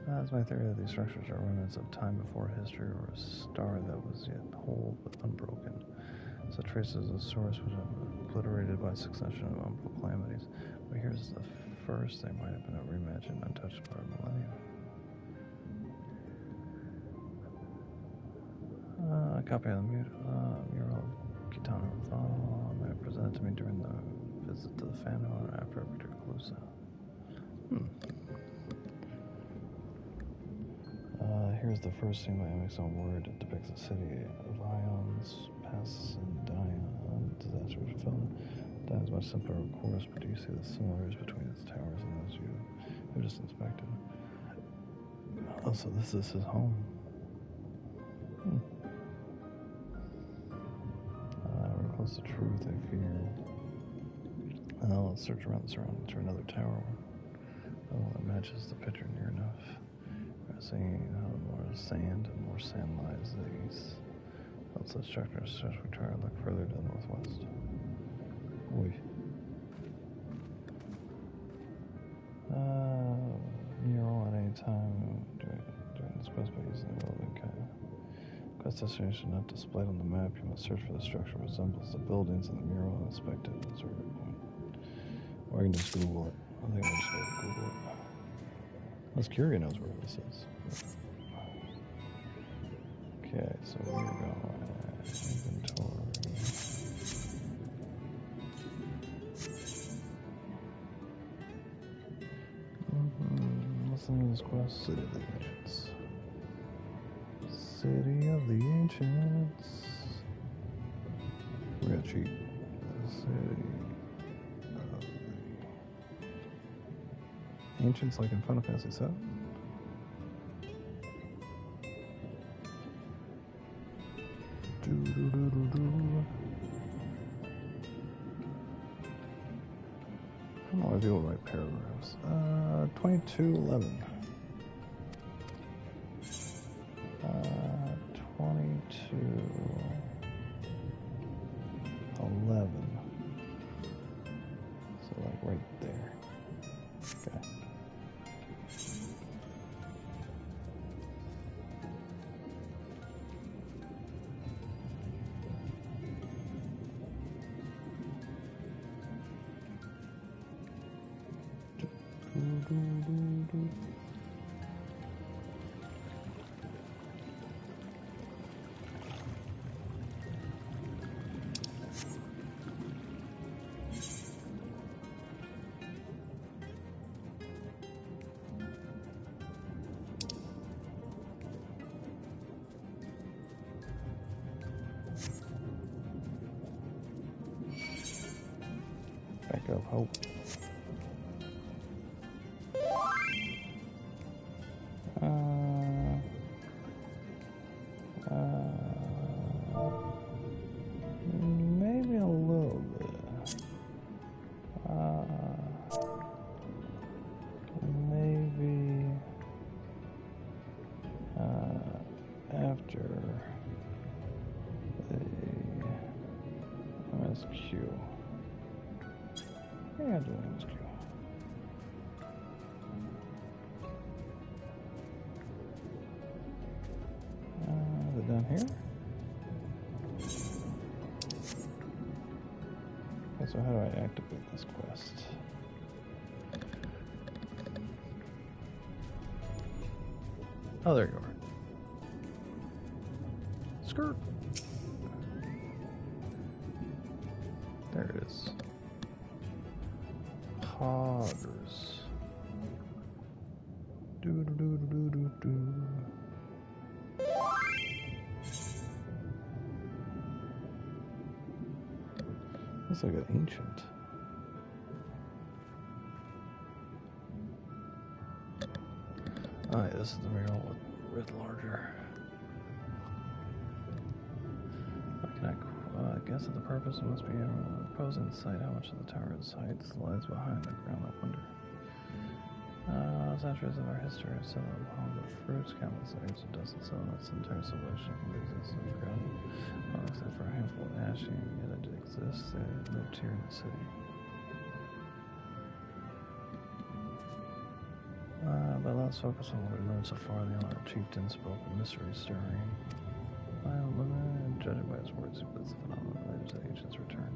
It's my theory that these structures are remnants of time before history, or a star that was yet whole but unbroken. So traces of source was obliterated by a succession of unbroken calamities. But here's the first. They might have been reimagined, untouched by a millennium. A copy of the mural of Kitano may have presented to me during the visit to the Fano after a particular Calusa. Here's the first scene by MX on Word. It depicts a city of ions, passes and disaster which film. That is much simpler, of course, but do you see the similarities between its towers and those you have just inspected? Oh, so this is his home. We're close to truth, I fear. Let's search around the surroundings for another tower. Oh, that matches the picture near enough. Seeing more sand and more sand lies to the east. Outside structure starts we try to look further to the northwest. Oy. Mural at any time during this quest by using the relevant kind. Quest destination not displayed on the map. You must search for the structure resembles the buildings in the mural and inspect it and observe it. Or I can just Google it. I think I'll just go to Google it. Unless Curia knows where this is. Okay, so we're going inventory. Listen to this quest. City of the Ancients. City of the Ancients. We're gonna cheat. City of the Ancients, like in Final Fantasy VII. I don't know why people write paragraphs. 2211. 2211. So like right there. Okay. Back up, hope. Maybe a little bit. Maybe after the MSQ. Yeah, do MSQ. Is it down here? Okay, so how do I activate this quest? Oh, there you are. Skirt. There it is. Poggers. Do do do do do do. Looks like an ancient. Alright, this is the mural with larger. I guess that the purpose must be opposing sight how much of the tower's height lies behind the ground up under. Centuries of our history are set upon the fruits, countless layers of dust and so on. Its entire civilization can exist in the ground. Except for a handful of ashing, yet it exists. They lived here in the city. But let's focus on what we learned so far. The honored chieftain spoke of mystery stirring. Limited, judging by his words, he believes the phenomenon related to the ancients' return.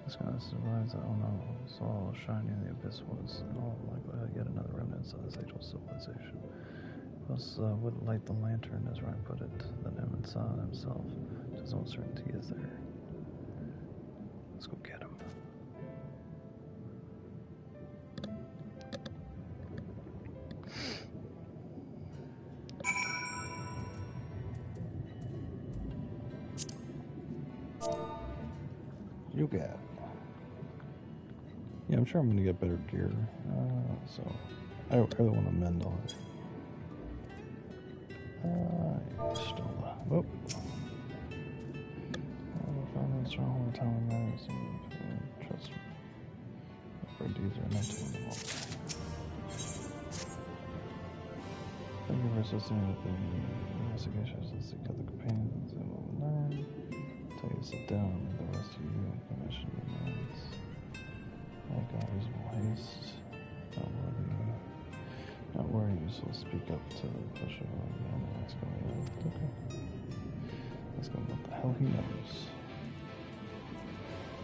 This kind of survives that saw shining in the abyss was, in all likelihood, yet another remnant of this age-old civilization. Plus, would light the lantern, as Ryan put it, that Emmett saw himself. To his own certainty is there. Let's go get him. You got. Yeah, I'm sure I'm gonna get better gear. So I really want to mend all it. Still. Whoop. Found a stronghold telling matters and trust me. For these are not to win them all. Thank you for assisting with the investigations and seek out the companions and what we learn. Tell you to sit down with the rest of you. Commission demands. Like all reasonable haste. Not worry, you shall speak up to the pusher. Ask him okay. Ask him what the hell he knows.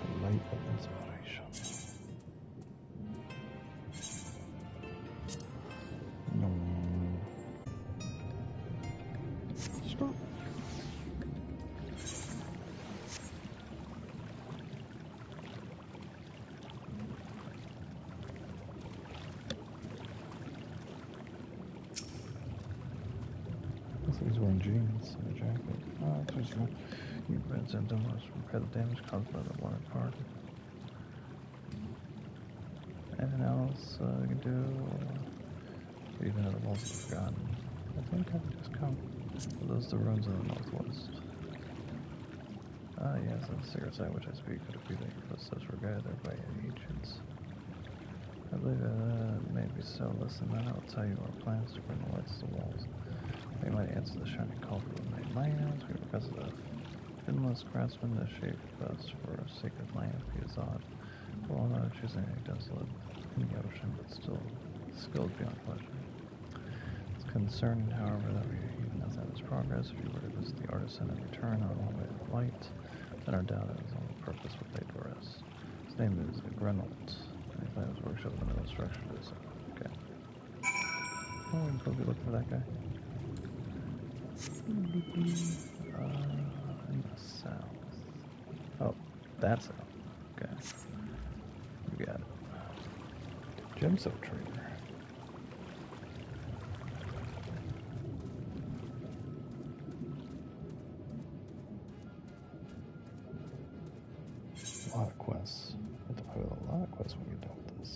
The light of inspiration. No. Stop. He's wearing jeans and a jacket. Oh, that's just good. You red symptom must repair the damage caused by the water part. Anything else we can do? Even though the walls are forgotten. I think I can just come. Those are the ruins of the northwest. Ah, yes, that's the secret site which I speak. Could it be that your footsteps were guided there by ancients? I believe it may be so. Listen, then I'll tell you our plans to bring the lights to the walls. We might answer the shining call for the night lands. We requested a finless craftsman to shape us for a sacred lamp. He is odd. Well, not choosing any desolate in the ocean, but still skilled beyond question. It's concerning, however, that we even nothing of his progress. If you were to visit the artisan and return on the way of light, then our doubt is on the purpose would lay to rest. His name is Grenold. And he found his workshop in the middle structure to this. Okay. Oh, we can probably look for that guy. In the south. Oh, that's south. Okay. You got it. Gemstone trader. A lot of quests. I have to play with a lot of quests when you're done with this.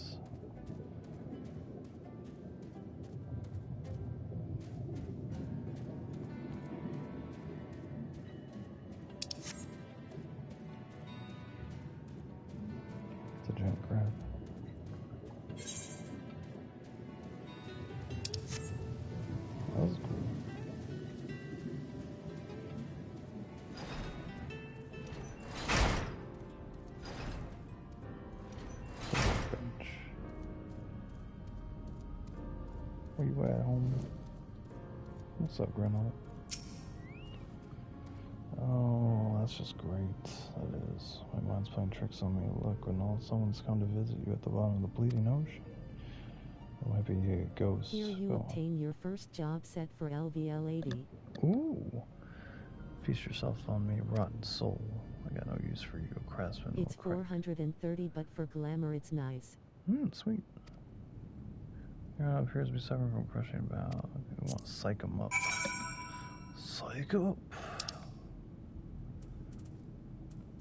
It's a giant crab. That was cool. Bench. Where you at, home? What's up, Grandma? Oh, that's just great. That is. My mind's playing tricks on me. Look, Renault, someone's come to visit you at the bottom of the bleeding ocean. It might be a ghost. Here you obtain your first job set for LVL 80. Ooh. Feast yourself on me, rotten soul. I got no use for you, craftsman. It's 430, but for glamour it's nice. Sweet. Your appears to be suffering from crushing about. We want to psych him up. Psych up.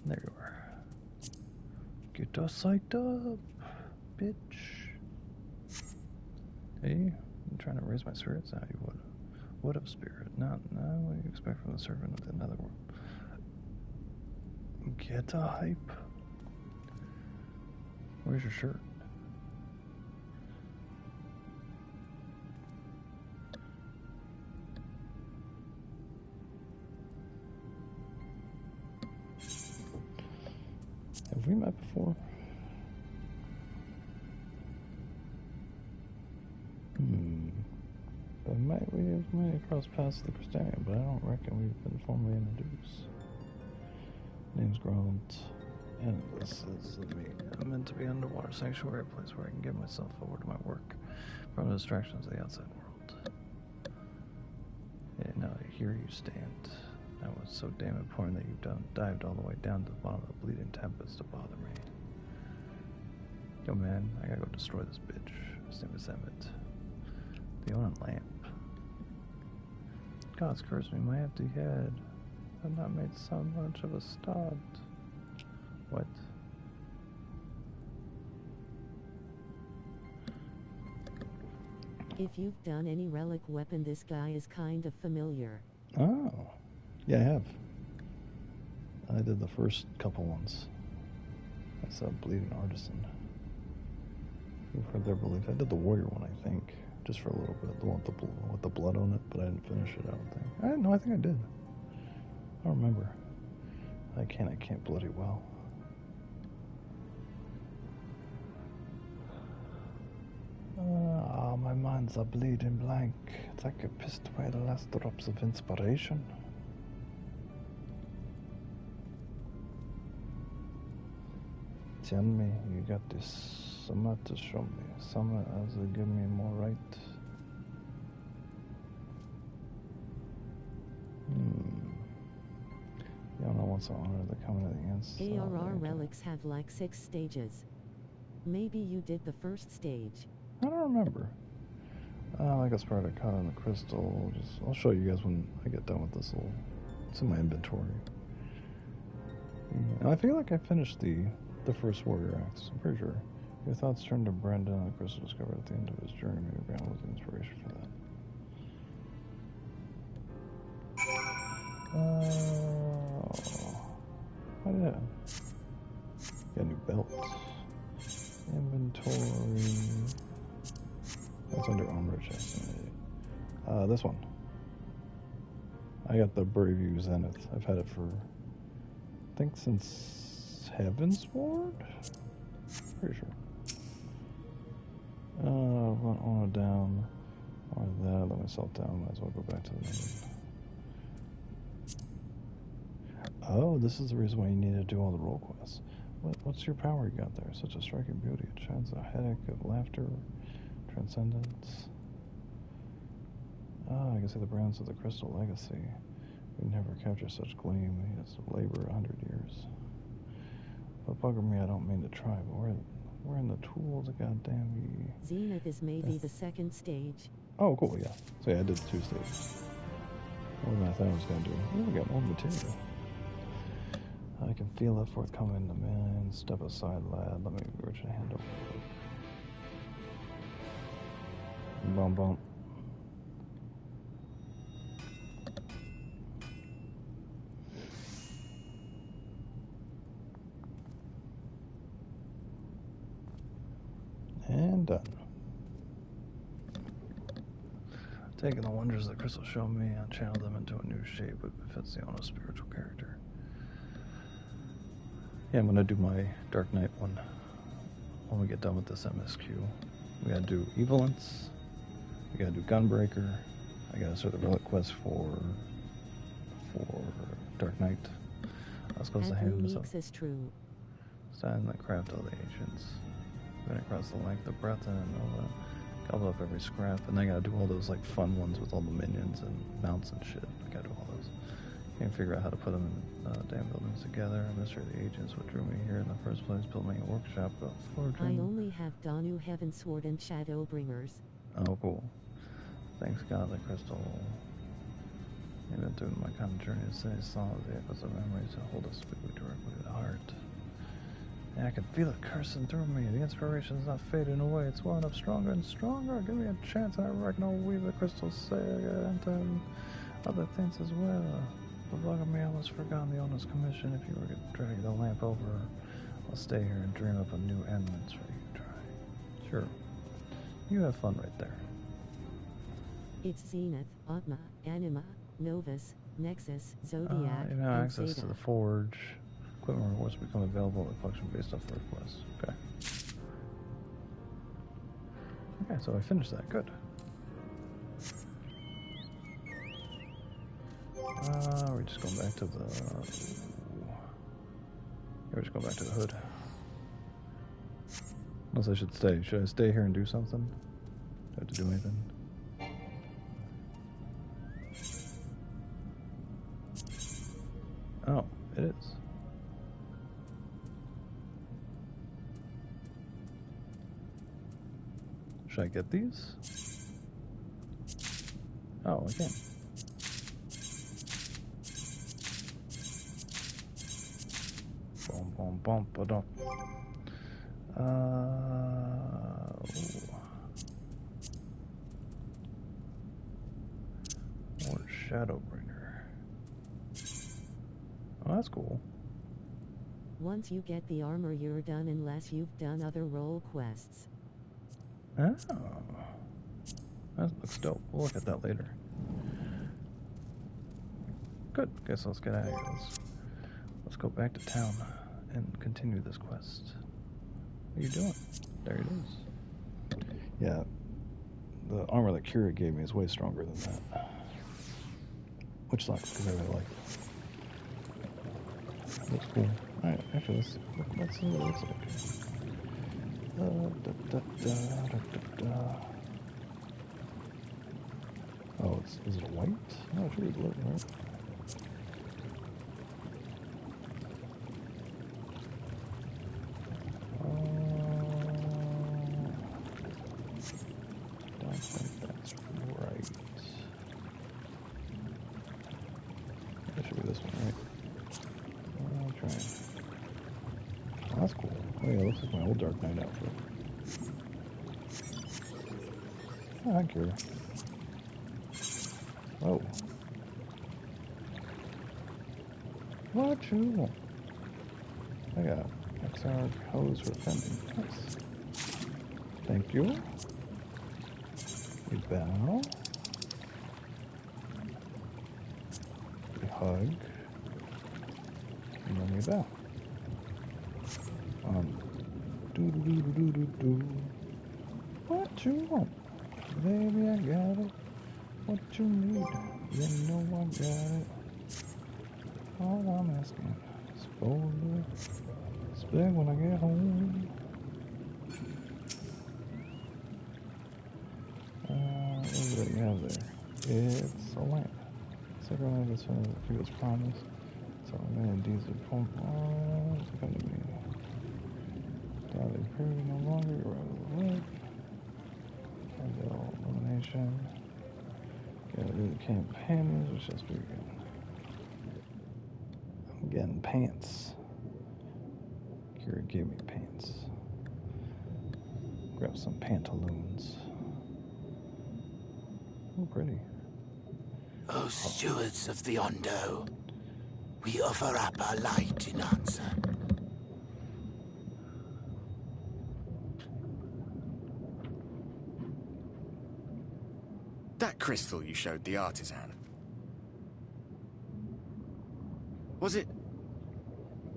There you are. Get us psyched up, bitch. Hey, you trying to raise my spirits? Now you would. What of spirit? Not what do you expect from the servant of the netherworld? Get a hype. Where's your shirt? Have we met before? We might have crossed paths with the Crystarian, but I don't reckon we've been formally introduced. Name's Grant, and this is me. I'm meant to be underwater sanctuary, a place where I can give myself over to my work from the distractions of the outside world. Yeah, now here you stand. That was so damn important that you've dived all the way down to the bottom of the bleeding tempest to bother me. Yo man, I gotta go destroy this bitch. His name is Emmett. The Onan lamp. God's cursed me, my empty head. I've not made so much of a start. What? If you've done any relic weapon, this guy is kind of familiar. Oh. Yeah, I have. I did the first couple ones. That's a bleeding artisan. You've heard their belief. I did the warrior one, I think. just for a little bit, the one with the blood on it, but I didn't finish it. I don't think. I think I did. I don't remember. I can't bloody well. My mind's a bleeding blank. It's like I pissed away the last drops of inspiration. Tell me, you got this summer to show me. Summer as a give me more right. You don't know what's the honor of the coming of the ants. ARR relics have like 6 stages. Maybe you did the first stage. I don't remember. I guess part of caught on the crystal. I'll show you guys when I get done with this little. It's in my inventory. And I feel like I finished the first warrior acts. I'm pretty sure. Your thoughts turned to Brenda and the crystal discovered at the end of his journey. Maybe Brown was the inspiration for that. Oh yeah. Got a new belt. Inventory. That's under armor chest. This one. I got the Brave You Zenith. I've had it for, I think, since Heaven's Ward? Pretty sure. Went on it down. Or that, let myself down. Might as well go back to the menu. Oh, this is the reason why you need to do all the role quests. What's your power you got there? Such a striking beauty. It shines a headache of laughter, transcendence. I can see the brands of the crystal legacy. We never capture such gleam. He has to labor 100 years. But bugger me, I don't mean to try, but we're in the tools of goddamn ye. Zenith is maybe the second stage. Oh, cool, yeah. So yeah, I did 2 stages. More than I thought I was going to do. Oh, we got more material. I can feel it forthcoming in the man. Step aside, lad. Let me reach a hand over. Bum bum. And done. Taking the wonders that crystal showed me and channeled them into a new shape that befits the owner's spiritual character. Yeah, I'm gonna do my Dark Knight one when we get done with this MSQ. We gotta do Evilance, we gotta do Gunbreaker, I gotta start the relic quest for Dark Knight. I was supposed to hand myself. Is true. Sign the craft of the ancients. Going across the length of breath and Nova. Gobble up every scrap, and then I gotta do all those like fun ones with all the minions and mounts and shit. I gotta do all those. Can't figure out how to put them in damn buildings together. A mystery of the agents, what drew me here in the first place, built me a workshop of forging. I only have Danu Heavensward and Shadowbringers. Oh, cool. Thanks God, the crystal. I've been doing my kind of journey to stay solid, the echoes of memories to hold us directly to the heart. And I can feel it coursing through me. The inspiration's not fading away. It's welling up stronger and stronger. Give me a chance, and I reckon I'll weave the crystals say and other things as well. But bug me, I almost forgotten the owner's commission. If you were to drag the lamp over, I'll stay here and dream up a new endless for you to try. Sure. You have fun right there. It's Zenith, Atma, Anima, Novus, Nexus, Zodiac, you have and access Zeta. to the Forge. Equipment rewards become available in the collection based off the request. Okay. Okay, so I finished that. Good. We're just going back to the... We're just going back to the hood. Unless I should stay. Should I stay here and do something? Do I have to do anything? Oh, it is. Should I get these? Oh, I can. Boom, boom, boom, ba-dum. More Shadowbringer. Oh, that's cool. Once you get the armor, you're done unless you've done other role quests. Oh. That looks dope. We'll look at that later. Good. Guess let's get out of here. Let's go back to town and continue this quest. What are you doing? There it is. Yeah, the armor that Kira gave me is way stronger than that. Which sucks, because I really like it. Looks cool. Alright, actually, let's see what it looks like. Oh, is it white? No, it should be blue, right? Don't think that's right. It should be this one, right? I'll try. Oh, that's cool. Oh yeah, this is my old Dark Knight outfit. Oh, hi, Kira. Oh. What you want? I got XR hose for defending. Nice. Thank you. We bow. We hug. And then we bow. Do. What you want? Baby, I got it. What you need? You know I got it. All I'm asking is for you. Expect when I get home. What do you have there? It's a lamp. Second lamp is from the previous promise. So man, diesel pump on. It's going to be. Daily period no longer. You're out of the life. Elimination. Gotta do the campaigns, which is pretty good. I'm getting pants. Kira gave me pants. Grab some pantaloons. Oh, pretty. O stewards of the Ondo, we offer up our light in answer. That crystal you showed the artisan. Was it...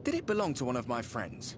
Did it belong to one of my friends?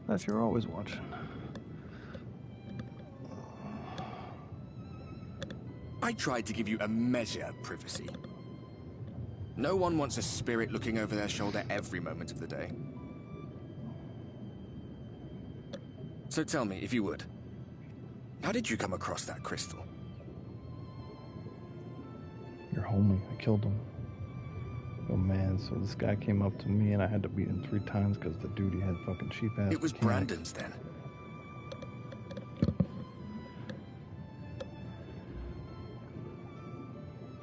That you're always watching. I tried to give you a measure of privacy. No one wants a spirit looking over their shoulder every moment of the day. So tell me, if you would, how did you come across that crystal? Your homie, I killed him. Oh man, so this guy came up to me and I had to beat him 3 times because the dude he had fucking cheap ass. It was Brandon's then.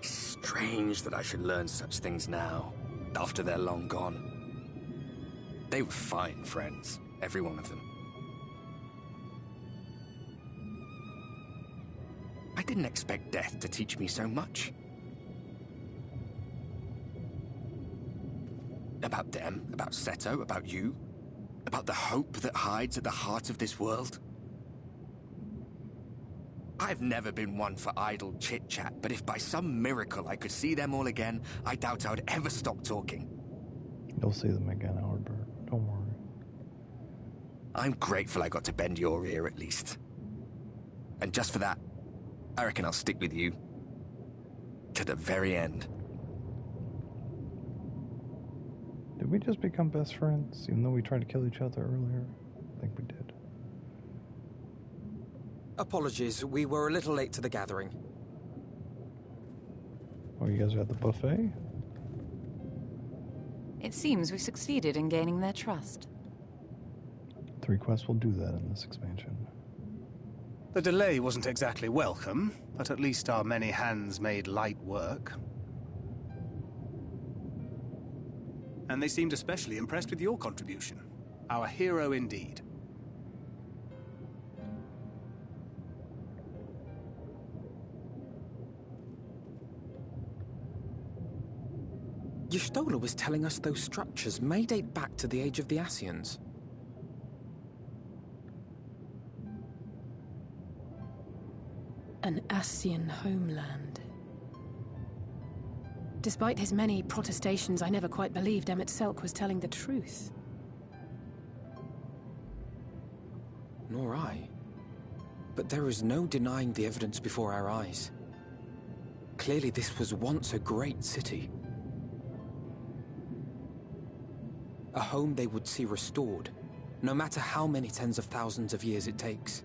Strange that I should learn such things now, after they're long gone. They were fine friends, every one of them. I didn't expect death to teach me so much. About them, about Seto, about you, about the hope that hides at the heart of this world. I've never been one for idle chit-chat, but if by some miracle I could see them all again, I doubt I would ever stop talking. You'll see them again, Albert. Don't worry. I'm grateful I got to bend your ear at least. And just for that, I reckon I'll stick with you. To the very end. Did we just become best friends, even though we tried to kill each other earlier? I think we did. Apologies, we were a little late to the gathering. Oh, you guys are at the buffet? It seems we succeeded in gaining their trust. 3 quests. We'll do that in this expansion. The delay wasn't exactly welcome, but at least our many hands made light work. And they seemed especially impressed with your contribution. Our hero indeed. Y'shtola was telling us those structures may date back to the age of the Ascians. An Ascian homeland. Despite his many protestations, I never quite believed Emmett Selk was telling the truth. Nor I. But there is no denying the evidence before our eyes. Clearly this was once a great city. A home they would see restored, no matter how many tens of thousands of years it takes.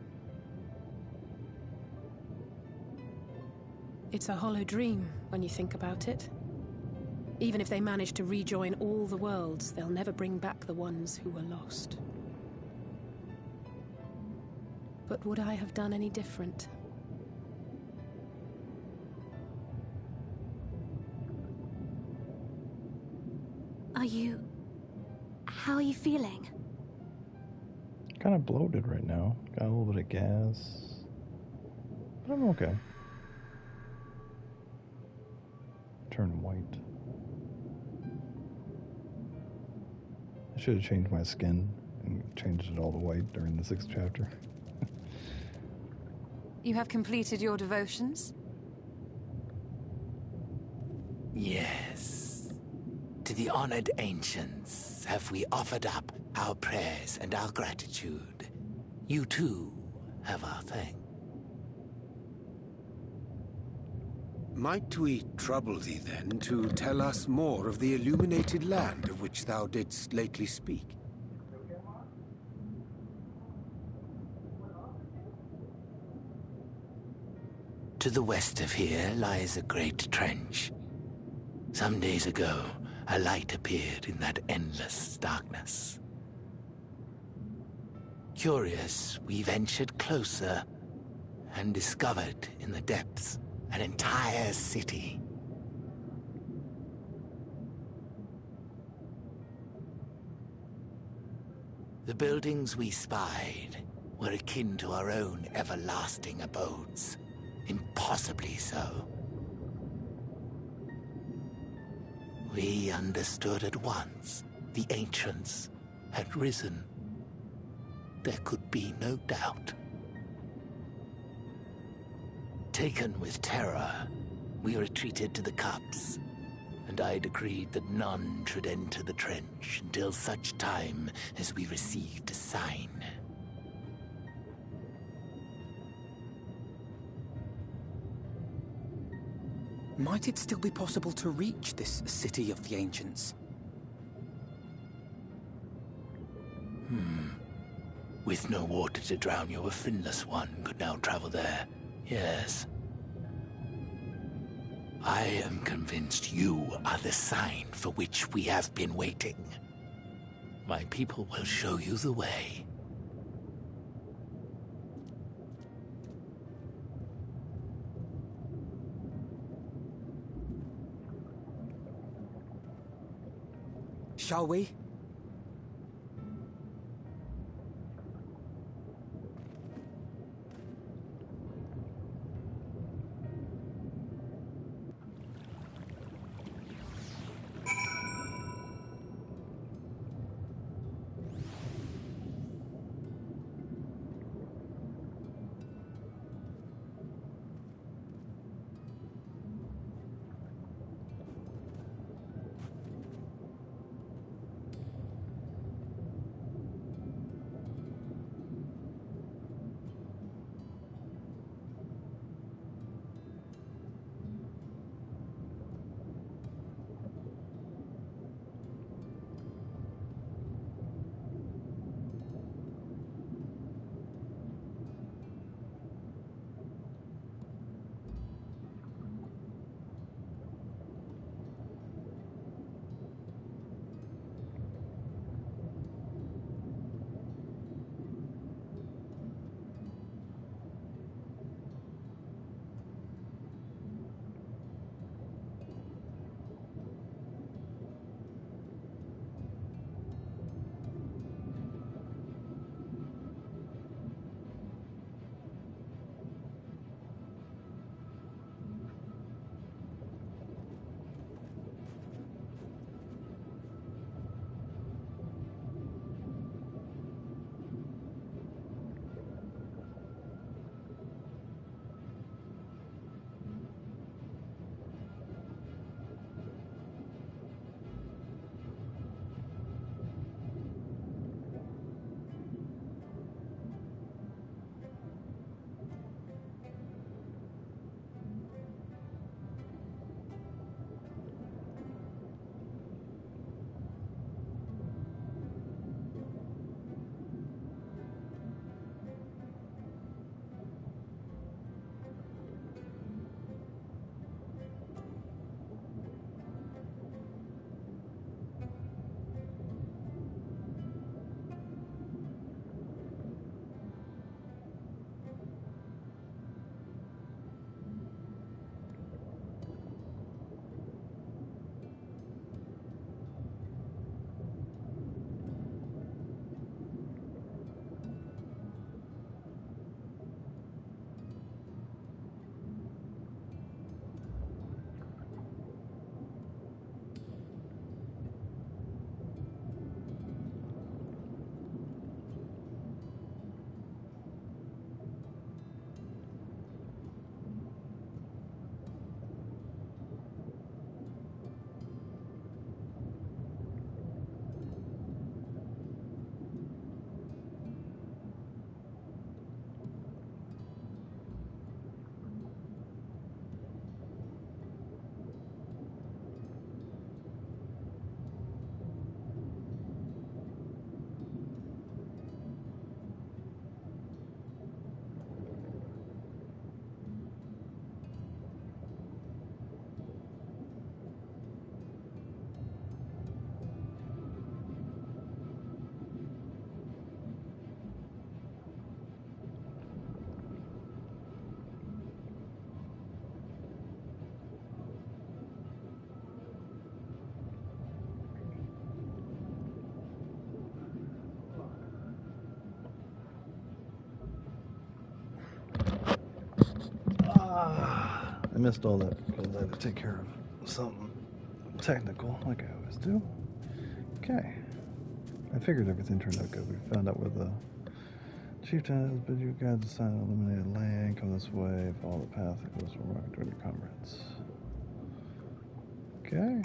It's a hollow dream when you think about it. Even if they manage to rejoin all the worlds, they'll never bring back the ones who were lost. But would I have done any different? How are you feeling? Kind of bloated right now. Got a little bit of gas. But I'm okay. Turn white. I should have changed my skin and changed it all to white during the 6th chapter. You have completed your devotions? Yes. To the honored ancients have we offered up our prayers and our gratitude. You too have our thanks. Might we trouble thee then to tell us more of the illuminated land of which thou didst lately speak? To the west of here lies a great trench. Some days ago, a light appeared in that endless darkness. Curious, we ventured closer and discovered in the depths an entire city. The buildings we spied were akin to our own everlasting abodes, impossibly so. We understood at once the ancients had risen. There could be no doubt. Taken with terror, we retreated to the cups, and I decreed that none should enter the trench until such time as we received a sign. Might it still be possible to reach this city of the ancients? With no water to drown you, a finless one could now travel there. Yes. I am convinced you are the sign for which we have been waiting. My people will show you the way. Shall we? missed all that because I had to take care of something technical, like I always do. Okay. I figured everything turned out good. We found out where the chieftain is, but you guys decided to eliminate land. Come this way, follow the path that goes from rock toward your comrades. Okay.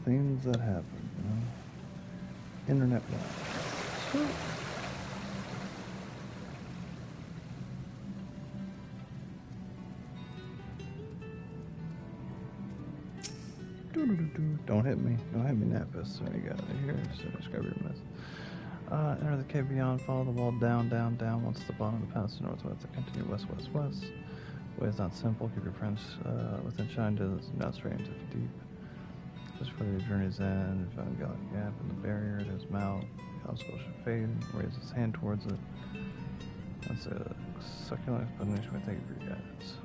Things that happen, you know? Internet life. Sweet. Don't hit me. Don't hit me, Napus. So you got it here. Just grab your mess. Enter the cave beyond. Follow the wall down, down, down. Once the bottom of the path to northwest, continue west, west, west. Way is not simple. Keep your friends within shine distance, not straight into deep. Just for your journey's end, if I've got a gap in the barrier at his mouth, the obstacle should fade. Raise his hand towards it. That's a succulent explanation. Thank you for your guidance.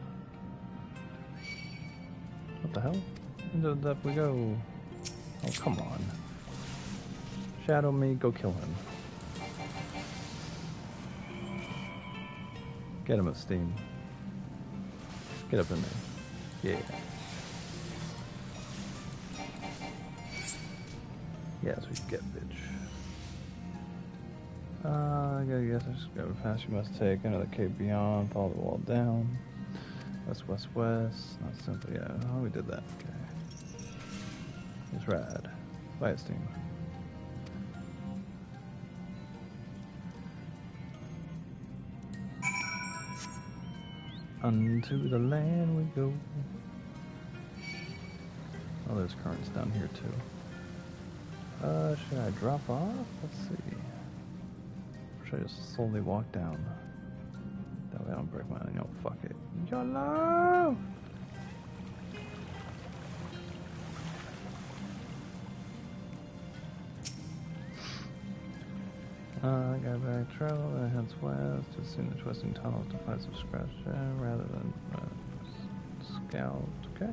What the hell? Into the depth we go. Oh, come on. Shadow me, go kill him. Get him at Steam. Get up in there. Yeah. Yes, we get bitch. I guess I just grab a pass you must take. Another cave beyond. Follow the wall down. West, west, west. Not simple, yeah. Oh, we did that. Okay. It's rad. Buy it, Steam. Unto the land we go. Oh, there's currents down here too. Should I drop off? Let's see. Or should I just slowly walk down? That way I don't break my, you know, fuck it. YOLO! I got back travel that heads west, just in the twisting tunnels to find some scratch rather than scout. Okay.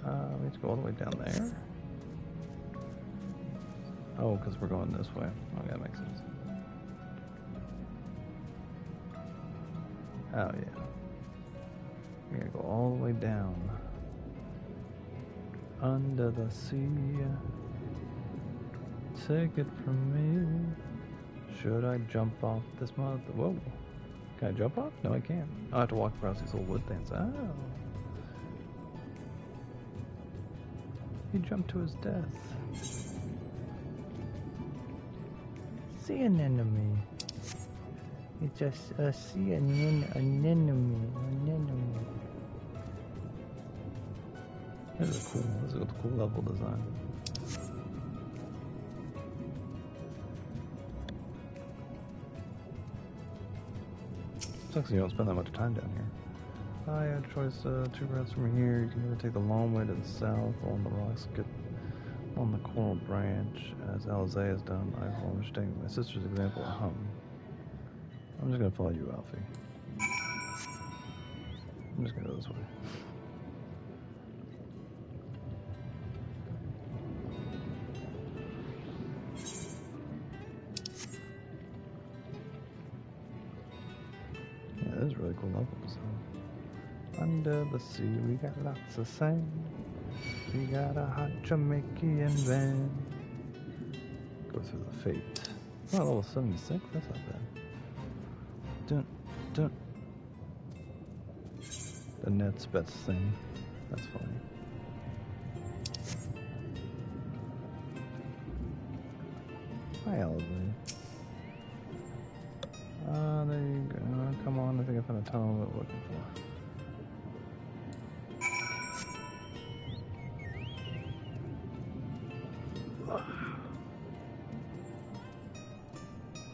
We have to go all the way down there. Oh, because we're going this way. Okay, that makes sense. Oh, yeah. We're gonna go all the way down. Under the sea. Take it from me. Should I jump off this mother? Whoa. Can I jump off? No, I can't. I have to walk across these little wood things. Oh. He jumped to his death. See an enemy. It's just see an enemy. This is cool. This is a cool level design. Sucks you don't spend that much time down here. I had a choice 2 routes from here. You can either take the long way to the south along the rocks, get on the coral branch, as Alizé has done. I'm just taking my sister's example at home. I'm just gonna follow you, Alfie. I'm just gonna go this way. Yeah, this is really cool level design. Under the sea, we got lots of sand. We got a hot Jamaican van. Go through the fate. Oh, level 76? That's not bad. Dun, dun. The Nets bets thing. That's funny. Hi, Alizé. There you go. Come on, I think I found a tunnel that we're looking for.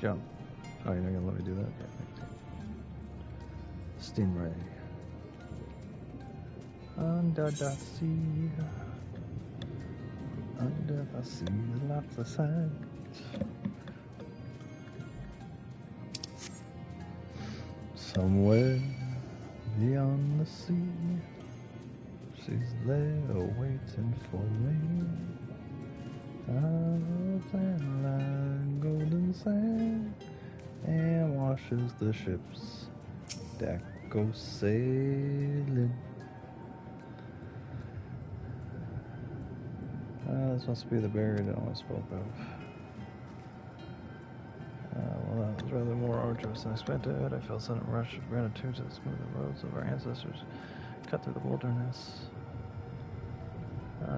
Jump. Oh, you're not gonna let me do that? Yeah, Stingray. Under the sea. Under the sea, lots of sand. Somewhere beyond the sea. She's there waiting for me. And like golden sand, and washes the ships that go sailing. This must be the buried one I spoke of. Well, that was rather more arduous than expected. I felt sudden rush of gratitude to the smooth roads of our ancestors cut through the wilderness.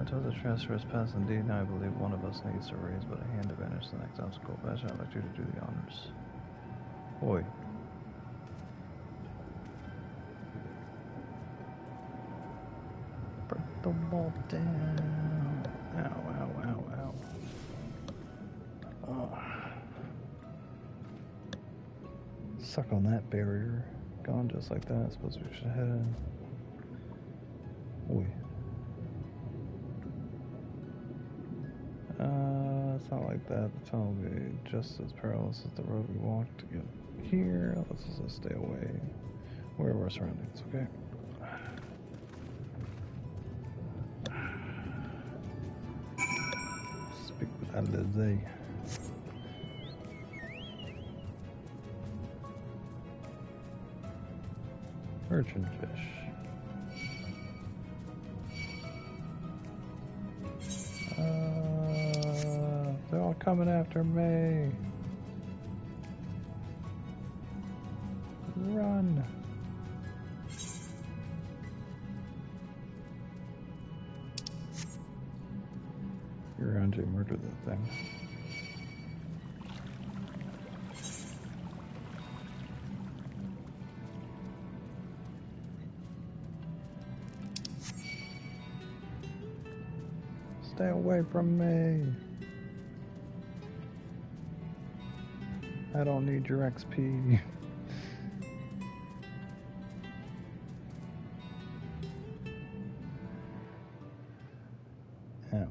Towards the transverse path, indeed. Now I believe one of us needs to raise but a hand to banish the next obstacle. Bash, I'd like you to do the honors. Oi. Break the wall down. Ow, ow, ow, ow. Oh. Suck on that barrier. Gone just like that. I suppose we should head in. Oi. It's not like that. The tunnel will be just as perilous as the road we walked to get here. Let's just stay away. Where are our surroundings, okay? Speak with Alizé. Urchin fish. They're all coming after me. Run. You're going to murder that thing. Stay away from me. I don't need your XP. Ow.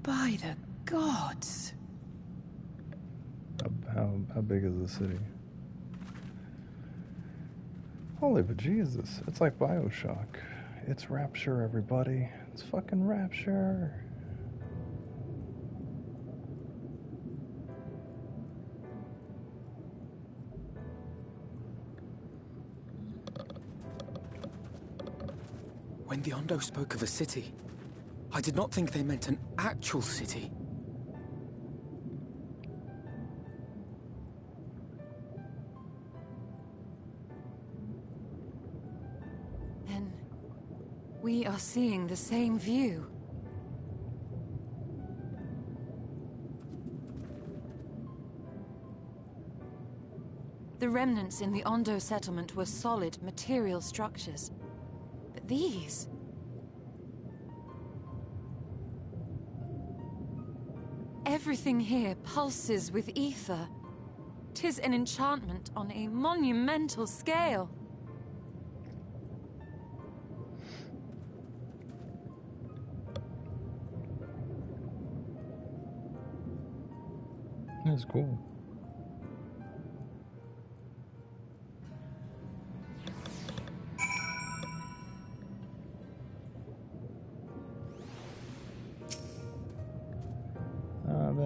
By the gods. How big is the city? Holy bejesus, it's like Bioshock. It's Rapture, everybody. It's fucking Rapture. When the Ondo spoke of a city, I did not think they meant an actual city. We are seeing the same view. The remnants in the Ondo settlement were solid material structures. But these... everything here pulses with ether. 'Tis an enchantment on a monumental scale. That's cool.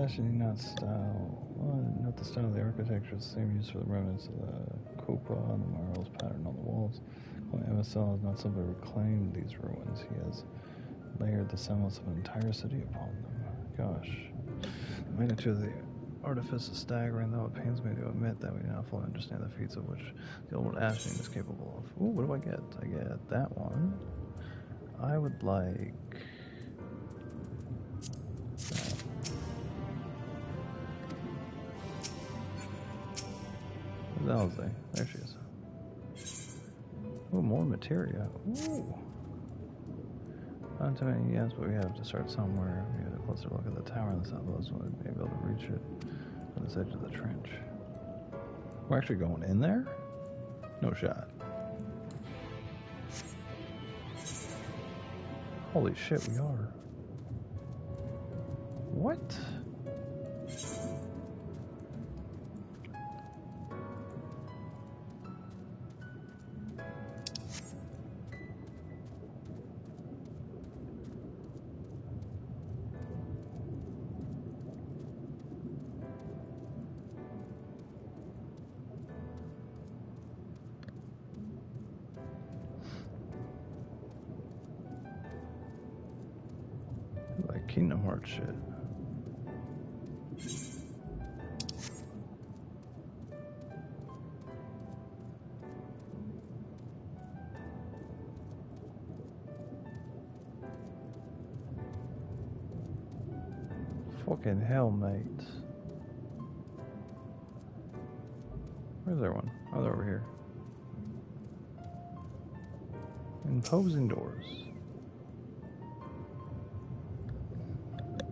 Actually, not style. Well, not the style of the architecture. It's the same use for the remnants of the Copa and the Marls pattern on the walls. Well, MSL has not simply reclaimed these ruins. He has layered the semblance of an entire city upon them. Gosh. The magnitude of the artifice is staggering, though it pains me to admit that we now fully understand the feats of which the old Ashen is capable of. Ooh, what do I get? I get that one. I would like... Where's Elsie? There she is. Ooh, more materia. Ooh. Not too many yet, but we have to start somewhere. We get a closer look at the tower in the southwest, we'll be able to reach it on this edge of the trench. We're actually going in there? No shot. Holy shit, we are. What? Like Kingdom Hearts shit. Fucking hell, mate. Where's everyone? Oh, they're over here. Imposing doors.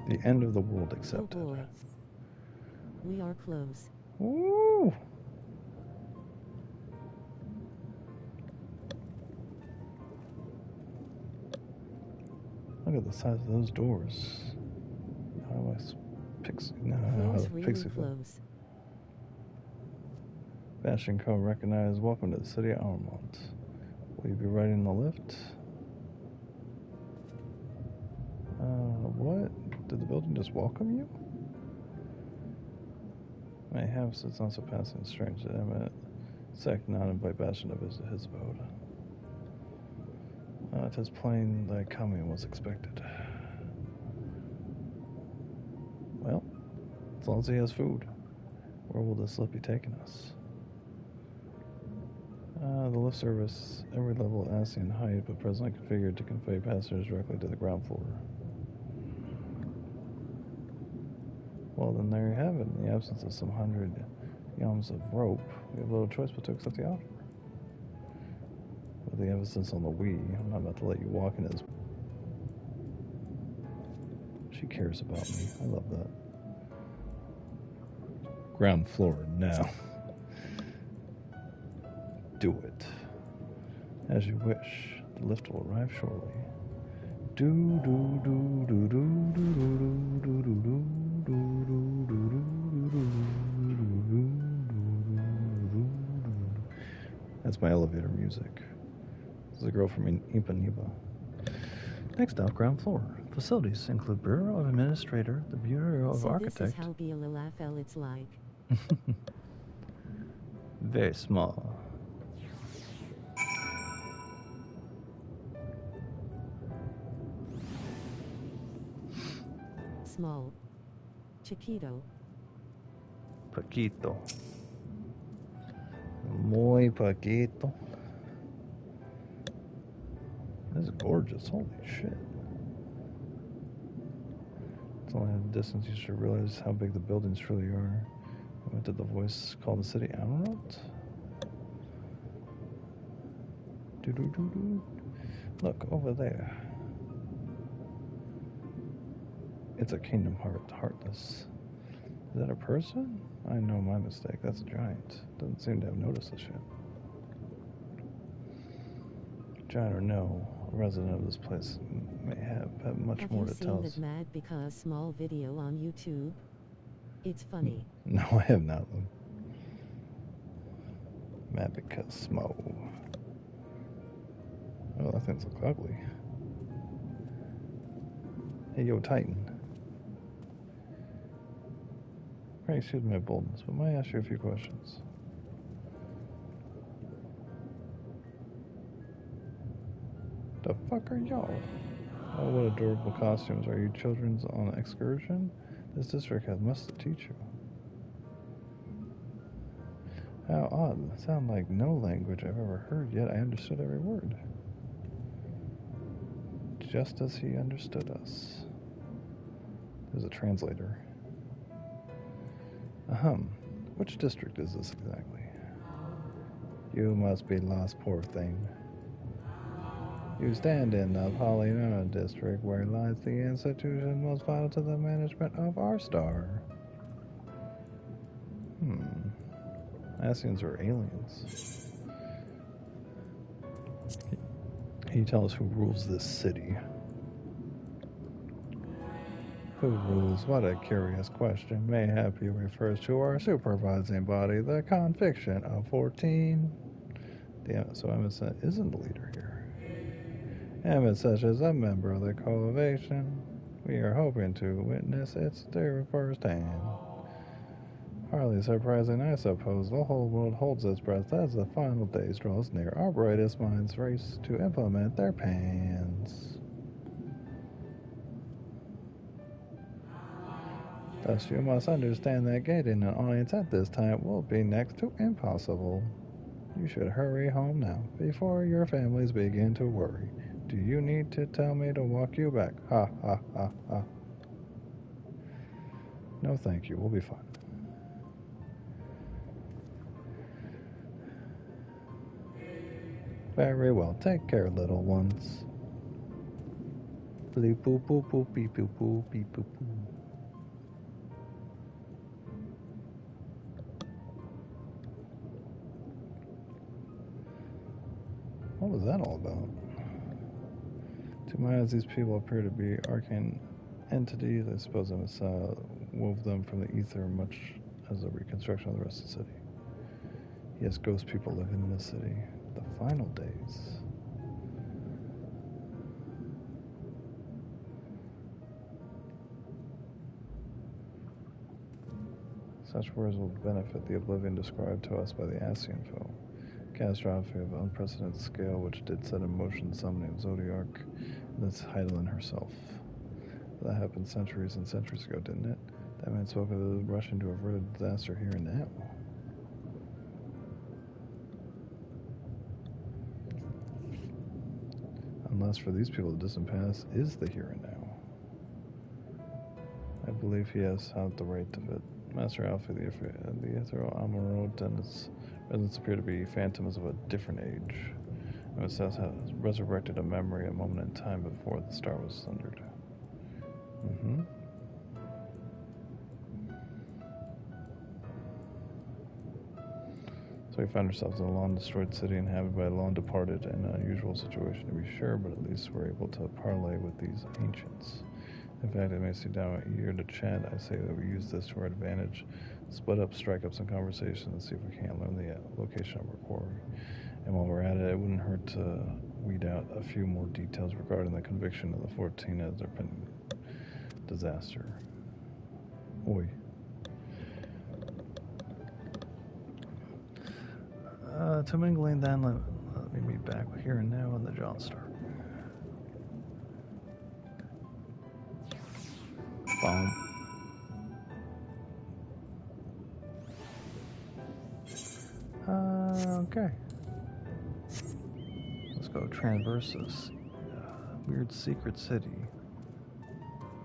The end of the world accepted. Oh boy. We are close. Ooh! Look at the size of those doors. How do I Close, really close. Bastion Co. recognized. Welcome to the city of Armont. Will you be riding the lift? What? Did the building just welcome you? My half sits on surpassing strange that Emmett Sec not invite Bastion to visit his abode. It is plain that coming was expected. Well, as long as he has food, where will this lift be taking us? The lift service, every level asking in height, but presently configured to convey passengers directly to the ground floor. Well, then there you have it. In the absence of some 100 yams of rope, we have little choice but to accept the offer. With the emphasis on the we, I'm not about to let you walk in his... She cares about me. I love that. Ground floor now. Do it. As you wish. The lift will arrive shortly. Do do do do do do do do do do. That's my elevator music. This is a girl from Ipanema. Next stop, ground floor. Facilities include Bureau of Administrator, the Bureau of Architect. This is how BLLFL it's like. Very small. Small. Chiquito. Paquito. Muy Paquito. This is gorgeous. Holy shit. It's only at a distance you should realize how big the buildings truly are. What did the voice call the city? Amarant? Do-do-do-do. Look, over there. It's a Kingdom Heartless. Is that a person? I know my mistake. That's a giant. Doesn't seem to have noticed this yet. Giant or no, a resident of this place may have much more to tell us. Have you seen that Mad Because Small video on YouTube? It's funny. No, I have not. Mad Because Small. Oh, that thing's look ugly. Hey, yo, Titan. Excuse my boldness, but may I ask you a few questions? The fuck are y'all? Oh, what adorable costumes. Are you children on an excursion? This district has much to teach you. How odd. Sound like no language I've ever heard, yet I understood every word. Just as he understood us. There's a translator. Which district is this exactly? You must be lost, poor thing. You stand in the Polyana district where lies the institution most vital to the management of our star. Asians are aliens. Can you tell us who rules this city? Who? Who rules? What a curious question. Mayhap he refers to our supervising body, the conviction of 14. So Emmett isn't the leader here. Emmett such as a member of the coalition. We are hoping to witness its day firsthand. Hardly surprising, I suppose. The whole world holds its breath as the final days draws near. Our brightest minds race to implement their plans. Thus, you must understand that gating an audience at this time will be next to impossible. You should hurry home now, before your families begin to worry. Do you need to tell me to walk you back? Ha, ha, ha, ha. No, thank you. We'll be fine. Very well. Take care, little ones. Bleep boop boop boop beep boop boop beep boop boop. What was that all about? To my eyes, these people appear to be arcane entities. I suppose I wove them from the ether, much as a reconstruction of the rest of the city. Yes, ghost people living in the city. The final days. Such words will benefit the oblivion described to us by the Ascian foe. Catastrophe of unprecedented scale, which did set in motion the summoning of Zodiark, and that's Heidelin herself. That happened centuries and centuries ago, didn't it? That man spoke of the rushing to avert a disaster here and now. Unless for these people, the distant past is the here and now. I believe he has had the right of it. Master Alfie, the ethereal Amarot, and its residents appear to be phantoms of a different age. And it says has resurrected a memory a moment in time before the star was sundered. So we found ourselves in a long-destroyed city inhabited by a long-departed and unusual situation, to be sure, but at least we're able to parley with these ancients. In fact, it may seem down a year to chat. I say that we use this to our advantage, split up, strike up some conversation, and see if we can't learn the location of our quarry. And while we're at it, it wouldn't hurt to weed out a few more details regarding the conviction of the 14 as their pending disaster. Oi. To mingling then, let me be back here and now in the John start. Boom. Okay. Let's go traverse this weird secret city.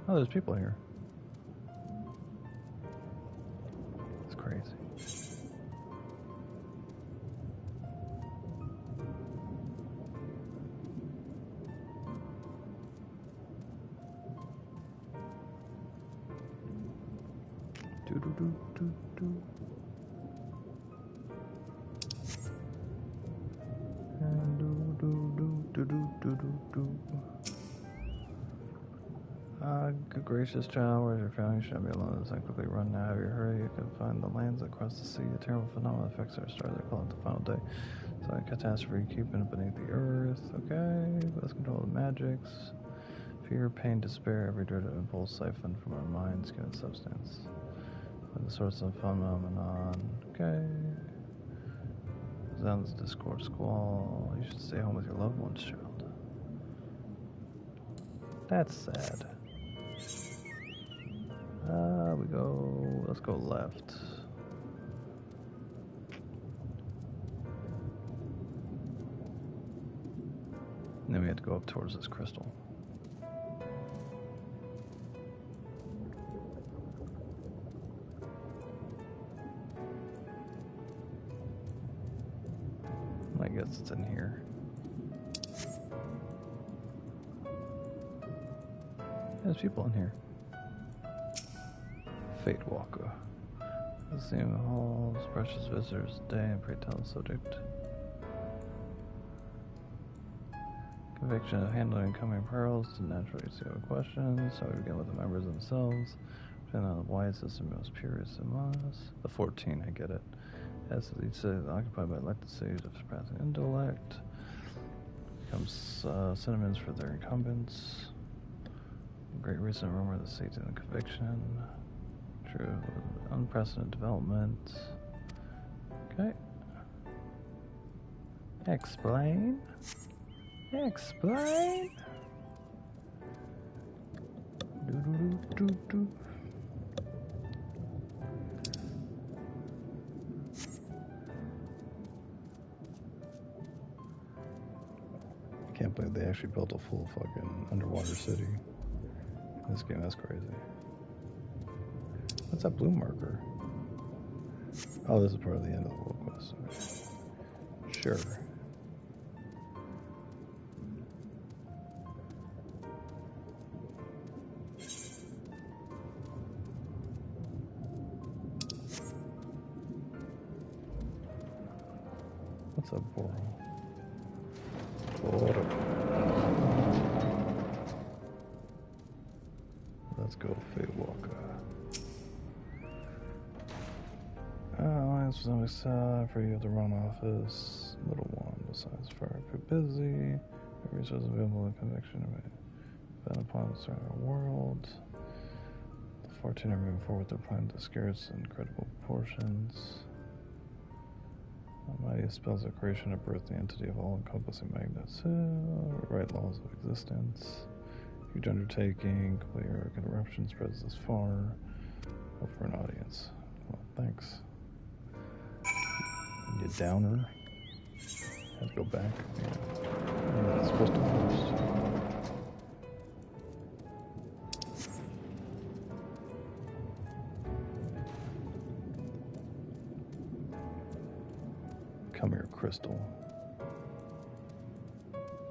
Oh, there's people here. It's crazy. Good gracious child, where's your family? You shouldn't be alone. It's not quickly run now. Have you hurry? You can find the lands across the sea. A terrible phenomenon affects our star. They call it the final day. It's like a catastrophe keeping it beneath the earth. Okay, let's control the magics. Fear, pain, despair, every dirty impulse siphoned from our minds, given substance. The source of phenomenon. Okay. Sounds discord squall. You should stay home with your loved ones, child. That's sad. Let's go left. And then we have to go up towards this crystal. I guess it's in here. There's people in here. Fate Walker. The same halls, precious visitors, day and pray tell the subject. Conviction of handling incoming pearls to naturally see other questions. So we begin with the members themselves. Depending on the wide system, most purest among us. The 14, I get it. As each city is occupied by elected cities of surpassing intellect. Becomes sentiments for their incumbents. Great recent rumor of the seat and the conviction. True. Unprecedented development. Okay. Explain. Explain. Do. I can't believe they actually built a full fucking underwater city. This game, that's crazy. What's that blue marker? Oh, this is part of the end of the world quest. Sure. What's up, Boro? Let's go, Fadewalker. Alliance was on for you at the run office. Little one, besides far too busy. The resources available in conviction been upon the start of our world. The 14 are moving forward with their plan to scarce and incredible proportions. Mighty spells of creation have birthed the entity of all-encompassing magnets. Right laws of existence. Huge undertaking. Complete arc interruption spreads this far. Hope for an audience. Well, thanks. You downer. Have to go back. Yeah. It's supposed to first. Come here, Crystal.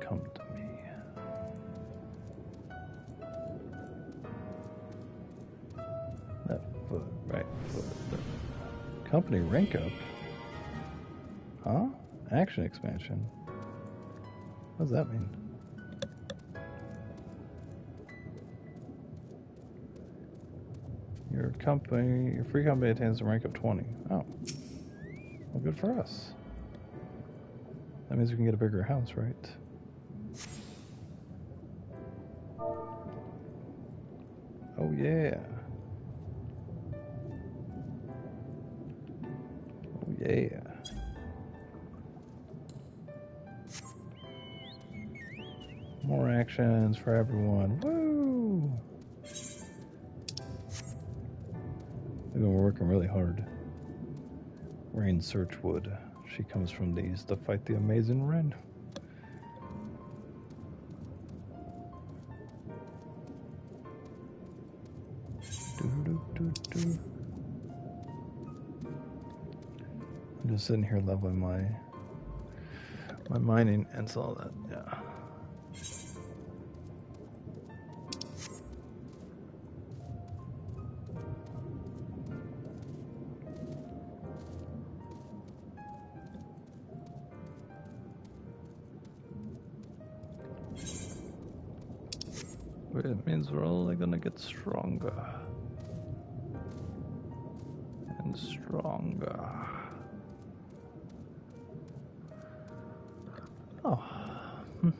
Come to me. Left foot, right foot. Company rank up? Huh? Action expansion. What does that mean? Your free company attains a rank of 20. Oh. Well, good for us. That means we can get a bigger house, right? Oh, yeah. Oh, yeah. More actions for everyone. Woo! We're working really hard. Rain Searchwood. She comes from the east to fight the amazing Ren. I'm just sitting here leveling my mining and all that. Yeah. It means we're only gonna get stronger and stronger. Oh. I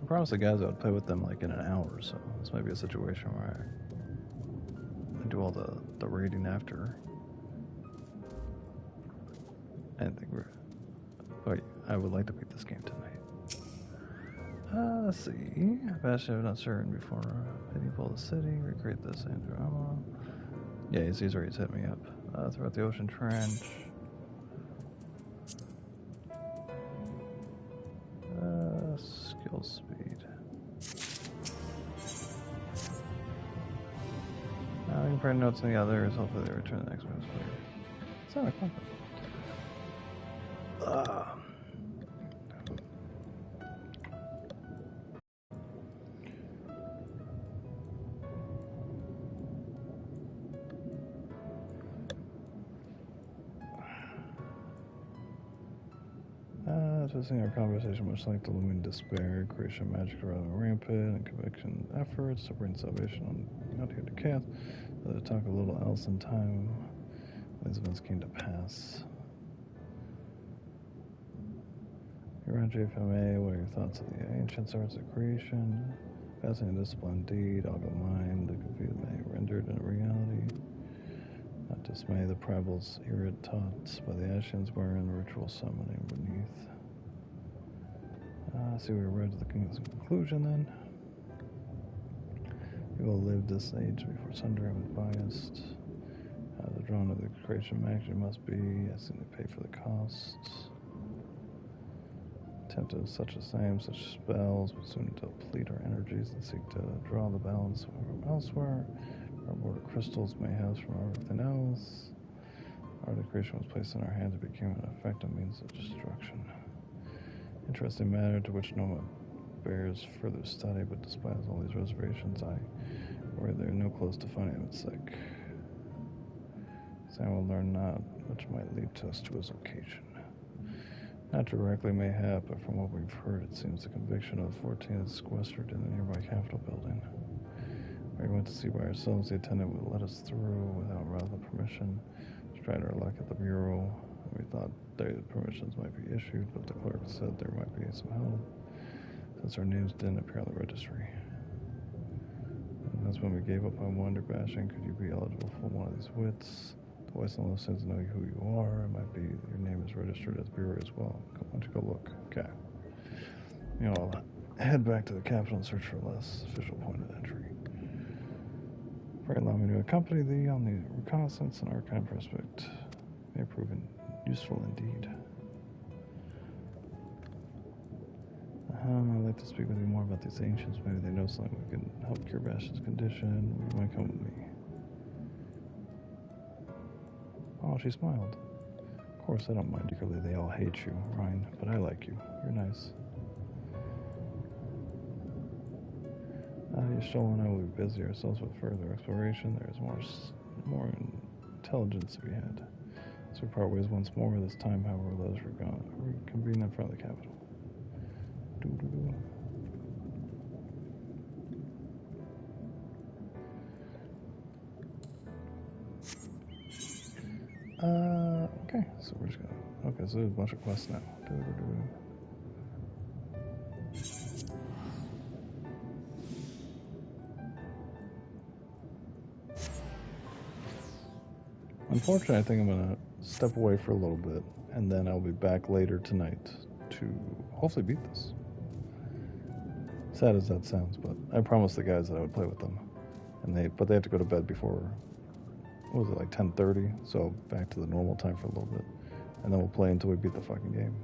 promised the guys I would play with them like in an hour, so this might be a situation where I do all the raiding after. I didn't think but I would like to beat this game tonight. Let's see. Bastion not certain before medieval the city. Recreate this Andromeda. Yeah, he's already hit me up. Throughout the ocean trench. Skill speed. Now you can print notes on the others. Hopefully they return the next one's player. It's not a conflict. Twisting our conversation much like the looming despair, creation magic rather rampant, and conviction efforts to bring salvation on out here to chaos. Let us talk a little else in time. These events came to pass. You're on JFMA. What are your thoughts of the ancient arts of creation? Fascinating discipline indeed. I'll go mind. The confused may rendered in reality. Not dismay the Prival's irate taught by the Ashians wherein ritual summoning beneath. See, we read to the conclusion then. You will live this age before sundering with biased. The drawn of the creation magic must be, as soon they pay for the costs. Tempted such a same, such spells, but soon deplete our energies and seek to draw the balance from elsewhere. Our border crystals may have from everything else. Art of creation was placed in our hands and became an effective means of destruction. Interesting matter to which no one bears further study, but despite all these reservations, I worry there are no close to finding him sick. Sam will learn not, which might lead us to his location. Not directly, mayhap, but from what we've heard, it seems the conviction of the 14th is sequestered in the nearby Capitol building. We went to see by ourselves. The attendant would let us through without rather permission. Tried our luck at the bureau. We thought the permissions might be issued, but the clerk said there might be some help, since our names didn't appear on the registry. And that's when we gave up on wonder bashing. Could you be eligible for one of these wits? The voice on those seems to know who you are. It might be your name is registered at the bureau as well. Why don't you go look? Okay. You know, I'll head back to the Capitol and search for a less official point of entry. Pray allow me to accompany thee on the reconnaissance and archive prospect. May have proven useful indeed. I'd like to speak with you more about these ancients. Maybe they know something we can help cure Bastion's condition. You might come with me. Oh, she smiled. Of course, I don't mind particularly they all hate you, Ryan, but I like you. You're nice. Yashol and I will be busy ourselves with further exploration. There is more intelligence to be had. So we part ways once more. This time, however, let us reconvene in front of the Capitol. Okay, so we're just gonna. Okay, so there's a bunch of quests now. Unfortunately, I think I'm going to step away for a little bit, and then I'll be back later tonight to hopefully beat this. Sad as that sounds, but I promised the guys that I would play with them. But they have to go to bed before, what was it, like 10:30? So back to the normal time for a little bit. And then we'll play until we beat the fucking game.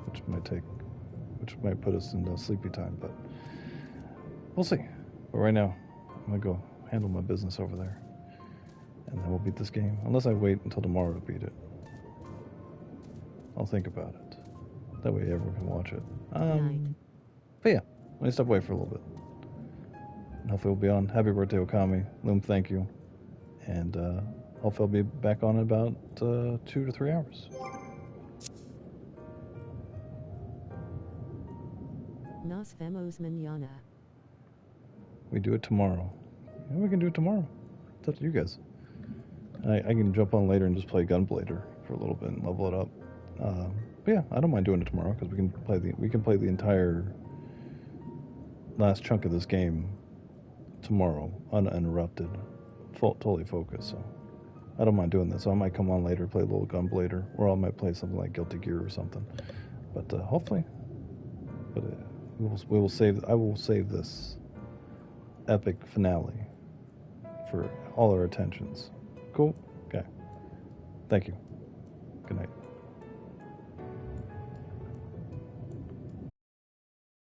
Which might put us into sleepy time, but we'll see. But right now, I'm going to go handle my business over there. And then we'll beat this game. Unless I wait until tomorrow to beat it. I'll think about it. That way everyone can watch it. But yeah, let me step away for a little bit. And hopefully we'll be on. Happy birthday, Okami. Loom, thank you. And hopefully I'll be back on in about 2 to 3 hours. Nos vemos mañana. We do it tomorrow. Yeah, we can do it tomorrow. It's up to you guys. I can jump on later and just play Gunblader for a little bit and level it up. But yeah, I don't mind doing it tomorrow because we can play the entire last chunk of this game tomorrow uninterrupted, totally focused. So I don't mind doing that. So I might come on later, play a little Gunblader, or I might play something like Guilty Gear or something. But hopefully, we will save. I will save this epic finale for all our attentions. Cool? Okay. Thank you. Good night.